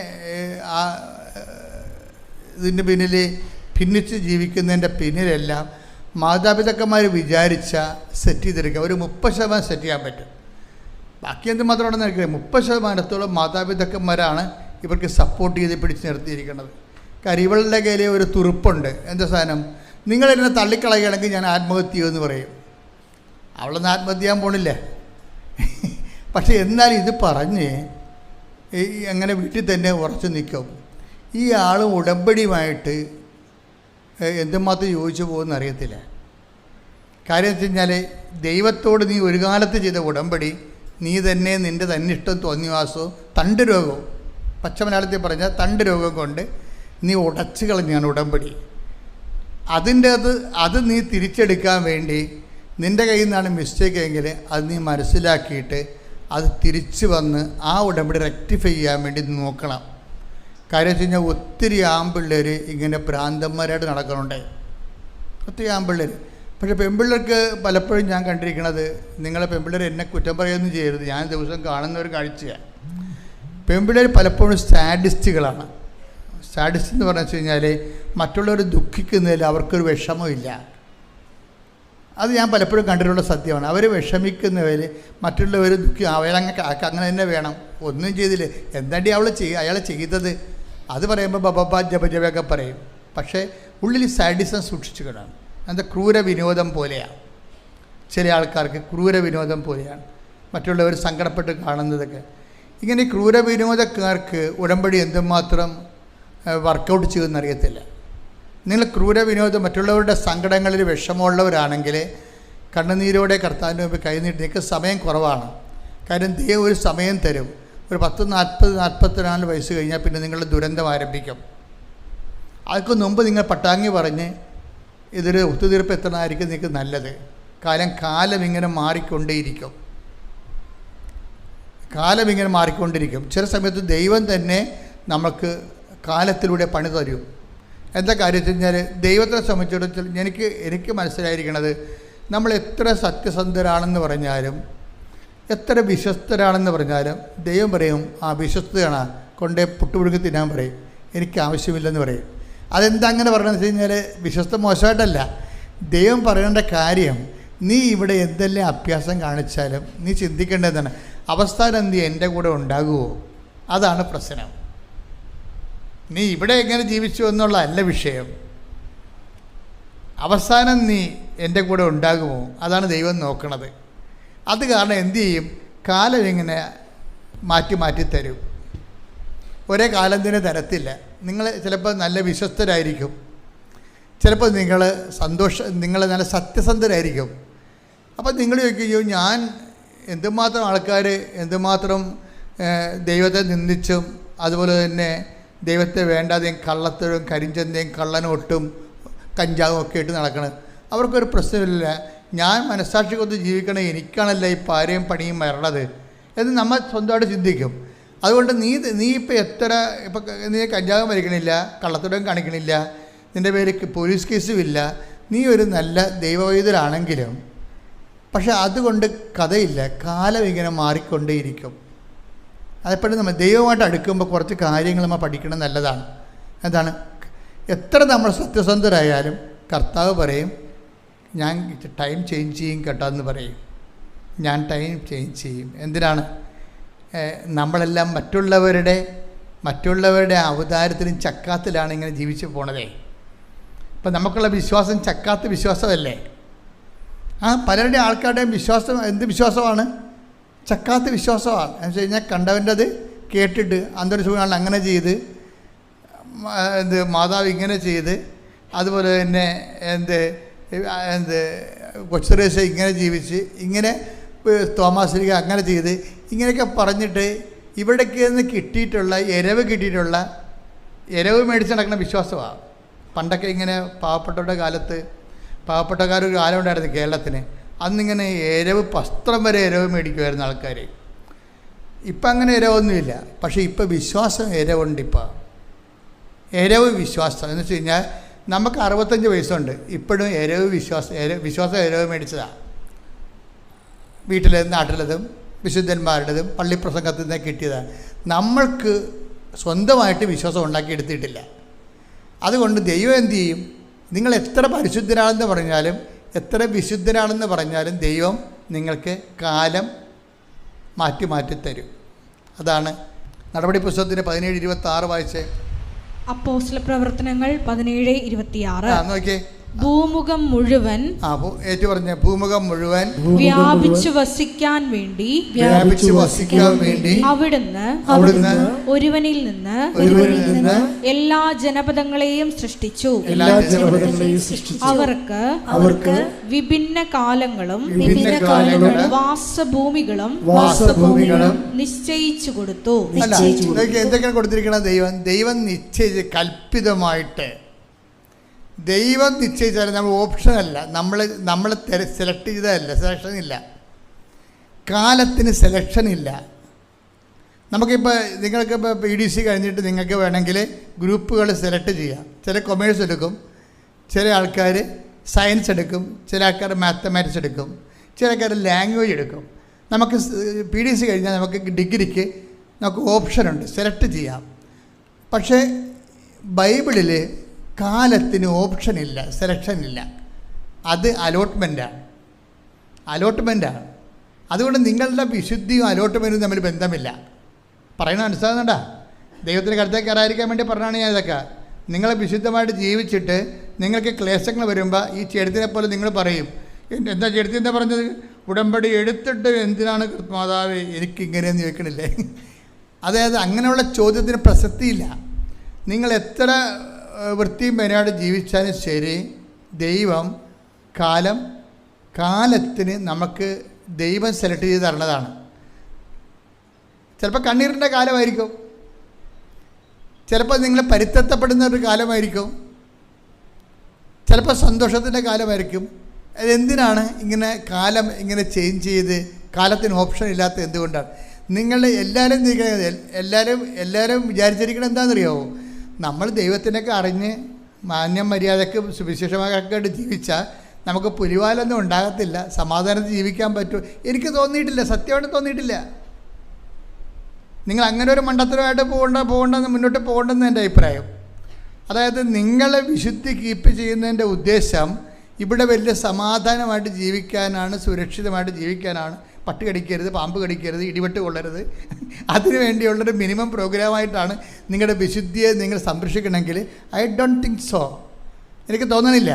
A: ഇതിൻ്റെ പിന്നിൽ ഭിന്നിച്ച് ജീവിക്കുന്നതിൻ്റെ പിന്നിലെല്ലാം മാതാപിതാക്കന്മാർ വിചാരിച്ച സെറ്റ് ചെയ്തെടുക്കുക. ഒരു 30% സെറ്റ് ചെയ്യാൻ പറ്റും. ബാക്കി എന്ത് മാത്രമാണെന്ന് എനിക്കറിയാം. 30% മാതാപിതാക്കന്മാരാണ് ഇവർക്ക് സപ്പോർട്ട് ചെയ്ത് പിടിച്ച് നിർത്തിയിരിക്കുന്നത്. കാര്യം ഇവളുടെ കയ്യിൽ ഒരു തുറുപ്പുണ്ട്. എന്താ സാധനം? നിങ്ങളെന്നെ തള്ളിക്കളയുകയാണെങ്കിൽ ഞാൻ ആത്മഹത്യ ചെയ്യുമെന്ന് പറയും. അവളൊന്നും ആത്മഹത്യ ചെയ്യാൻ പോണില്ല. പക്ഷേ എന്നാൽ ഇത് പറഞ്ഞ് അങ്ങനെ വീട്ടിൽ തന്നെ ഉറച്ചു നിൽക്കും. ഈ ആൾ ഉടമ്പടിയുമായിട്ട് എന്തുമാത്രം യോജിച്ചു പോകുമെന്ന് അറിയത്തില്ല. കാര്യം വെച്ച് കഴിഞ്ഞാൽ ദൈവത്തോട് നീ ഒരു കാലത്ത് ചെയ്ത ഉടമ്പടി നീ തന്നെ നിൻ്റെ തന്നിഷ്ടം തോന്നിവാസവും തണ്ട് രോഗവും, പച്ച മലയാളത്തിൽ പറഞ്ഞാൽ തണ്ട് രോഗം കൊണ്ട് നീ ഉടച്ചു കളഞ്ഞാണ് ഉടമ്പടി. അത് നീ തിരിച്ചെടുക്കാൻ വേണ്ടി നിൻ്റെ കയ്യിൽ നിന്നാണ് മിസ്റ്റേക്ക് എങ്കിൽ അത് നീ മനസ്സിലാക്കിയിട്ട് അത് തിരിച്ചു വന്ന് ആ ഉടമ്പടി റെക്ടിഫൈ ചെയ്യാൻ വേണ്ടി നോക്കണം. കാര്യം വെച്ച് കഴിഞ്ഞാൽ ഒത്തിരി ആൺപിള്ളേർ ഇങ്ങനെ ഭ്രാന്തന്മാരായിട്ട് നടക്കുന്നുണ്ട്, ഒത്തിരി ആൺപിള്ളേർ. പക്ഷേ പെൺപിള്ളേർക്ക് പലപ്പോഴും ഞാൻ കണ്ടിരിക്കുന്നത്, നിങ്ങളെ പെൺപിള്ളേർ എന്നെ കുറ്റം പറയുകയൊന്നും ചെയ്യരുത്, ഞാൻ ദിവസം കാണുന്ന ഒരു കാഴ്ചയാണ്. പെൺപിള്ളേർ പലപ്പോഴും സാഡിസ്റ്റുകളാണ്. സാഡിസ്റ്റ് എന്ന് പറഞ്ഞു വെച്ച് കഴിഞ്ഞാൽ മറ്റുള്ളവർ ദുഃഖിക്കുന്നതിൽ അവർക്കൊരു വിഷമമില്ല. അത് ഞാൻ പലപ്പോഴും കണ്ടിട്ടുള്ള സത്യമാണ്. അവർ വിഷമിക്കുന്നവർ മറ്റുള്ളവർ അങ്ങനെ തന്നെ വേണം, ഒന്നും ചെയ്തില്ലേ, എന്താണ്ടി അയാൾ ചെയ്തത് അത് പറയുമ്പോൾ ബബബ ജപജപയൊക്കെ പറയും. പക്ഷേ ഉള്ളിൽ സാഡിസം സൂക്ഷിച്ചുകൊണ്ടാണ്. എന്താ ക്രൂര വിനോദം പോലെയാണ്. ചില ആൾക്കാർക്ക് ക്രൂര വിനോദം പോലെയാണ് മറ്റുള്ളവർ സങ്കടപ്പെട്ട് കാണുന്നതൊക്കെ. ഇങ്ങനെ ക്രൂര വിനോദക്കാർക്ക് ഉടമ്പടി എന്തുമാത്രം വർക്കൗട്ട് ചെയ്യുമെന്നറിയത്തില്ല. നിങ്ങൾ ക്രൂര വിനോദം മറ്റുള്ളവരുടെ സങ്കടങ്ങളിൽ വിഷമമുള്ളവരാണെങ്കിൽ കണ്ണുനീരോടെ കർത്താവിൻ്റെ മുമ്പ് കൈനീട്ടി. നിങ്ങൾക്ക് സമയം കുറവാണ്. കാര്യം ദൈവം ഒരു സമയം തരും. ഒരു 40-44 വയസ്സ് കഴിഞ്ഞാൽ പിന്നെ നിങ്ങളുടെ ദുരന്തം ആരംഭിക്കും. അതിന് മുമ്പ് നിങ്ങൾ പട്ടാങ്ങി പറഞ്ഞ് ഇതൊരു ഒത്തുതീർപ്പ് എത്തണമായിരിക്കും നിങ്ങൾക്ക് നല്ലത്. കാലം ഇങ്ങനെ മാറിക്കൊണ്ടേയിരിക്കും. ചില സമയത്ത് ദൈവം തന്നെ നമുക്ക് കാലത്തിലൂടെ പണി തരും. എന്താ കാര്യം വെച്ച് കഴിഞ്ഞാൽ ദൈവത്തെ സംബന്ധിച്ചിടത്തോളം എനിക്ക് മനസ്സിലായിരിക്കണത്, നമ്മൾ എത്ര സത്യസന്ധരാണെന്ന് പറഞ്ഞാലും എത്ര വിശ്വസ്തരാണെന്ന് പറഞ്ഞാലും ദൈവം പറയും ആ വിശ്വസ്തയാണ് കൊണ്ടേ പുട്ടുപുഴുങ്ങി തിന്നാൻ പറയും, എനിക്ക് ആവശ്യമില്ലെന്ന് പറയും. അതെന്താ അങ്ങനെ പറയണമെന്ന് വെച്ച് കഴിഞ്ഞാൽ വിശ്വസ്ത മോശമായിട്ടല്ല, ദൈവം പറയേണ്ട കാര്യം നീ ഇവിടെ എന്തെല്ലാം അഭ്യാസം കാണിച്ചാലും നീ ചിന്തിക്കേണ്ടതാണ് അവസ്ഥാനം നീ എൻ്റെ കൂടെ ഉണ്ടാകുമോ, അതാണ് പ്രശ്നം. നീ ഇവിടെ എങ്ങനെ ജീവിച്ചു എന്നുള്ള അല്ല വിഷയം. അവസാനം നീ എൻ്റെ കൂടെ ഉണ്ടാകുമോ? അതാണ് ദൈവം നോക്കണത്. അത് കാരണം എന്തു ചെയ്യും? കാലം ഇങ്ങനെ മാറ്റി മാറ്റി തരും. ഒരേ കാലം തന്നെ തരത്തില്ല. നിങ്ങൾ ചിലപ്പോൾ നല്ല വിശ്വസ്തരായിരിക്കും, ചിലപ്പോൾ നിങ്ങൾ നല്ല സത്യസന്ധരായിരിക്കും. അപ്പോൾ നിങ്ങൾ ചോദിക്കുകയോ, ഞാൻ എന്തുമാത്രം ആൾക്കാർ എന്തുമാത്രം ദൈവത്തെ നിന്ദിച്ചും അതുപോലെ തന്നെ ദൈവത്തെ വേണ്ടാതെയും കള്ളത്തരും കരിഞ്ചന്തയും കള്ളനോട്ടും കഞ്ചാവും ഒക്കെ ഇട്ട് നടക്കണം. അവർക്കൊരു പ്രശ്നമില്ല. ഞാൻ മനസ്സാക്ഷി കൊണ്ട് ജീവിക്കണേ, എനിക്കാണല്ലോ ഈ പാരയും പണിയും വരണത് എന്ന് നമ്മൾ സ്വന്തമായിട്ട് ചിന്തിക്കും. അതുകൊണ്ട് നീ ഇപ്പോൾ നീ കഞ്ചാവും വലിക്കണില്ല, കള്ളത്തോടും കാണിക്കണില്ല, നിൻ്റെ പേര് പോലീസ് കേസും ഇല്ല, നീ ഒരു നല്ല ദൈവവൈദ്യരാണെങ്കിലും പക്ഷെ അതുകൊണ്ട് കഥയില്ല. കാലം ഇങ്ങനെ മാറിക്കൊണ്ടേയിരിക്കും. അതെപ്പോഴും നമ്മൾ ദൈവമായിട്ട് അടുക്കുമ്പോൾ കുറച്ച് കാര്യങ്ങൾ നമ്മൾ പഠിക്കണം, നല്ലതാണ്. എന്താണ്? എത്ര നമ്മൾ സത്യസന്ധരായാലും കർത്താവ് പറയും, ഞാൻ ടൈം ചേഞ്ച് ചെയ്യും കേട്ടോ എന്ന് പറയും. ഞാൻ ടൈം ചേഞ്ച് ചെയ്യും. എന്തിനാണ്? നമ്മളെല്ലാം മറ്റുള്ളവരുടെ അവതാരത്തിലും ചക്കാത്തിലാണ് ഇങ്ങനെ ജീവിച്ചു പോണതേ. അപ്പം നമുക്കുള്ള വിശ്വാസം ചക്കാത്ത വിശ്വാസമല്ലേ? പലരുടെ ആൾക്കാരുടെയും വിശ്വാസം എന്ത് വിശ്വാസമാണ്? ചക്കാത്ത വിശ്വാസമാണ്. എന്ന് വെച്ച് കഴിഞ്ഞാൽ കണ്ടവൻ്റെത് കേട്ടിട്ട് അന്തരീക്ഷമാണ് അങ്ങനെ ചെയ്ത്, മാതാവ് ഇങ്ങനെ ചെയ്ത്, അതുപോലെ തന്നെ കൊച്ചുറേശ ഇങ്ങനെ ജീവിച്ച്, ഇങ്ങനെ തോമാശ്രീക അങ്ങനെ ചെയ്ത്, ഇങ്ങനെയൊക്കെ പറഞ്ഞിട്ട് ഇവിടേക്ക് നിന്ന് കിട്ടിയിട്ടുള്ള ഇരവ് മേടിച്ച് നടക്കുന്ന വിശ്വാസമാണ്. പണ്ടൊക്കെ ഇങ്ങനെ പാവപ്പെട്ടക്കാരൊരു കാലം ഉണ്ടായിരുന്നു കേരളത്തിന്. അന്നിങ്ങനെ വസ്ത്രം വരെ ഇരവ് മേടിക്കുമായിരുന്നു ആൾക്കാർ. ഇപ്പം അങ്ങനെ ഇരവൊന്നുമില്ല. പക്ഷേ ഇപ്പം വിശ്വാസം ഇരവുണ്ട്. ഇപ്പം വിശ്വാസം എന്ന് വെച്ച് കഴിഞ്ഞാൽ നമുക്ക് 65 വയസ്സുണ്ട്, ഇപ്പോഴും വിശ്വാസം ഇരവ് മേടിച്ചതാണ്. വീട്ടിലേതും നാട്ടിലേതും വിശുദ്ധന്മാരുടേതും പള്ളിപ്രസംഗത്തിൽ നിന്ന് കിട്ടിയതാണ്. നമ്മൾക്ക് സ്വന്തമായിട്ട് വിശ്വാസം ഉണ്ടാക്കിയെടുത്തിട്ടില്ല. അതുകൊണ്ട് ദൈവം എന്തു ചെയ്യും? നിങ്ങൾ എത്ര പരിശുദ്ധരാണെന്ന് പറഞ്ഞാലും എത്ര വിശുദ്ധരാണെന്ന് പറഞ്ഞാലും ദൈവം നിങ്ങൾക്ക് കാലം മാറ്റി മാറ്റി തരും. അതാണ് നടപടി പുസ്തകത്തിൻ്റെ 17:26 വായിച്ചേ.
C: അപ്പോസ്തല പ്രവർത്തനങ്ങൾ 17:26.
A: നോക്കിയേ.
C: ഭൂമുഖം മുഴുവൻ
A: ഭൂമുഖം മുഴുവൻ
C: വ്യാപിച്ചു വസിക്കാൻ വേണ്ടി അവിടുന്ന് ഒരുവനിൽ നിന്ന് എല്ലാ ജനപദങ്ങളെയും സൃഷ്ടിച്ചു. അവർക്ക് വിഭിന്ന കാലങ്ങളും വാസഭൂമികളും നിശ്ചയിച്ചു കൊടുത്തു.
A: എന്തൊക്കെയാണ് കൊടുത്തിരിക്കണം? ദൈവം നിശ്ചയിച്ച് കൽപ്പിതമായിട്ട് ദൈവം നിശ്ചയിച്ചാൽ നമ്മൾ ഓപ്ഷനല്ല, നമ്മൾ സെലക്ട് ചെയ്തതല്ല. സെലക്ഷൻ ഇല്ല, കാലത്തിന് സെലക്ഷൻ ഇല്ല. നമുക്കിപ്പോൾ നിങ്ങൾക്കിപ്പോൾ PDC കഴിഞ്ഞിട്ട് നിങ്ങൾക്ക് വേണമെങ്കിൽ ഗ്രൂപ്പുകൾ സെലക്ട് ചെയ്യാം. ചില കൊമേഴ്സ് എടുക്കും, ചില ആൾക്കാർ സയൻസ് എടുക്കും, ചില ആൾക്കാർ മാത്തമാറ്റിക്സ് എടുക്കും, ചില ആൾക്കാർ ലാംഗ്വേജ് എടുക്കും. നമുക്ക് PDC കഴിഞ്ഞാൽ നമുക്ക് ഡിഗ്രിക്ക് നമുക്ക് ഓപ്ഷനുണ്ട്, സെലക്ട് ചെയ്യാം. പക്ഷേ ബൈബിളിൽ കാലത്തിന് ഓപ്ഷനില്ല, സെലക്ഷനില്ല. അത് അലോട്ട്മെൻറ്റാണ്. അതുകൊണ്ട് നിങ്ങളുടെ വിശുദ്ധിയും അലോട്ട്മെൻറ്റും തമ്മിൽ ബന്ധമില്ല. പറയണ മനസ്സിലാകുന്നുണ്ടാ? ദൈവത്തിൻ്റെ കരുത്തേക്ക് കയറാതിരിക്കാൻ വേണ്ടി പറഞ്ഞാണ് ഞാൻ ഇതൊക്കെ. നിങ്ങൾ വിശുദ്ധമായിട്ട് ജീവിച്ചിട്ട് നിങ്ങൾക്ക് ക്ലേശങ്ങൾ വരുമ്പോൾ ഈ ചെടുത്തിനെ പോലെ നിങ്ങൾ പറയും, എന്താ ചെടുത്തി എന്താ പറഞ്ഞത്? ഉടമ്പടി എടുത്തിട്ട് എന്തിനാണ് മാതാവേ എനിക്കിങ്ങനെയെന്ന് ചോദിക്കണില്ലേ? അതായത് അങ്ങനെയുള്ള ചോദ്യത്തിന് പ്രസക്തിയില്ല. നിങ്ങൾ എത്ര വൃത്തിയും മെനയായിട്ട് ജീവിച്ചാലും ശരി, ദൈവം കാലത്തിന് നമുക്ക് ദൈവം സെലക്ട് ചെയ്ത് തരണതാണ്. ചിലപ്പോൾ കണ്ണീരിൻ്റെ കാലമായിരിക്കും, ചിലപ്പോൾ നിങ്ങൾ പരിത്തപ്പെടുന്ന ഒരു കാലമായിരിക്കും, ചിലപ്പോൾ സന്തോഷത്തിൻ്റെ കാലമായിരിക്കും. അതെന്തിനാണ് ഇങ്ങനെ കാലം ഇങ്ങനെ ചേഞ്ച് ചെയ്ത് കാലത്തിന് ഓപ്ഷൻ ഇല്ലാത്ത എന്തുകൊണ്ടാണ്? നിങ്ങൾ എല്ലാവരും വിചാരിച്ചിരിക്കണം എന്താണെന്നറിയാമോ? നമ്മൾ ദൈവത്തിനൊക്കെ അറിഞ്ഞ് മാന്യം മര്യാദയ്ക്ക് സുവിശേഷമായിട്ട് ജീവിച്ചാൽ നമുക്ക് പുലിവാലൊന്നും ഉണ്ടാകത്തില്ല, സമാധാനത്തിൽ ജീവിക്കാൻ പറ്റും. എനിക്ക് തോന്നിയിട്ടില്ല, സത്യമായിട്ട് തോന്നിയിട്ടില്ല. നിങ്ങൾ അങ്ങനെ ഒരു മണ്ടത്തരമായിട്ട് പോകണ്ടെന്ന് മുന്നോട്ട് പോകണ്ടെന്ന് എൻ്റെ അഭിപ്രായം. അതായത് നിങ്ങളെ വിശുദ്ധി കീപ്പ് ചെയ്യുന്നതിൻ്റെ ഉദ്ദേശം ഇവിടെ വലിയ സമാധാനമായിട്ട് ജീവിക്കാനാണ്, സുരക്ഷിതമായിട്ട് ജീവിക്കാനാണ്. പട്ടി കടിക്കരുത്, പാമ്പ് കടിക്കരുത്, ഇടിവെട്ട് കൊള്ളരുത്. അതിനു വേണ്ടിയുള്ളൊരു മിനിമം പ്രോഗ്രാമായിട്ടാണ് നിങ്ങളുടെ വിശുദ്ധിയെ നിങ്ങൾ സംരക്ഷിക്കണമെങ്കിൽ ഐ ഡോണ്ട് തിങ്ക് സോ. എനിക്ക് തോന്നണില്ല.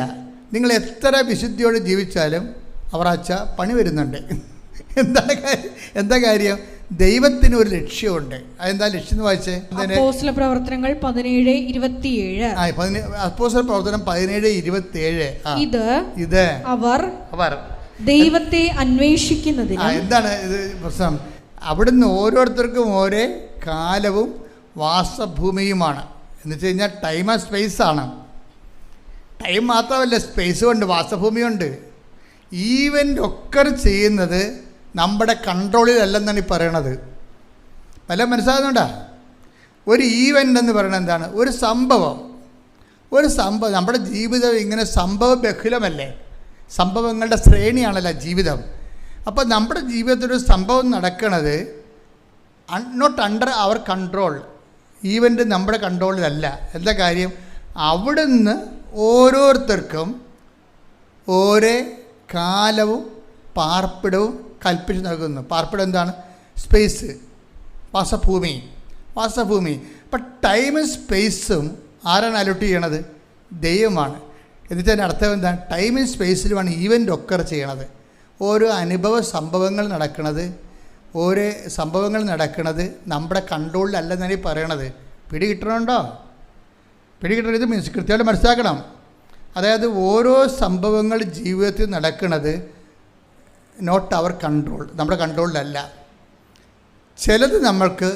A: നിങ്ങൾ എത്ര വിശുദ്ധിയോട് ജീവിച്ചാലും അവർ അച്ഛ പണി വരുന്നുണ്ട്. എന്താ കാര്യം? ദൈവത്തിന് ഒരു ലക്ഷ്യമുണ്ട്. അതെന്താ ലക്ഷ്യം എന്ന് വായിച്ചേ?
C: അപ്പോസ്തല പ്രവർത്തനങ്ങൾ 17:27.
A: അപ്പോസ്തല പ്രവർത്തനം 17:27. ഇത്
C: അവർ ദൈവത്തെ അന്വേഷിക്കുന്നതിന്.
A: എന്താണ് ഇത് പ്രശ്നം? അവിടുന്ന് ഓരോരുത്തർക്കും ഓരോ കാലവും വാസഭൂമിയുമാണ്. എന്ന് വെച്ച് കഴിഞ്ഞാൽ ടൈം ആൻഡ് സ്പേസ് ആണ്. ടൈം മാത്രമല്ല, സ്പേസും ഉണ്ട്, വാസഭൂമിയുണ്ട്. ഈവൻ്റ് ഒക്കെ ചെയ്യുന്നത് നമ്മുടെ കൺട്രോളിലല്ലെന്നാണ് ഈ പറയണത്. പല മനസ്സിലാകുന്നുണ്ടോ? ഒരു ഈവൻ്റ് എന്ന് പറയുന്നത് എന്താണ്? ഒരു സംഭവം. നമ്മുടെ ജീവിതം ഇങ്ങനെ സംഭവ ബഹുലമല്ലേ? സംഭവങ്ങളുടെ ശ്രേണിയാണല്ലോ ജീവിതം. അപ്പോൾ നമ്മുടെ ജീവിതത്തിലൊരു സംഭവം നടക്കുന്നത് not under our control. Event നമ്മുടെ കൺട്രോളിലല്ല. എന്താ കാര്യം? അവിടുന്ന് ഓരോരുത്തർക്കും ഓരോ കാലവും പാർപ്പിടവും കൽപ്പിച്ച് നൽകുന്നു. പാർപ്പിടം എന്താണ്? സ്പേസ്, വാസഭൂമി. അപ്പം ടൈമും സ്പേസും ആരാണ് അലോട്ട് ചെയ്യണത്? ദൈവമാണ്. എന്നിട്ട് അർത്ഥം എന്താണ്? ടൈമും സ്പേസിലുമാണ് ഈവൻ്റ് ഒക്കെ ചെയ്യണത്. ഓരോ അനുഭവ സംഭവങ്ങൾ നടക്കുന്നത് നമ്മുടെ കൺട്രോളിലല്ലെന്നാണ് ഈ പറയണത്. പിടികിട്ടണുണ്ടോ? ഇത് മീൻസ് കൃത്യമായിട്ട് മനസ്സിലാക്കണം. അതായത് ഓരോ സംഭവങ്ങൾ ജീവിതത്തിൽ നടക്കുന്നത് നോട്ട് അവർ കൺട്രോൾ, നമ്മുടെ കൺട്രോളിലല്ല. ചിലത് നമ്മൾക്ക്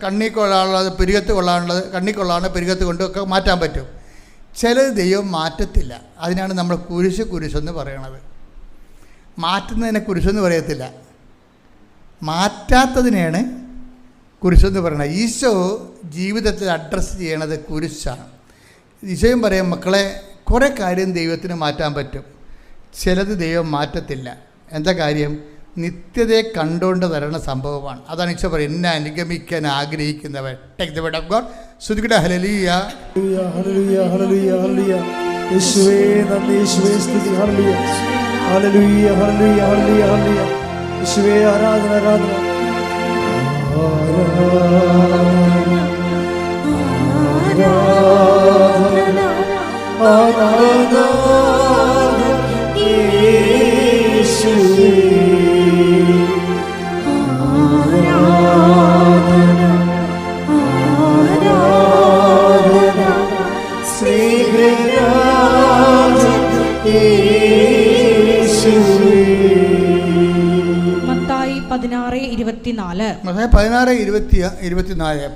A: കണ്ണി കൊള്ളാനുള്ളത്, പിരികത്ത് കൊള്ളാനുള്ളത്, കണ്ണി കൊള്ളാനുള്ള പിരികത്ത് കൊണ്ടൊക്കെ മാറ്റാൻ പറ്റും. ചിലത് ദൈവം മാറ്റത്തില്ല. അതിനാണ് നമ്മൾ കുരിശെന്ന് പറയണത്. മാറ്റുന്നതിനെ കുരിശെന്ന് പറയത്തില്ല, മാറ്റാത്തതിനെയാണ് കുരിശെന്ന് പറയണത്. ഈശോ ജീവിതത്തിൽ അഡ്രസ്സ് ചെയ്യണത് കുരിശാണ്. ഈശോയും പറയും, മക്കളെ, കുറേ കാര്യം ദൈവത്തിന് മാറ്റാൻ പറ്റും, ചിലത് ദൈവം മാറ്റത്തില്ല. എന്താ കാര്യം? നിത്യതയെ കണ്ടുകൊണ്ട് തരണ സംഭവമാണ്. അതാണ് ഈശോ പറയും, എന്നെ അനുഗമിക്കാൻ ആഗ്രഹിക്കുന്നവൻ. Take the word of God. സ്തുതിക്കട്ടെ. ഹല്ലേലൂയ,
D: ഹല്ലേലൂയ, ഹല്ലേലൂയ, ഹല്ലേലൂയ. യേശുവേ നന്ദി, യേശുവേ സ്തുതി. ഹല്ലേലൂയ, ഹല്ലേലൂയ, ഹല്ലേലൂയ, ഹല്ലേലൂയ, ഹല്ലേലൂയ. യേശുവേ ആരാധന, ആരാധന, ആരാധന, ആരാധന. യേശുവേ ആരാധന, ആരാധന. സ്നേഹരാജൻ യേശുവേ.
C: മത്തായി 16:24.
A: മത്തായി 16:24.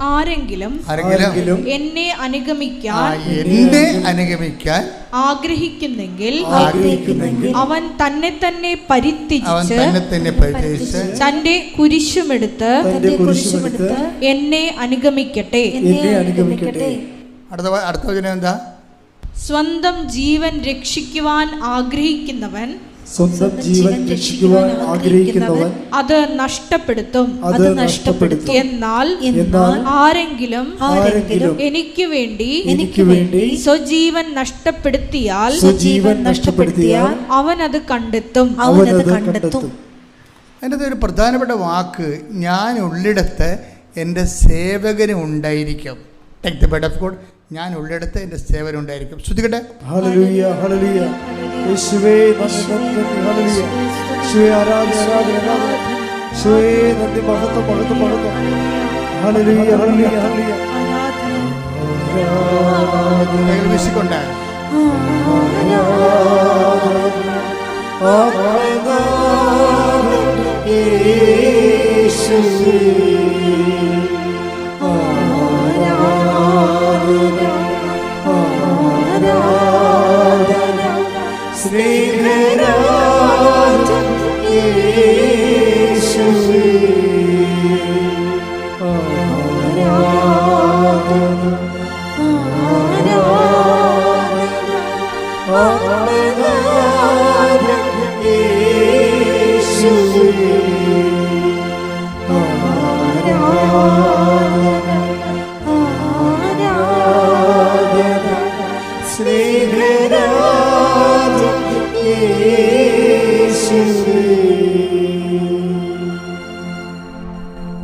C: ആരെങ്കിലും എന്നെ അനുഗമിക്കാൻ ആഗ്രഹിക്കുന്നെങ്കിൽ അവൻ തന്നെ തന്നെ പരിത്യജിച്ച് തന്റെ കുരിശുമെടുത്ത് എന്നെ അനുഗമിക്കട്ടെ.
A: അടുത്ത വചനം എന്താ?
C: സ്വന്തം ജീവൻ രക്ഷിക്കുവാൻ ആഗ്രഹിക്കുന്നവൻ
D: ആഗ്രഹിക്കുന്നവൻ
C: അത് നഷ്ടപ്പെടുത്തും. എന്നാൽ ആരെങ്കിലും എനിക്ക് വേണ്ടി സ്വജീവൻ നഷ്ടപ്പെടുത്തിയാൽ അവൻ അത് കണ്ടെത്തും.
A: അതിൻ്റെ ഒരു പ്രധാനപ്പെട്ട വാക്ക്, ഞാൻ ഉള്ളിടത്ത് എൻ്റെ സേവകനും ഉണ്ടായിരിക്കും. Take the word of God. ഞാൻ ഉള്ളിടത്ത് എൻ്റെ സേവനം ഉണ്ടായിരിക്കും. ശ്രുതിക്കട്ടെ.
D: ഹല്ലേലൂയ, ഹല്ലേലൂയ. യേശുവേ നന്ദി, നന്ദി, ഹല്ലേലൂയ. യേശുവേ ആരാധന, ആരാധന, ആരാധന. യേശുവേ നന്ദി, മഹത്വം, മഹത്വം, മഹത്വം. ഹല്ലേലൂയ, ഹല്ലേലൂയ, ഹല്ലേലൂയ. ആരാധന
A: വിശുക്കൊണ്ടേ.
D: ആരാധന യേശുവേ. സ്നേഹരാജൻ യേശുവേ. ആരാധന, ആരാധന, ആരാധന യേശുവേ. ആരാധന, ആരാധന, സ്നേഹരാജൻ യേശുവേ.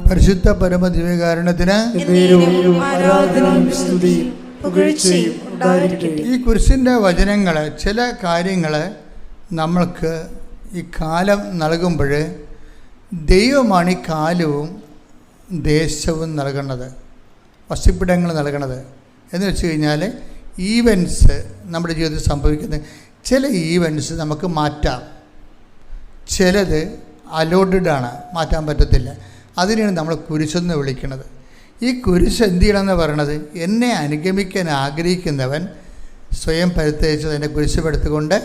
A: പരിശുദ്ധ പരമദിവ്യകാരുണ്യത്തിന്
D: ആരാധനയും സ്തുതിയും
B: പുകഴ്ചയും ഉണ്ടായിരിക്കട്ടെ.
A: ഈ കുരിശിൻ്റെ വചനങ്ങൾ, ചില കാര്യങ്ങൾ നമ്മൾക്ക് ഈ കാലം നൽകുമ്പോൾ ദൈവമാണ് ഈ കാലവും ദേശവും നൽകുന്നത്, വസിപ്പിടങ്ങൾ നൽകുന്നത്. എന്ന് വെച്ച് കഴിഞ്ഞാൽ ഈവൻസ് നമ്മുടെ ജീവിതത്തിൽ സംഭവിക്കുന്നത്, ചില ഈവൻസ് നമുക്ക് മാറ്റാം, ചിലത് അലോഡാണ്, മാറ്റാൻ പറ്റത്തില്ല. അതിനെയാണ് നമ്മൾ കുരിശെന്ന് വിളിക്കുന്നത്. ഈ കുരിശ് എന്ത് ചെയ്യണമെന്ന് പറയണത്, എന്നെ അനുഗമിക്കാൻ ആഗ്രഹിക്കുന്നവൻ സ്വയം പരിത്യജിച്ച് എൻ്റെ കുരിശെടുത്തുകൊണ്ട്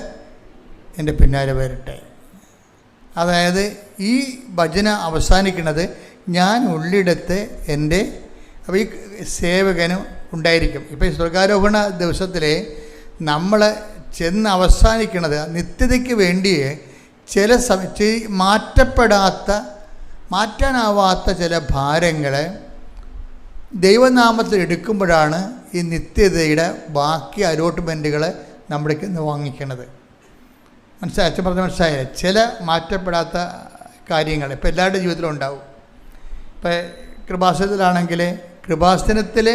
A: എൻ്റെ പിന്നാലെ വരട്ടെ. അതായത് ഈ ഭജന അവസാനിക്കുന്നത് ഞാൻ ഉള്ളിടത്ത് എൻ്റെ, അപ്പോൾ ഈ സേവകനും ഉണ്ടായിരിക്കും. ഇപ്പോൾ ഈ സ്വർഗാരോഹണ ദിവസത്തിൽ നമ്മൾ ചെന്ന് അവസാനിക്കുന്നത് നിത്യതയ്ക്ക് വേണ്ടിയേ ചില മാറ്റാനാവാത്ത ചില ഭാരങ്ങൾ ദൈവനാമത്തിൽ എടുക്കുമ്പോഴാണ് ഈ നിത്യതയുടെ ബാക്കി അലോട്ട്മെൻറ്റുകൾ നമ്മുടേക്ക് നിന്ന് വാങ്ങിക്കണത്. മനസ്സിലായി? അച്ഛൻ പറഞ്ഞ മനസ്സിലായില്ലേ? ചില മാറ്റപ്പെടാത്ത കാര്യങ്ങൾ ഇപ്പോൾ എല്ലാവരുടെ ജീവിതത്തിലും ഉണ്ടാവും. ഇപ്പോൾ കൃപാസനത്തിലാണെങ്കിൽ കൃപാസനത്തിൽ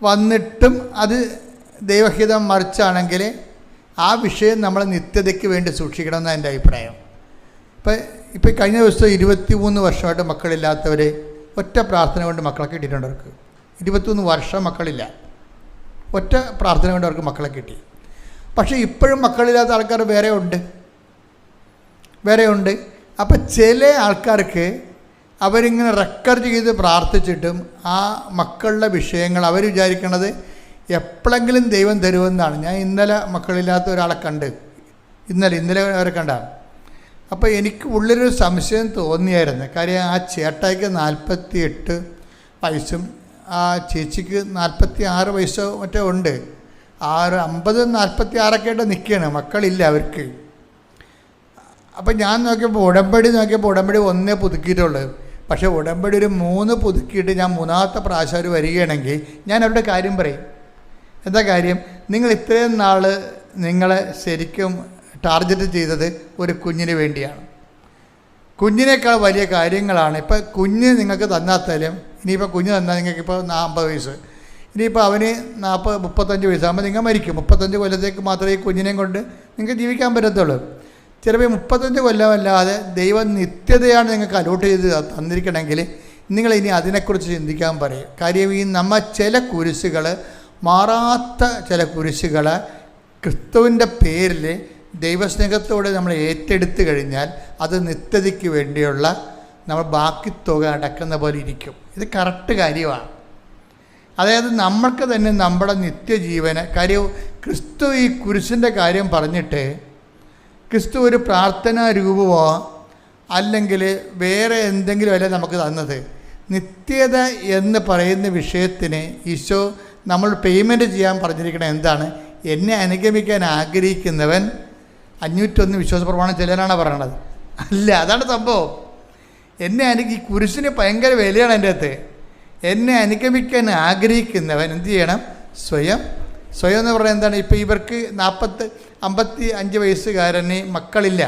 A: വന്നിട്ടും അത് ദൈവഹിതം മറിച്ചാണെങ്കിൽ ആ വിഷയം നമ്മൾ നിത്യതയ്ക്ക് വേണ്ടി സൂക്ഷിക്കണമെന്നാണ് എൻ്റെ അഭിപ്രായം. ഇപ്പോൾ കഴിഞ്ഞ ദിവസം 23 വർഷമായിട്ട് മക്കളില്ലാത്തവർ ഒറ്റ പ്രാർത്ഥന കൊണ്ട് മക്കളെ കിട്ടിയിട്ടുണ്ട്. അവർക്ക് 23 വർഷം മക്കളില്ല, ഒറ്റ പ്രാർത്ഥന കൊണ്ട് അവർക്ക് മക്കളെ കിട്ടി. പക്ഷേ ഇപ്പോഴും മക്കളില്ലാത്ത ആൾക്കാർ വേറെ ഉണ്ട്. അപ്പോൾ ചില ആൾക്കാർക്ക് അവരിങ്ങനെ റെക്കോർഡ് ചെയ്ത് പ്രാർത്ഥിച്ചിട്ടും ആ മക്കളുടെ വിഷയങ്ങൾ അവർ വിചാരിക്കണത് എപ്പോഴെങ്കിലും ദൈവം തരുമെന്നാണ്. ഞാൻ ഇന്നലെ മക്കളില്ലാത്ത ഒരാളെ കണ്ട്, ഇന്നലെ അവരെ കണ്ടാണ്. അപ്പോൾ എനിക്ക് ഉള്ളിലൊരു സംശയം തോന്നിയായിരുന്നു. കാര്യം ആ ചേട്ടായിക്ക് 48 വയസ്സും ആ ചേച്ചിക്ക് 46 വയസ്സോ മറ്റോ ഉണ്ട്. 50 46 ആയിട്ട് നിൽക്കുകയാണ്, മക്കളില്ല അവർക്ക്. അപ്പം ഞാൻ നോക്കിയപ്പോൾ ഉടമ്പടി 1 പുതുക്കിയിട്ടുള്ളത്. പക്ഷേ ഉടമ്പടി ഒരു 3 പുതുക്കിയിട്ട് ഞാൻ 3ാമത്തെ പ്രാവശ്യം അവർ വരികയാണെങ്കിൽ ഞാൻ അവരുടെ കാര്യം പറയും. എന്താ കാര്യം? നിങ്ങൾ ഇത്രയും നാൾ നിങ്ങളെ ശരിക്കും ടാർഗറ്റ് ചെയ്തത് ഒരു കുഞ്ഞിന് വേണ്ടിയാണ്. കുഞ്ഞിനേക്കാൾ വലിയ കാര്യങ്ങളാണ്. ഇപ്പം കുഞ്ഞ് നിങ്ങൾക്ക് തന്നാത്താലും, ഇനിയിപ്പോൾ കുഞ്ഞ് തന്നാൽ നിങ്ങൾക്കിപ്പോൾ 50 വയസ്സ്, ഇനിയിപ്പോൾ അവന് 35 വയസ്സാകുമ്പോൾ നിങ്ങൾ മരിക്കും. 35 കൊല്ലത്തേക്ക് മാത്രമേ ഈ കുഞ്ഞിനെയും കൊണ്ട് നിങ്ങൾക്ക് ജീവിക്കാൻ പറ്റത്തുള്ളൂ. ചിലപ്പോൾ 35 കൊല്ലമല്ലാതെ ദൈവം നിത്യതയാണ് നിങ്ങൾക്ക് അലോട്ട് ചെയ്ത് തന്നിരിക്കണമെങ്കിൽ നിങ്ങളിനി അതിനെക്കുറിച്ച് ചിന്തിക്കാൻ പറയും. കാര്യം ഈ ചില കുരിശുകൾ, മാറാത്ത ചില കുരിശുകൾ ക്രിസ്തുവിൻ്റെ പേരിൽ ദൈവസ്നേഹത്തോടെ നമ്മൾ ഏറ്റെടുത്ത് കഴിഞ്ഞാൽ അത് നിത്യതയ്ക്ക് വേണ്ടിയുള്ള നമ്മൾ ബാക്കി തുക അടക്കുന്ന പോലെ ഇരിക്കും. ഇത് കറക്റ്റ് കാര്യമാണ്. അതായത് നമ്മൾക്ക് തന്നെ നമ്മുടെ നിത്യജീവന് കാര്യം ക്രിസ്തു ഈ കുരിശിൻ്റെ കാര്യം പറഞ്ഞിട്ട് ക്രിസ്തു ഒരു പ്രാർത്ഥനാ രൂപമോ അല്ലെങ്കിൽ വേറെ എന്തെങ്കിലും അല്ല നമുക്ക് തന്നത്. നിത്യത എന്ന് പറയുന്ന വിഷയത്തിന് ഈശോ നമ്മൾ പേയ്മെൻറ്റ് ചെയ്യാൻ പറഞ്ഞിരിക്കണം. എന്താണ്? എന്നെ അനുഗമിക്കാൻ ആഗ്രഹിക്കുന്നവൻ 501 വിശ്വാസ പ്രമാണം ചിലരാണ് പറയണത്. അല്ല, അതാണ് സംഭവം. ഈ കുരിശിന് ഭയങ്കര വിലയാണ് എൻ്റെ അകത്ത്. എന്നെ അനുഗമിക്കാൻ ആഗ്രഹിക്കുന്നവൻ എന്ത് ചെയ്യണം? സ്വയം എന്ന് പറഞ്ഞാൽ എന്താണ്? ഇപ്പോൾ ഇവർക്ക് 55 വയസ്സുകാരന് മക്കളില്ല.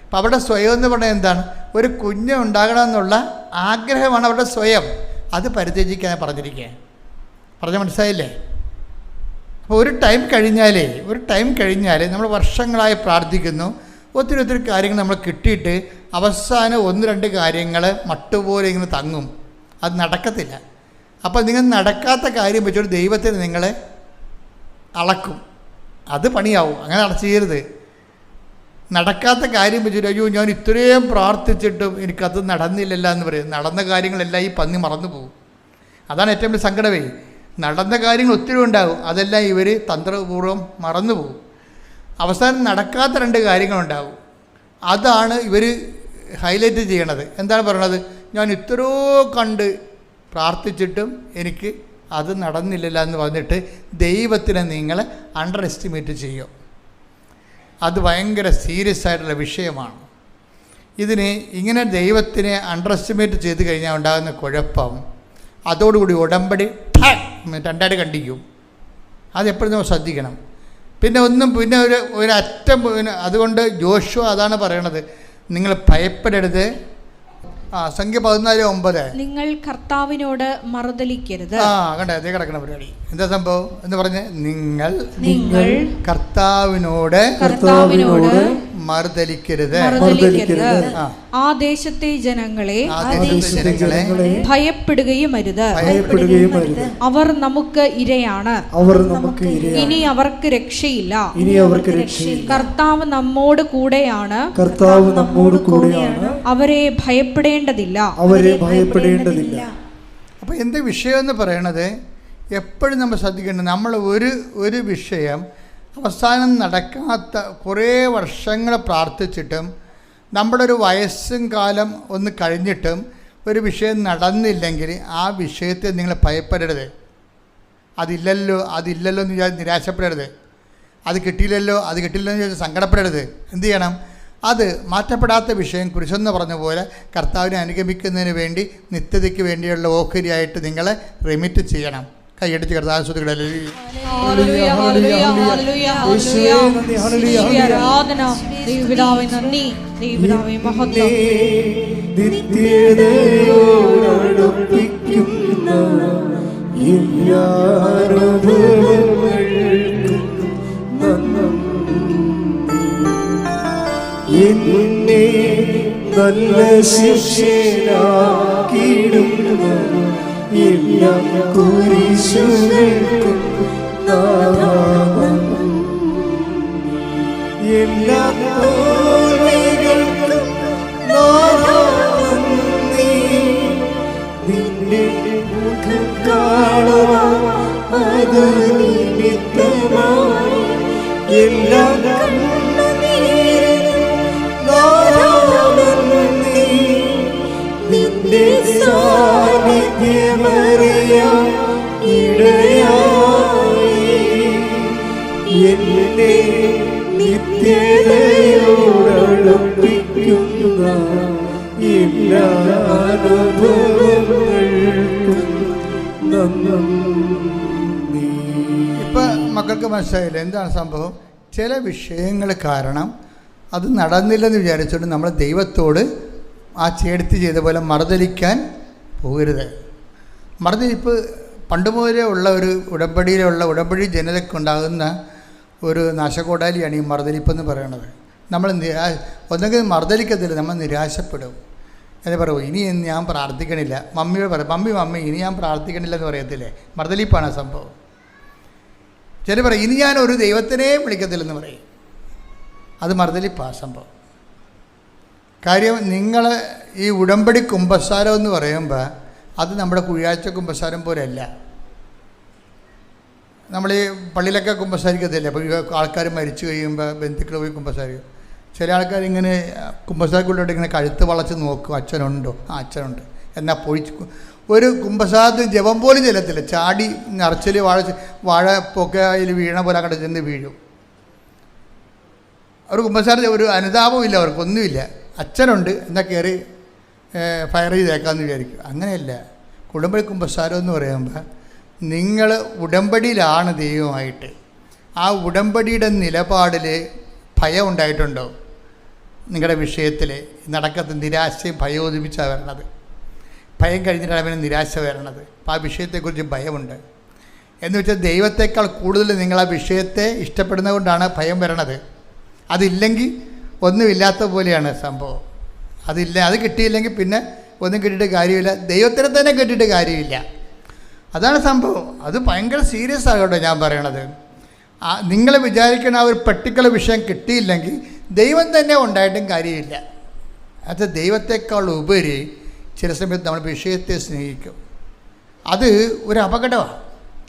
A: അപ്പം അവിടെ സ്വയം എന്ന് പറഞ്ഞാൽ എന്താണ്? ഒരു കുഞ്ഞ് ഉണ്ടാകണമെന്നുള്ള ആഗ്രഹമാണ് അവരുടെ സ്വയം. അത് പരിത്യജിക്കാൻ പറഞ്ഞിരിക്കുക. മനസ്സിലായില്ലേ? അപ്പോൾ ഒരു ടൈം കഴിഞ്ഞാൽ നമ്മൾ വർഷങ്ങളായി പ്രാർത്ഥിക്കുന്നു, ഒത്തിരി കാര്യങ്ങൾ നമ്മൾ കിട്ടിയിട്ട് അവസാനം 1-2 കാര്യങ്ങൾ മട്ടുപോലെ ഇങ്ങനെ തങ്ങും. അത് നടക്കത്തില്ല. അപ്പോൾ നിങ്ങൾ നടക്കാത്ത കാര്യം വെച്ചോട്ട് ദൈവത്തിന് നിങ്ങളെ അളക്കും. അത് പണിയാവും. അങ്ങനെ ചെയ്യരുത്. നടക്കാത്ത കാര്യം വെച്ചിട്ട് അയ്യോ ഞാൻ ഇത്രയും പ്രാർത്ഥിച്ചിട്ടും എനിക്കത് നടന്നില്ലല്ലോ എന്ന് പറയും. നടന്ന കാര്യങ്ങളെല്ലാം ഈ പന്നി മറന്നു പോകും. അതാണ് ഏറ്റവും വലിയ സങ്കടമേ. നടന്ന കാര്യങ്ങൾ ഒത്തിരി ഉണ്ടാകും, അതെല്ലാം ഇവർ തന്ത്രപൂർവ്വം മറന്നു പോകും. അവസാനം നടക്കാത്ത 2 കാര്യങ്ങളുണ്ടാകും. അതാണ് ഇവർ ഹൈലൈറ്റ് ചെയ്യണത്. എന്താണ് പറയണത്? ഞാൻ ഇത്രയോ കണ്ട് പ്രാർത്ഥിച്ചിട്ടും എനിക്ക് അത് നടന്നില്ലല്ലോ എന്ന് പറഞ്ഞിട്ട് ദൈവത്തിനെ നിങ്ങൾ അണ്ടർ എസ്റ്റിമേറ്റ് ചെയ്യും. അത് ഭയങ്കര സീരിയസ് ആയിട്ടുള്ള വിഷയമാണ്. ഇങ്ങനെ ദൈവത്തിനെ അണ്ടർ എസ്റ്റിമേറ്റ് ചെയ്ത് കഴിഞ്ഞാൽ ഉണ്ടാകുന്ന കുഴപ്പം, അതോടുകൂടി ഉടമ്പടി 2 കണ്ടിക്കും. അതെപ്പോഴും നമ്മൾ ശ്രദ്ധിക്കണം. പിന്നെ ഒരു അറ്റം അതുകൊണ്ട് ജോഷുവ അതാണ് പറയണത്, നിങ്ങൾ ഭയപ്പെടരുത്, സംഖ്യ 14:9.
C: നിങ്ങൾ കർത്താവിനോട് മറുതലിക്കരുത്.
A: കണ്ടേ, അതേ കിടക്കണ പരിപാടി. എന്താ സംഭവം എന്ന് പറഞ്ഞ്, നിങ്ങൾ കർത്താവിനോട് മറുതലിക്കരുത്.
C: ആ ദേശത്തെ ജനങ്ങളെ ഭയപ്പെടുകയും അരുത്. അവർ നമുക്ക് ഇരയാണ്, ഇനി അവർക്ക് രക്ഷയില്ല. കർത്താവ് നമ്മോട് കൂടെയാണ്, അവരെ ഭയപ്പെടേണ്ടതില്ല.
A: അപ്പൊ എന്താ വിഷയം എന്ന് പറയണത്? എപ്പോഴും നമ്മൾ ശ്രദ്ധിക്കേണ്ടത്, നമ്മൾ ഒരു വിഷയം അവസാനം നടക്കാത്ത കുറേ വർഷങ്ങൾ പ്രാർത്ഥിച്ചിട്ടും നമ്മുടെ ഒരു വയസ്സും കാലം ഒന്ന് കഴിഞ്ഞിട്ടും ഒരു വിഷയം നടന്നില്ലെങ്കിൽ ആ വിഷയത്തെ നിങ്ങൾ ഭയപ്പെടരുത്. അതില്ലല്ലോ എന്ന് വിചാരിച്ച് നിരാശപ്പെടരുത്. അത് കിട്ടിയില്ലല്ലോ എന്ന് വിചാരിച്ച് സങ്കടപ്പെടരുത്. എന്ത് ചെയ്യണം? അത് മാറ്റപ്പെടാത്ത വിഷയം കുരിശെന്ന് പറഞ്ഞ പോലെ കർത്താവിനെ അനുഗമിക്കുന്നതിന് വേണ്ടി, നിത്യതയ്ക്ക് വേണ്ടിയുള്ള ഓഹരിയായിട്ട് നിങ്ങൾ റെമിറ്റ് ചെയ്യണം. കൈയടിച്ച് കർത്താവ് സ്തുതിക്കട്ടെ.
D: എന്നെ നല്ല ശിക്ഷനാക്കിയിടുന്ന എല്ലാം കുരിശുകൾക്കും എല്ലാ തോൽവികൾക്കും നിന്റെ മുഖം കാണാൻ അത് നിമിത്തമായി എല്ലാം നിന്റെ സാന്നിധ്യമറിയാൻ ഇടയായി എന്നെ നിത്യതയോടടുപ്പിക്കുന്ന എല്ലാ അനുഭവങ്ങൾക്കും നന്ദി.
A: ഇപ്പം മക്കൾക്ക് മനസ്സിലായില്ല എന്താണ് സംഭവം? ചില വിഷയങ്ങൾ കാരണം അത് നടന്നില്ലെന്ന് വിചാരിച്ചുകൊണ്ട് നമ്മൾ ദൈവത്തോട് ആ ചേർത്ത് ചെയ്ത പോലെ മറുതലിക്കാൻ പോകരുത്. മറുതലിപ്പ് പണ്ട് മുതലേ ഉള്ള ഒരു ഉടമ്പടി ജനതയ്ക്കുണ്ടാകുന്ന ഒരു നാശകോടാലിയാണ് ഈ മറുതലിപ്പ് എന്ന് പറയുന്നത്. നമ്മൾ ഒന്നെങ്കിൽ മറുതലിക്കത്തില്ല, നമ്മൾ നിരാശപ്പെടും. എന്ന് പറയും, ഇനി ഞാൻ പ്രാർത്ഥിക്കണില്ല. മമ്മിയോട് പറയും, മമ്മി ഇനി ഞാൻ പ്രാർത്ഥിക്കണില്ല എന്ന് പറയത്തില്ലേ? മറുതലിപ്പാണ് സംഭവം. ചില പറയും, ഇനി ഞാൻ ഒരു ദൈവത്തിനെ വിളിക്കത്തില്ലെന്ന് പറയും. അത് മറുതലിപ്പാണ് സംഭവം. കാര്യം, നിങ്ങൾ ഈ ഉടമ്പടി കുമ്പസാരം എന്ന് പറയുമ്പോൾ അത് നമ്മുടെ കുഴിയാഴ്ച കുമ്പസാരം പോലെയല്ല. നമ്മൾ ഈ പള്ളിയിലൊക്കെ കുമ്പസാരിക്കത്തില്ല. അപ്പോൾ ആൾക്കാർ മരിച്ചു കഴിയുമ്പോൾ ബന്ധുക്കൾ പോയി കുമ്പസാരിക്കും. ചില ആൾക്കാർ ഇങ്ങനെ കുമ്പസാരക്കുള്ളിലോട്ട് ഇങ്ങനെ കഴുത്ത് വളച്ച് നോക്കും, അച്ഛനുണ്ടോ? അച്ഛനുണ്ട്. എന്നാൽ പോയി ഒരു കുമ്പസാരത്തിന് ജപം പോലും ചെല്ലത്തില്ല. ചാടി നിറച്ചിൽ വാഴ പൊക്കയിൽ വീണ പോലെ അങ്ങോട്ട് ചെന്ന് വീഴും. അവർ കുമ്പസാരം ഒരു അനുതാപമില്ല, അവർക്കൊന്നുമില്ല. അച്ഛനുണ്ട്, എന്നാൽ കയറി ഫയർ ചെയ്തേക്കാമെന്ന് വിചാരിക്കും. അങ്ങനെയല്ല. ഉടമ്പടി കുമ്പസാരം എന്ന് പറയുമ്പോൾ നിങ്ങൾ ഉടമ്പടിയിലാണ് ദൈവമായിട്ട്. ആ ഉടമ്പടിയുടെ നിലപാടിൽ ഭയം ഉണ്ടായിട്ടുണ്ടോ? നിങ്ങളുടെ വിഷയത്തിൽ നടക്കത്ത് നിരാശയും ഭയം ഒതുമിച്ചാണ് വരണത്. ഭയം കഴിഞ്ഞിട്ടാണ് അവന് നിരാശ വരണത്. അപ്പോൾ ആ വിഷയത്തെക്കുറിച്ച് ഭയമുണ്ട്. എന്ന് വെച്ചാൽ ദൈവത്തെക്കാൾ കൂടുതൽ നിങ്ങൾ ആ വിഷയത്തെ ഇഷ്ടപ്പെടുന്നത് കൊണ്ടാണ് ഭയം വരണത്. അതില്ലെങ്കിൽ ഒന്നുമില്ലാത്ത പോലെയാണ് സംഭവം. അത് കിട്ടിയില്ലെങ്കിൽ പിന്നെ ഒന്നും കിട്ടിയിട്ട് കാര്യമില്ല. ദൈവത്തിനെ തന്നെ കിട്ടിയിട്ട് കാര്യമില്ല. അതാണ് സംഭവം. അത് ഭയങ്കര സീരിയസ് ആകട്ടെ ഞാൻ പറയണത്. നിങ്ങൾ വിചാരിക്കുന്ന ആ ഒരു പർട്ടിക്കുലർ വിഷയം കിട്ടിയില്ലെങ്കിൽ ദൈവം തന്നെ ഉണ്ടായിട്ടും കാര്യമില്ല. അത് ദൈവത്തെക്കാൾ ഉപരി ചില സമയത്ത് നമ്മൾ വിഷയത്തെ സ്നേഹിക്കും. അത് ഒരു അപകടമാണ്.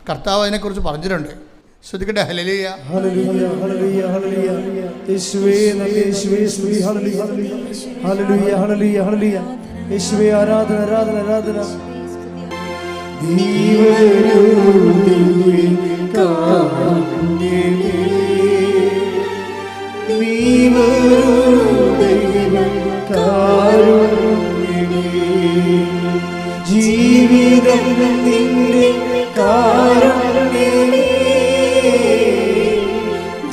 A: കർത്താവ് അതിനെക്കുറിച്ച് പറഞ്ഞിട്ടുണ്ട്. ശ്രദ്ധിക്കട്ടെ. ഹല്ലേലൂയ,
D: ഹല്ലേലൂയ, ഹല്ലേലൂയ, ഹല്ലേലൂയ. യേശുവേ നന്ദി, യേശുവേ സ്തുതി. ഹല്ലേലൂയ, ഹല്ലേലൂയ, ഹല്ലേലൂയ, ഹല്ലേലൂയ. യേശുവേ ആരാധന, ആരാധന, ആരാധന. ദൈവരൂപിയെ കാൺമേ, ദൈവരൂപിയെ കാരുണ്യമേ, ജീവിതം നിന്റെ കാരുണ്യമേ,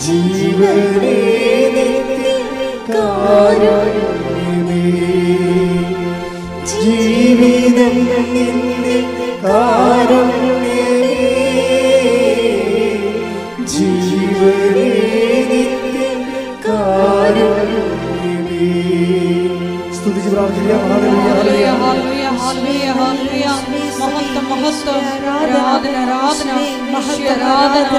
D: ജീവനേ നിന്റെ കാരുണ്യമേ, ജീവിതം നിന്റെ കാരുണ്യമേ, ജീവനേ നിന്റെ കാരുണ്യമേ. സ്തുതിച്ച് പ്രാർത്ഥിക്കാം. ഹല്ലേലൂയ, ഹല്ലേലൂയ.
C: ഹല്ലേലൂയ, ഹല്ലേലൂയ, ഹല്ലേലൂയ. മഹത്വം, മഹത്വം, ആരാധന, ആരാധന, ആരാധന.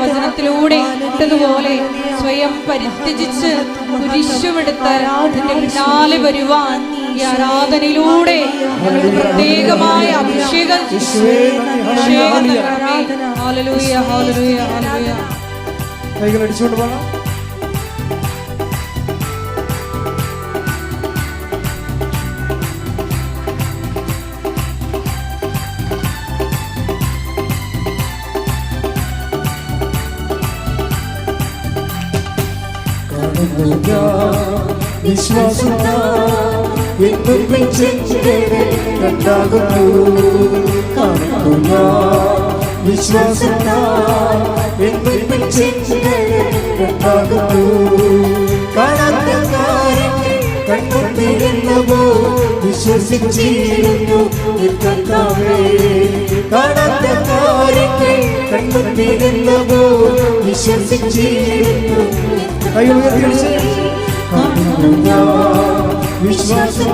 C: വചനത്തിലൂടെ ഇട്ടതുപോലെ സ്വയം പരിത്യജിച്ച് കുരിശുമെടുത്ത് അതിന്റെ പിന്നാലെ വരുവാൻ ഈ ആരാധനയിലൂടെ ഞങ്ങൾ പ്രത്യേകമായ അഭിഷേകം നൽകണമേ. ഹല്ലേലൂയ, ഹല്ലേലൂയ, ഹല്ലേലൂയ.
D: കൈകൾ അടിച്ചുകൊണ്ട് പോകണം. വിശ്വാസം കാണാത്ത കാര്യങ്ങൾ കണ്ടുകൊണ്ടിരുന്നവോ വിശ്വസിച്ചിരുന്നു കർത്താവേ. കാണാത്ത കാര്യങ്ങൾ കണ്ടുകൊണ്ടിരുന്നവോ വിശ്വസിച്ചിരുന്നു. വിശ്വാസം കാണുക. വിശ്വാസം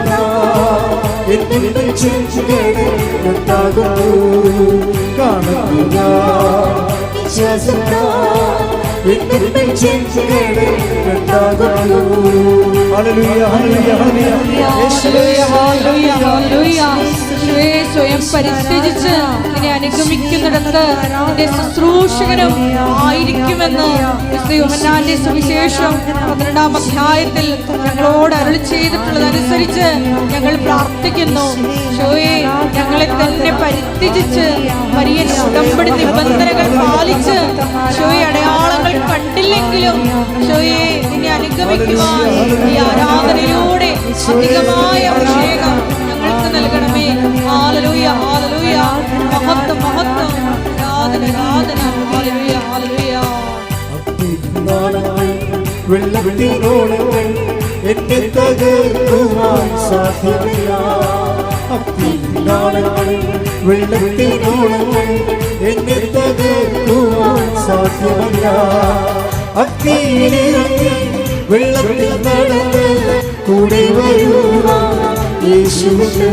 C: സ്വയം പരിത്യജിച്ച് നിന്നെ അനുഗമിക്കുന്നിടത്ത് നിന്റെ ശുശ്രൂഷകനും ആയിരിക്കുമെന്ന് യോഹന്നാന്റെ സുവിശേഷം 12-ാം അധ്യായത്തിൽ ഞങ്ങളോട് അരുളി ചെയ്തിട്ടുള്ളതനുസരിച്ച് ഞങ്ങൾ പ്രാർത്ഥിക്കുന്നു. യേശുവേ, ഞങ്ങളെ തന്നെ പരിത്യജിച്ച് വലിയ ഉടമ്പടി നിബന്ധനകൾ പാലിച്ച് യേശുവേ, അടയാളങ്ങൾ കണ്ടില്ലെങ്കിലും യേശുവേ നിന്നെ അനുഗമിക്കുവാൻ ഈ ആരാധനയിലൂടെ അധികമായ അഭിഷേകം ഞങ്ങൾക്ക് നൽകണമേ. Hallelujah, hallelujah. മഹത്വം, മഹത്വം, ആരാധന, ആരാധന. Hallelujah, hallelujah.
D: വെള്ളത്തിനോളങ്ങൾ എന്നെ തകർക്കുവാൻ സാധ്യമല്ല. വെള്ളത്തിനോളങ്ങൾ എന്നെ തകർക്കുവാൻ സാധ്യമല്ല. അഗ്നിയിലിറങ്ങി വെള്ളത്തിൽ നടന്ന് കൂടെ വരുവാൻ യേശുവിന്.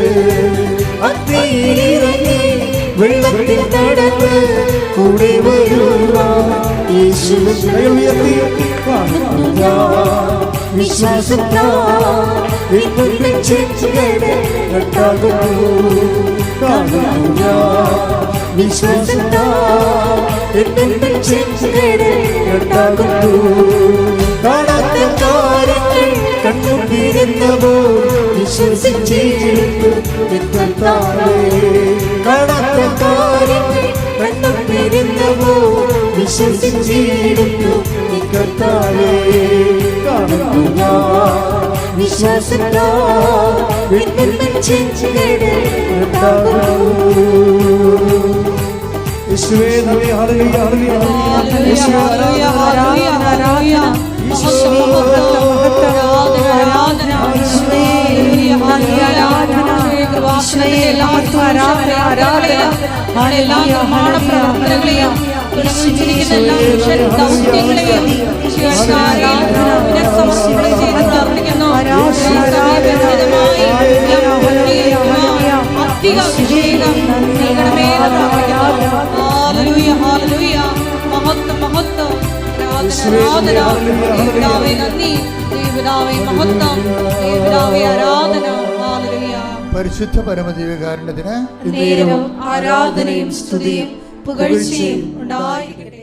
D: അഗ്നിയിലിറങ്ങി വെള്ളത്തിൽ നടന്ന് കൂടെ വരുവാൻ യേശുവിന്. വിശ്വാസത്താൽ കാണാത്ത കാര്യങ്ങൾ കണ്ടുകൊണ്ടിരുന്നവോ വിശ്വസിച്ചിരുന്നു കർത്താവേ. കാണാത്ത കാര്യങ്ങൾ കണ്ടുകൊണ്ടിരുന്നവോ വിശ്വസിച്ചിരുന്നു കർത്താവേ. കാണുക. വിശ്വാസത്താൽ യേശുവേ നന്ദി. ഹല്ലേലൂയ, ഹല്ലേലൂയ. യേശുവേ
C: ഹല്ലേലൂയ, ഹല്ലേലൂയ, ഹല്ലേലൂയ. മഹത്വം, മഹത്വം, ആരാധന, ആരാധന. യേശുവേ, ഹല്ലേലൂയ, ആരാധന. കൃപാസനത്തിന്റെ എല്ലാ ആരാധനകളെയും എല്ലാ നിർമ്മാണ പ്രവർത്തനങ്ങളെയും തുടങ്ങിയിരിക്കുന്ന എല്ലാ മിഷൻ ദൗത്യങ്ങളെയും സമർപ്പണം ചെയ്ത് പ്രാർത്ഥിക്കുന്നു. അധിക അഭിഷേകം നൽകണമേ എന്ന് പ്രാർത്ഥിക്കുന്നു. Hallelujah, hallelujah. മഹത്വം, മഹത്വം, ആരാധന, ആരാധന. നന്ദി ദൈവപിതാവേ, മഹത്വം ദൈവപിതാവേ, ആരാധന. ഹല്ലേലൂയ.
A: പരിശുദ്ധ പരമദിവ്യകാരുണ്യത്തിന്
C: നേരവും ആരാധനയും സ്തുതിയും പുകഴ്ചയും ഉണ്ടായിരിക്കട്ടെ.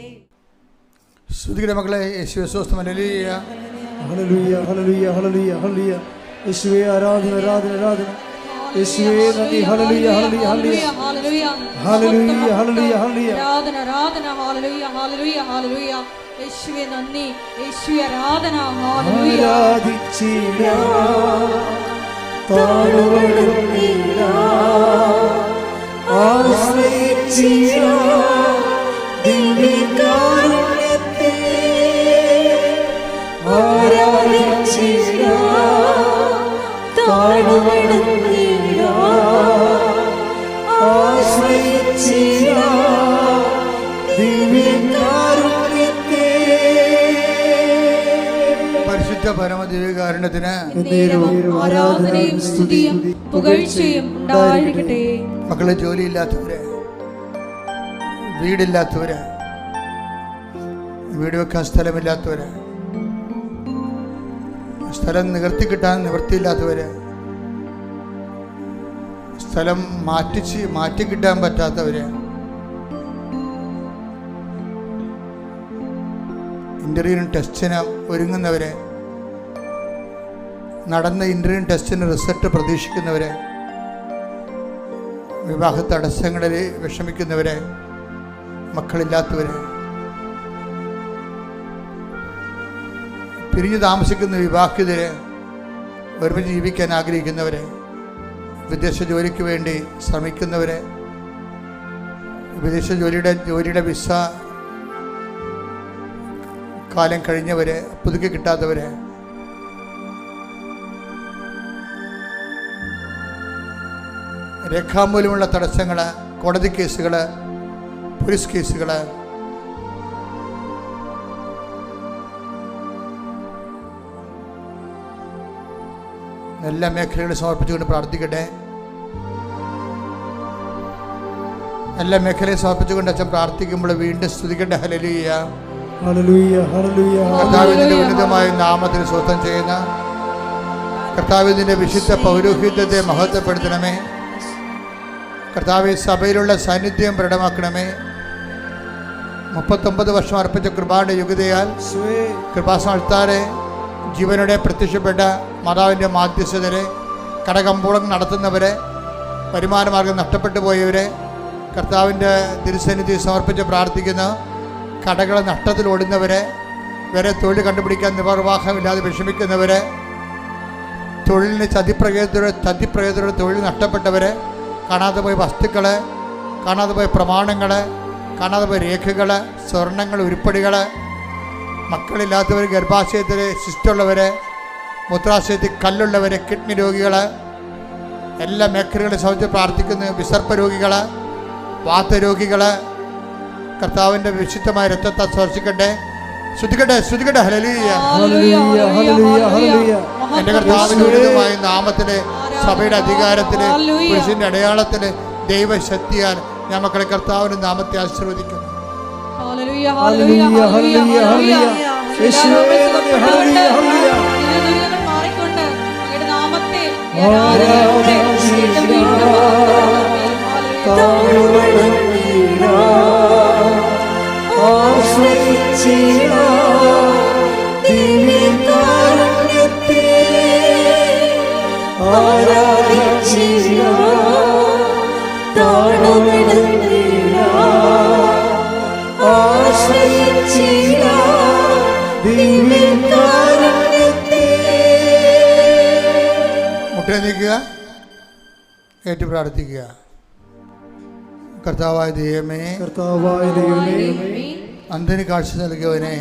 A: സ്തുതിയുടെ മക്കളെ, യേശുവേ സ്തോത്രം. ഹല്ലേലൂയ,
D: ഹല്ലേലൂയ, ഹല്ലേലൂയ, ഹല്ലേലൂയ, ഹല്ലേലൂയ. യേശുവേ ആരാധന, ആരാധന, ആരാധന. യേശുവേ നന്ദി. ഹല്ലേലൂയ, ഹല്ലേലൂയ, ഹല്ലേലൂയ. ഹല്ലേലൂയ, ഹല്ലേലൂയ, ഹല്ലേലൂയ.
C: ആരാധന, ആരാധന. ഹല്ലേലൂയ, ഹല്ലേലൂയ, ഹല്ലേലൂയ. യേശുവേ നന്ദി, യേശുവേ ആരാധന. ഹല്ലേലൂയ.
D: ആരാധിച്ചിടാം, താഴ്വണങ്ങിടാം, ആശ്രയിച്ചിടാം ദിവ്യകാരുണ്യത്തെ. ആരാധിച്ചിടാം, താഴ്വണങ്ങിടാം,
A: കാരുണ്യത്തിന്
C: ആരാധനയും സ്തുതിയും പുകഴ്ചയും ഉണ്ടായിരിക്കട്ടെ.
A: മക്കളെ, ജോലിയില്ലാത്തവര്, വീടില്ലാത്തവര്, വീട് വെക്കാൻ സ്ഥലമില്ലാത്തവര്, സ്ഥലം നികർത്തി കിട്ടാൻ നിവൃത്തിയില്ലാത്തവര്, സ്ഥലം മാറ്റി കിട്ടാൻ പറ്റാത്തവര്, ഇന്റർവ്യൂവിനും ടെസ്റ്റിന് ഒരുങ്ങുന്നവര്, നടന്ന ഇന്റർവ്യൂ ടെസ്റ്റിന് റിസൾട്ട് പ്രതീക്ഷിക്കുന്നവര്, വിവാഹ തടസ്സങ്ങളിൽ വിഷമിക്കുന്നവര്, മക്കളില്ലാത്തവര്, പിരിഞ്ഞു താമസിക്കുന്ന വിവാഹിതര്, ഒരുമിച്ച് ജീവിക്കാൻ ആഗ്രഹിക്കുന്നവര്, വിദേശ ജോലിക്ക് വേണ്ടി ശ്രമിക്കുന്നവര്, വിദേശ ജോലിയുടെ വിസ കാലം കഴിഞ്ഞവര്, പുതുക്കി കിട്ടാത്തവര്, രേഖാമൂലമുള്ള തടസ്സങ്ങൾ, കോടതി കേസുകൾ, പോലീസ് കേസുകൾ, എല്ലാ മേഖലകളും സമർപ്പിച്ചുകൊണ്ട് പ്രാർത്ഥിക്കട്ടെ. എല്ലാ മേഖലയും സമർപ്പിച്ചുകൊണ്ട് അച്ഛൻ പ്രാർത്ഥിക്കുമ്പോൾ വീണ്ടും സ്തുതിക്കട്ടെ. ഹല്ലേലൂയ,
D: ഹല്ലേലൂയ, ഹല്ലേലൂയ.
A: കർത്താവിന്റെ ഉന്നതമായ നാമത്തിൽ സ്വസ്ഥം ചെയ്യുന്ന കർത്താവിന്റെ വിശുദ്ധ പൗരോഹിത്യത്തെ മഹത്വപ്പെടുത്തണമേ. കർത്താവ് സഭയിലുള്ള സാന്നിധ്യം പ്രകടമാക്കണമേ. 39 വർഷം അർപ്പിച്ച കൃപാന്റെ യുഗതയാൽ കൃപാസനത്താരെ ജീവനോടെ പ്രത്യക്ഷപ്പെട്ട മാതാവിൻ്റെ മാധ്യസ്ഥതരെ, കടകമ്പോളം നടത്തുന്നവരെ, വരുമാനമാർഗം നഷ്ടപ്പെട്ടു പോയവരെ കർത്താവിൻ്റെ തിരുസന്നിധി സമർപ്പിച്ച് പ്രാർത്ഥിക്കുന്ന, കടകൾ നഷ്ടത്തിൽ ഓടുന്നവരെ, വരെ തൊഴിൽ കണ്ടുപിടിക്കാൻ നിർവാഹമില്ലാതെ വിഷമിക്കുന്നവരെ, തൊഴിലിന് ചതിപ്രകേതരുടെ തൊഴിൽ നഷ്ടപ്പെട്ടവരെ, കാണാതെ പോയ വസ്തുക്കൾ, കാണാതെ പോയ പ്രമാണങ്ങൾ, കാണാതെ പോയ രേഖകൾ, സ്വർണ്ണങ്ങൾ, ഉരുപ്പടികൾ, മക്കളില്ലാത്തവർ, ഗർഭാശയത്തിൽ സിസ്റ്റുള്ളവർ, മൂത്രാശയത്തിൽ കല്ലുള്ളവർ, കിഡ്നി രോഗികൾ, എല്ലാ മേഖലകളെ സംബന്ധിച്ച് പ്രാർത്ഥിക്കുന്നു. വിസർപ്പ രോഗികൾ, വാതരോഗികൾ, കർത്താവിൻ്റെ വിശുദ്ധമായ രക്തത്തെ സ്പർശിക്കട്ടെ. ശ്രുതിക്കട്ടെ, ശ്രുതിക്കട്ടെ. ഹല്ലേലൂയ,
D: ഹല്ലേലൂയ, ഹല്ലേലൂയ.
A: എൻ്റെ കർത്താവിൻ്റെ ഉന്നതമായ നാമത്തിലെ, സഭയുടെ അധികാരത്തില്, പുരുഷന്റെ അടയാളത്തില്, ദൈവശക്തിയാൽ ഞാൻ മക്കളെ കർത്താവിന്റെ നാമത്തെ ആശീർവദിക്കുന്നു.
C: ഹല്ലേലൂയ, ഹല്ലേലൂയ, ഹല്ലേലൂയ, ഹല്ലേലൂയ. മാറിക്കൊണ്ട് അങ്ങയുടെ നാമത്തെ
A: മുട്ട നീക്കുക, ഏറ്റു പ്രാർത്ഥിക്കുക. കർത്താവായ ദൈവമേ, അന്ധന് കാഴ്ച നൽകിയവനെ,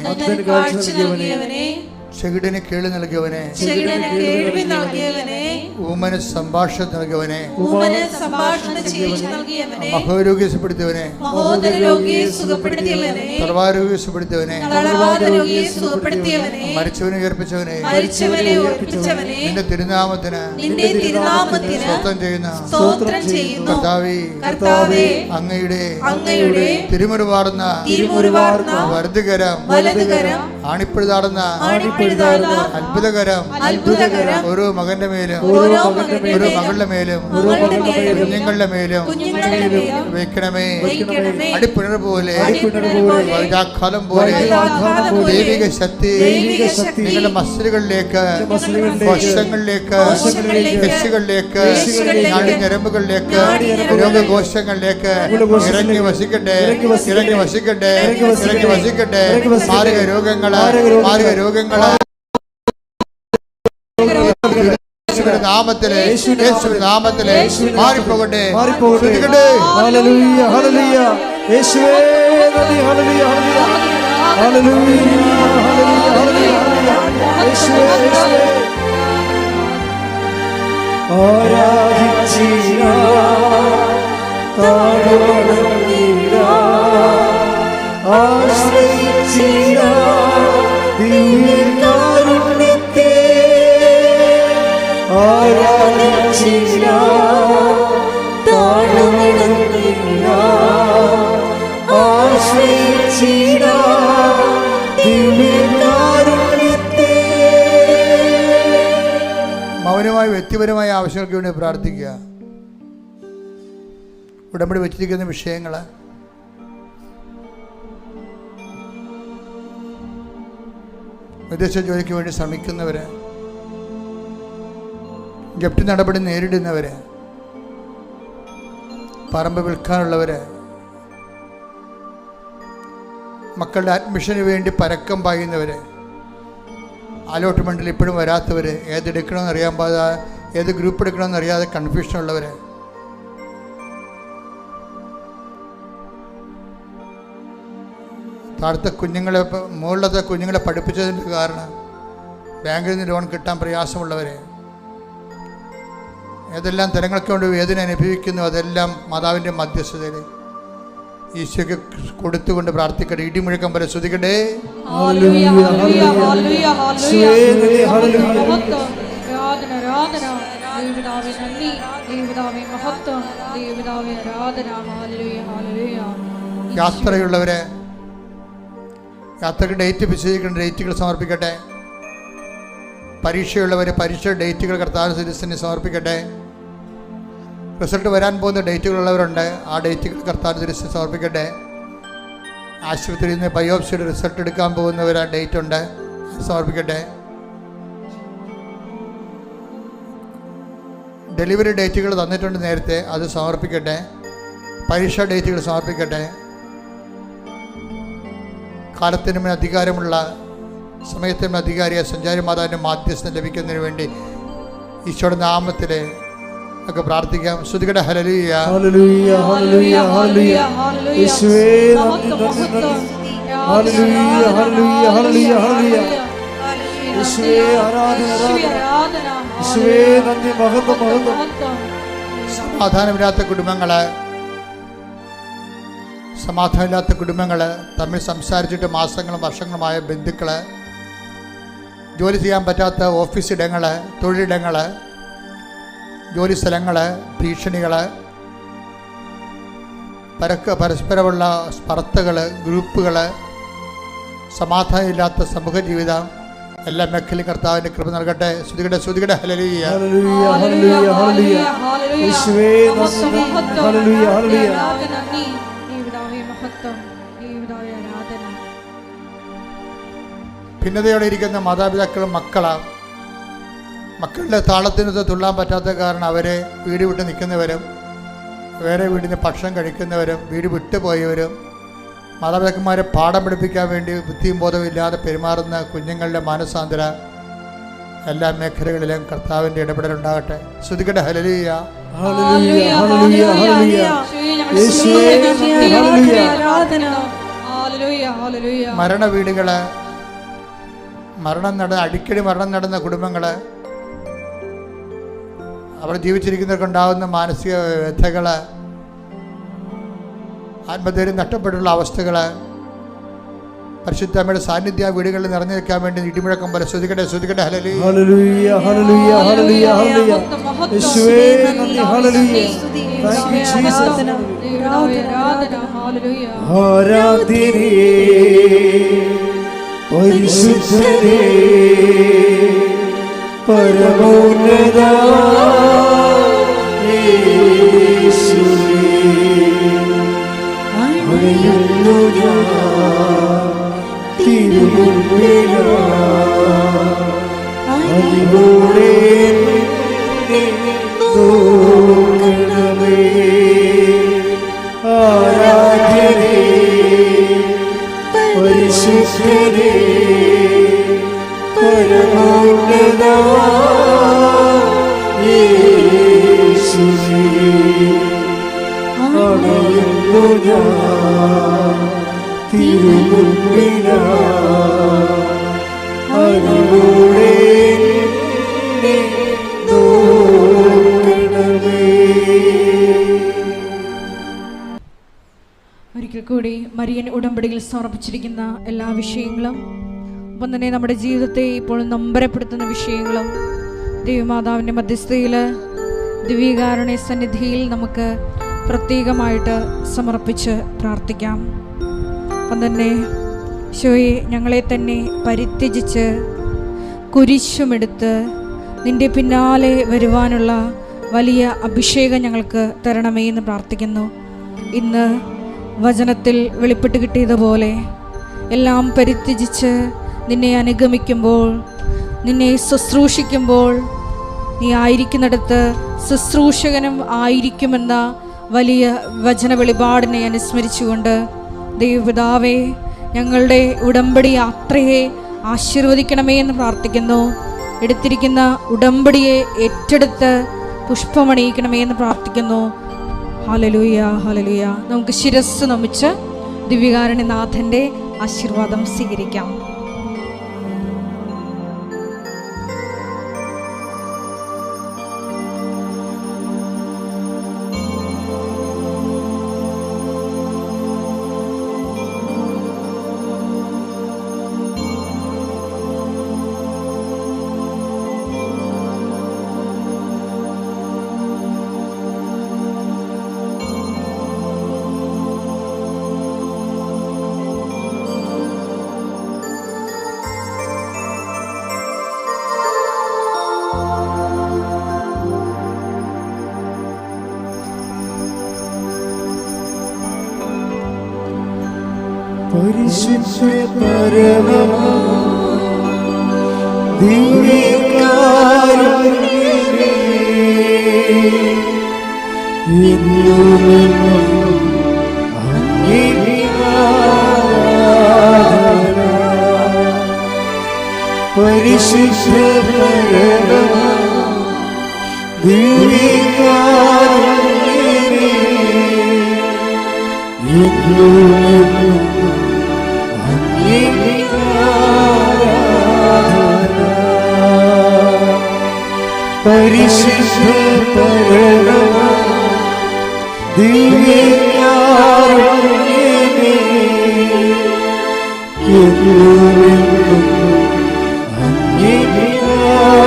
A: ചെകിടന് കേളി നൽകിയവനെ, ഊമന് സംഭാഷണം നൽകിയവനെ, മഹോരോഗിയെ സുഖപ്പെടുത്തിയവനെ, സർവാരോഗ്യ സുഖപ്പെടുത്തിയവനെ, മരിച്ചവനെ ഉയർപ്പിച്ചവനെ, നിന്റെ തിരുനാമത്തിന് സ്തോത്രം ചെയ്യുന്ന കർത്താവേ, അങ്ങയുടെ തിരുമുറിവാർന്ന വലതുകരം, ആണിപ്പഴുതാടുന്ന അത്ഭുതകരം ഓരോ മകന്റെ മേലും, ഓരോ മകളുടെ മേലും, കുഞ്ഞുങ്ങളുടെ മേലും വയ്ക്കണമേ. അടിപ്പിണർ പോലെ, വൈരാഖാലം പോലെ ദൈവിക ശക്തി നിങ്ങളുടെ മസിലുകളിലേക്ക്, കോശങ്ങളിലേക്ക്, രക്ഷികളിലേക്ക്, നാടിഞരമ്പുകളിലേക്ക്, രോഗകോശങ്ങളിലേക്ക് ഇറങ്ങി വസിക്കട്ടെ, ഇറങ്ങി വസിക്കട്ടെ, ഇറങ്ങി വസിക്കട്ടെ. മാരക രോഗങ്ങള്, മാരക രോഗങ്ങള് നാമത്തിലെ, യേശുവിന്റെ നാമത്തിലെ മാറിപ്പോകട്ടെ, മാറിപ്പോകട്ടെ.
D: ഹല്ലേലൂയ, ഹല്ലേലൂയ. യേശുവേ നന്ദി. ഹല്ലേലൂയ, ഹല്ലേലൂയ, ഹല്ലേലൂയ, ഹല്ലേലൂയ. യേശുവേ, യേശുവേ ആരാധിച്ചിര താഴോടുന്നിര ആശ്രയിച്ചിര ദിവ്യകാരുണ്യത്തെ
A: വ്യക്തിപരമായ ആവശ്യങ്ങൾക്ക് വേണ്ടി പ്രാർത്ഥിക്കുക. ഉടമ്പടി വെച്ചിരിക്കുന്ന വിഷയങ്ങൾ, വിദേശ ജോലിക്ക് വേണ്ടി ശ്രമിക്കുന്നവർ, ജപ്തി നടപടി നേരിടുന്നവർ, പറമ്പ് വിൽക്കാനുള്ളവർ, മക്കളുടെ അഡ്മിഷന് വേണ്ടി പരക്കം പായുന്നവർ, അലോട്ട്മെൻറ്റിൽ ഇപ്പോഴും വരാത്തവർ, ഏതെടുക്കണമെന്ന് അറിയാൻ പാടാതെ, ഏത് ഗ്രൂപ്പ് എടുക്കണമെന്ന് അറിയാതെ കൺഫ്യൂഷനുള്ളവർ, താഴത്തെ കുഞ്ഞുങ്ങളെ, മുകളിലത്തെ കുഞ്ഞുങ്ങളെ പഠിപ്പിച്ചതിൻ്റെ കാരണം ബാങ്കിൽ നിന്ന് ലോൺ കിട്ടാൻ പ്രയാസമുള്ളവർ, ഏതെല്ലാം തരങ്ങൾക്ക് കൊണ്ട് വേദന അനുഭവിക്കുന്നു, അതെല്ലാം മാതാവിൻ്റെ മധ്യസ്ഥതയിൽ ഈശോയ്ക്ക് കൊടുത്തുകൊണ്ട് പ്രാർത്ഥിക്കട്ടെ. ഇടിമുഴക്കം പോലെ ശ്രുതിക്കട്ടെ. യാത്രയുള്ളവരെ യാത്രയ്ക്ക് ഡേറ്റ് നിശ്ചയിക്കേണ്ട ഡേറ്റുകൾ സമർപ്പിക്കട്ടെ. പരീക്ഷയുള്ളവരെ പരീക്ഷ ഡേറ്റുകൾ കർത്താവിന്റെ തിരുസന്നിധിയിൽ സമർപ്പിക്കട്ടെ. റിസൾട്ട് വരാൻ പോകുന്ന ഡേറ്റുകളുള്ളവരുണ്ട്, ആ ഡേറ്റുകൾ കർത്താവിന്റെ തിരുസന്നിധിയിൽ സമർപ്പിക്കട്ടെ. ആശുപത്രിയിൽ നിന്ന് ബയോപ്സിയുടെ റിസൾട്ട് എടുക്കാൻ പോകുന്നവർ ആ ഡേറ്റ് ഉണ്ട്, സമർപ്പിക്കട്ടെ. ഡെലിവറി ഡേറ്റുകൾ തന്നിട്ടുണ്ട് നേരത്തെ, അത് സമർപ്പിക്കട്ടെ. പരീക്ഷാ ഡേറ്റുകൾ സമർപ്പിക്കട്ടെ. കാലത്തിനും അധികാരമുള്ള സമയത്തിനും അധികാരിയ സഞ്ചാരി മാതാവിൻ്റെ മാധ്യസ്ഥം ലഭിക്കുന്നതിന് വേണ്ടി ഈശോയുടെ നാമത്തിൽ ഒക്കെ പ്രാർത്ഥിക്കാം. ശ്രുതികടെ ഹല്ലേലൂയ
D: ഹല്ലേലൂയ ഹല്ലേലൂയ ഹല്ലേലൂയ യേശുവേ നന്ദി നന്ദി നന്ദി ഹല്ലേലൂയ ഹല്ലേലൂയ ഹല്ലേലൂയ ഹല്ലേലൂയ യേശുവേ ആരാധന ആരാധന യേശുവേ നന്ദി മഹത്വം മഹത്വം.
A: സമാധാനമില്ലാത്ത കുടുംബങ്ങൾ, തമ്മിൽ സംസാരിച്ചിട്ട് മാസങ്ങളും വർഷങ്ങളുമായ ബന്ധുക്കൾ, ജോലി ചെയ്യാൻ പറ്റാത്ത ഓഫീസ് ഇടങ്ങൾ, തൊഴിലിടങ്ങൾ, ജോലി സ്ഥലങ്ങൾ, ഭീഷണികൾ, പരസ്പരമുള്ള സ്പർദ്ധകൾ, ഗ്രൂപ്പുകൾ, സമാധാനമില്ലാത്ത സമൂഹ ജീവിതം, എല്ലാ മേഖലയും കർത്താവിന്റെ കൃപ നൽകട്ടെ. ശ്രുതികടെ ഹല്ലേലൂയ
D: ഹല്ലേലൂയ ഹല്ലേലൂയ ഹല്ലേലൂയ യേശുവേ നന്ദി ഹല്ലേലൂയ ഹല്ലേലൂയ.
A: ഭിന്നതയോടെ ഇരിക്കുന്ന മാതാപിതാക്കളും മക്കളുടെ താളത്തിനൊത്ത് തുള്ളാൻ പറ്റാത്ത കാരണം അവരെ വീട് വിട്ട് നിൽക്കുന്നവരും, വേറെ വീടിൽ നിന്ന് ഭക്ഷണം കഴിക്കുന്നവരും, വീട് വിട്ടുപോയവരും, മാതാപിതാക്കന്മാരെ പാഠം പഠിപ്പിക്കാൻ വേണ്ടി ബുദ്ധിയും ബോധവും ഇല്ലാതെ പെരുമാറുന്ന കുഞ്ഞുങ്ങളുടെ മാനസാന്തര എല്ലാ മേഖലകളിലും കർത്താവിൻ്റെ ഇടപെടലുണ്ടാകട്ടെ. ശ്രുതികട്ടെ ഹല്ലേലൂയ
D: ഹല്ലേലൂയ ഹല്ലേലൂയ ഹല്ലേലൂയ യേശുവേ ഹല്ലേലൂയ
C: ഹല്ലേലൂയ.
A: മരണ വീടുകൾ, അടിക്കടി മരണം നടന്ന കുടുംബങ്ങൾ, അവർ ജീവിച്ചിരിക്കുന്നവർക്കുണ്ടാകുന്ന മാനസിക വ്യഥകൾ, ആത്മധൈര്യം നഷ്ടപ്പെട്ടുള്ള അവസ്ഥകൾ, പരിശുദ്ധമ്മയുടെ സാന്നിധ്യ വീടുകളിൽ നിറഞ്ഞു നിൽക്കാൻ വേണ്ടി ഇടിമുഴക്കം പോലെ ശ്രുതികട്ടെ ഹല്ലേലൂയ
D: ഹല്ലേലൂയ ഹല്ലേലൂയ ഹല്ലേലൂയ ഹല്ലേലൂയ യേശുവേ നന്ദി ഹല്ലേലൂയ. Thank you Jesus. ആരാധ്യനേ പരിശുദ്ധനേ പരമോന്നത യേശുവേ അണയുന്നു ഞാൻ അതിലൂടെ നോക്കണമേ. ആരാധ്യനേ പരിശുദ്ധനേ പരമോന്നത യേശുവേ അണയുന്നു ഞാൻ തിരുമുമ്പിലാ അതിലൂടെ നോക്കണമേ.
C: ഒരിക്കൽ കൂടി മരിയൻ ഉടമ്പടിയിൽ സമർപ്പിച്ചിരിക്കുന്ന എല്ലാ വിഷയങ്ങളും, ഒപ്പം തന്നെ നമ്മുടെ ജീവിതത്തെ ഇപ്പോൾ നൊമ്പരപ്പെടുത്തുന്ന വിഷയങ്ങളും ദൈവമാതാവിൻ്റെ മധ്യസ്ഥതയിൽ ദിവ്യകാരുണ്യ സന്നിധിയിൽ നമുക്ക് പ്രത്യേകമായിട്ട് സമർപ്പിച്ച് പ്രാർത്ഥിക്കാം. അപ്പം തന്നെ ഈശോയെ ഞങ്ങളെ തന്നെ പരിത്യജിച്ച് കുരിശുമെടുത്ത് നിൻ്റെ പിന്നാലെ വരുവാനുള്ള വലിയ അഭിഷേകം ഞങ്ങൾക്ക് തരണമേ എന്ന് പ്രാർത്ഥിക്കുന്നു. ഇന്ന് വചനത്തിൽ വെളിപ്പെട്ട് കിട്ടിയതുപോലെ എല്ലാം പരിത്യജിച്ച് നിന്നെ അനുഗമിക്കുമ്പോൾ, നിന്നെ ശുശ്രൂഷിക്കുമ്പോൾ, നീ ആയിരിക്കുന്നിടത്ത് ശുശ്രൂഷകനും ആയിരിക്കുമെന്ന വലിയ വചന വെളിപാടിനെ അനുസ്മരിച്ചുകൊണ്ട് ദൈവപിതാവേ, ഞങ്ങളുടെ ഉടമ്പടി യാത്രയെ ആശീർവദിക്കണമേ എന്ന് പ്രാർത്ഥിക്കുന്നു. എടുത്തിരിക്കുന്ന ഉടമ്പടിയെ ഏറ്റെടുത്ത് പുഷ്പമണിയിക്കണമേ എന്ന് പ്രാർത്ഥിക്കുന്നു. Hallelujah, hallelujah. നമുക്ക് ശിരസ്സ് നമിച്ച് ദിവ്യകാരുണ്യനാഥൻ്റെ ആശീർവാദം സ്വീകരിക്കാം.
D: പരിശുദ്ധ പരമമാ ദിവ്യകാരുണ്യമേ, എന്നുമെന്നും അങ്ങേക്ക് ആരാധന. പരിശുദ്ധ പരമമാ ദിവ്യകാരുണ്യമേ, എന്നുമെന്നും പരിശുദ്ധ പരമമാ ദിവ്യകാരുണ്യമേ, എന്നുമെന്നും അങ്ങേക്ക് ആരാധന.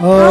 D: Oh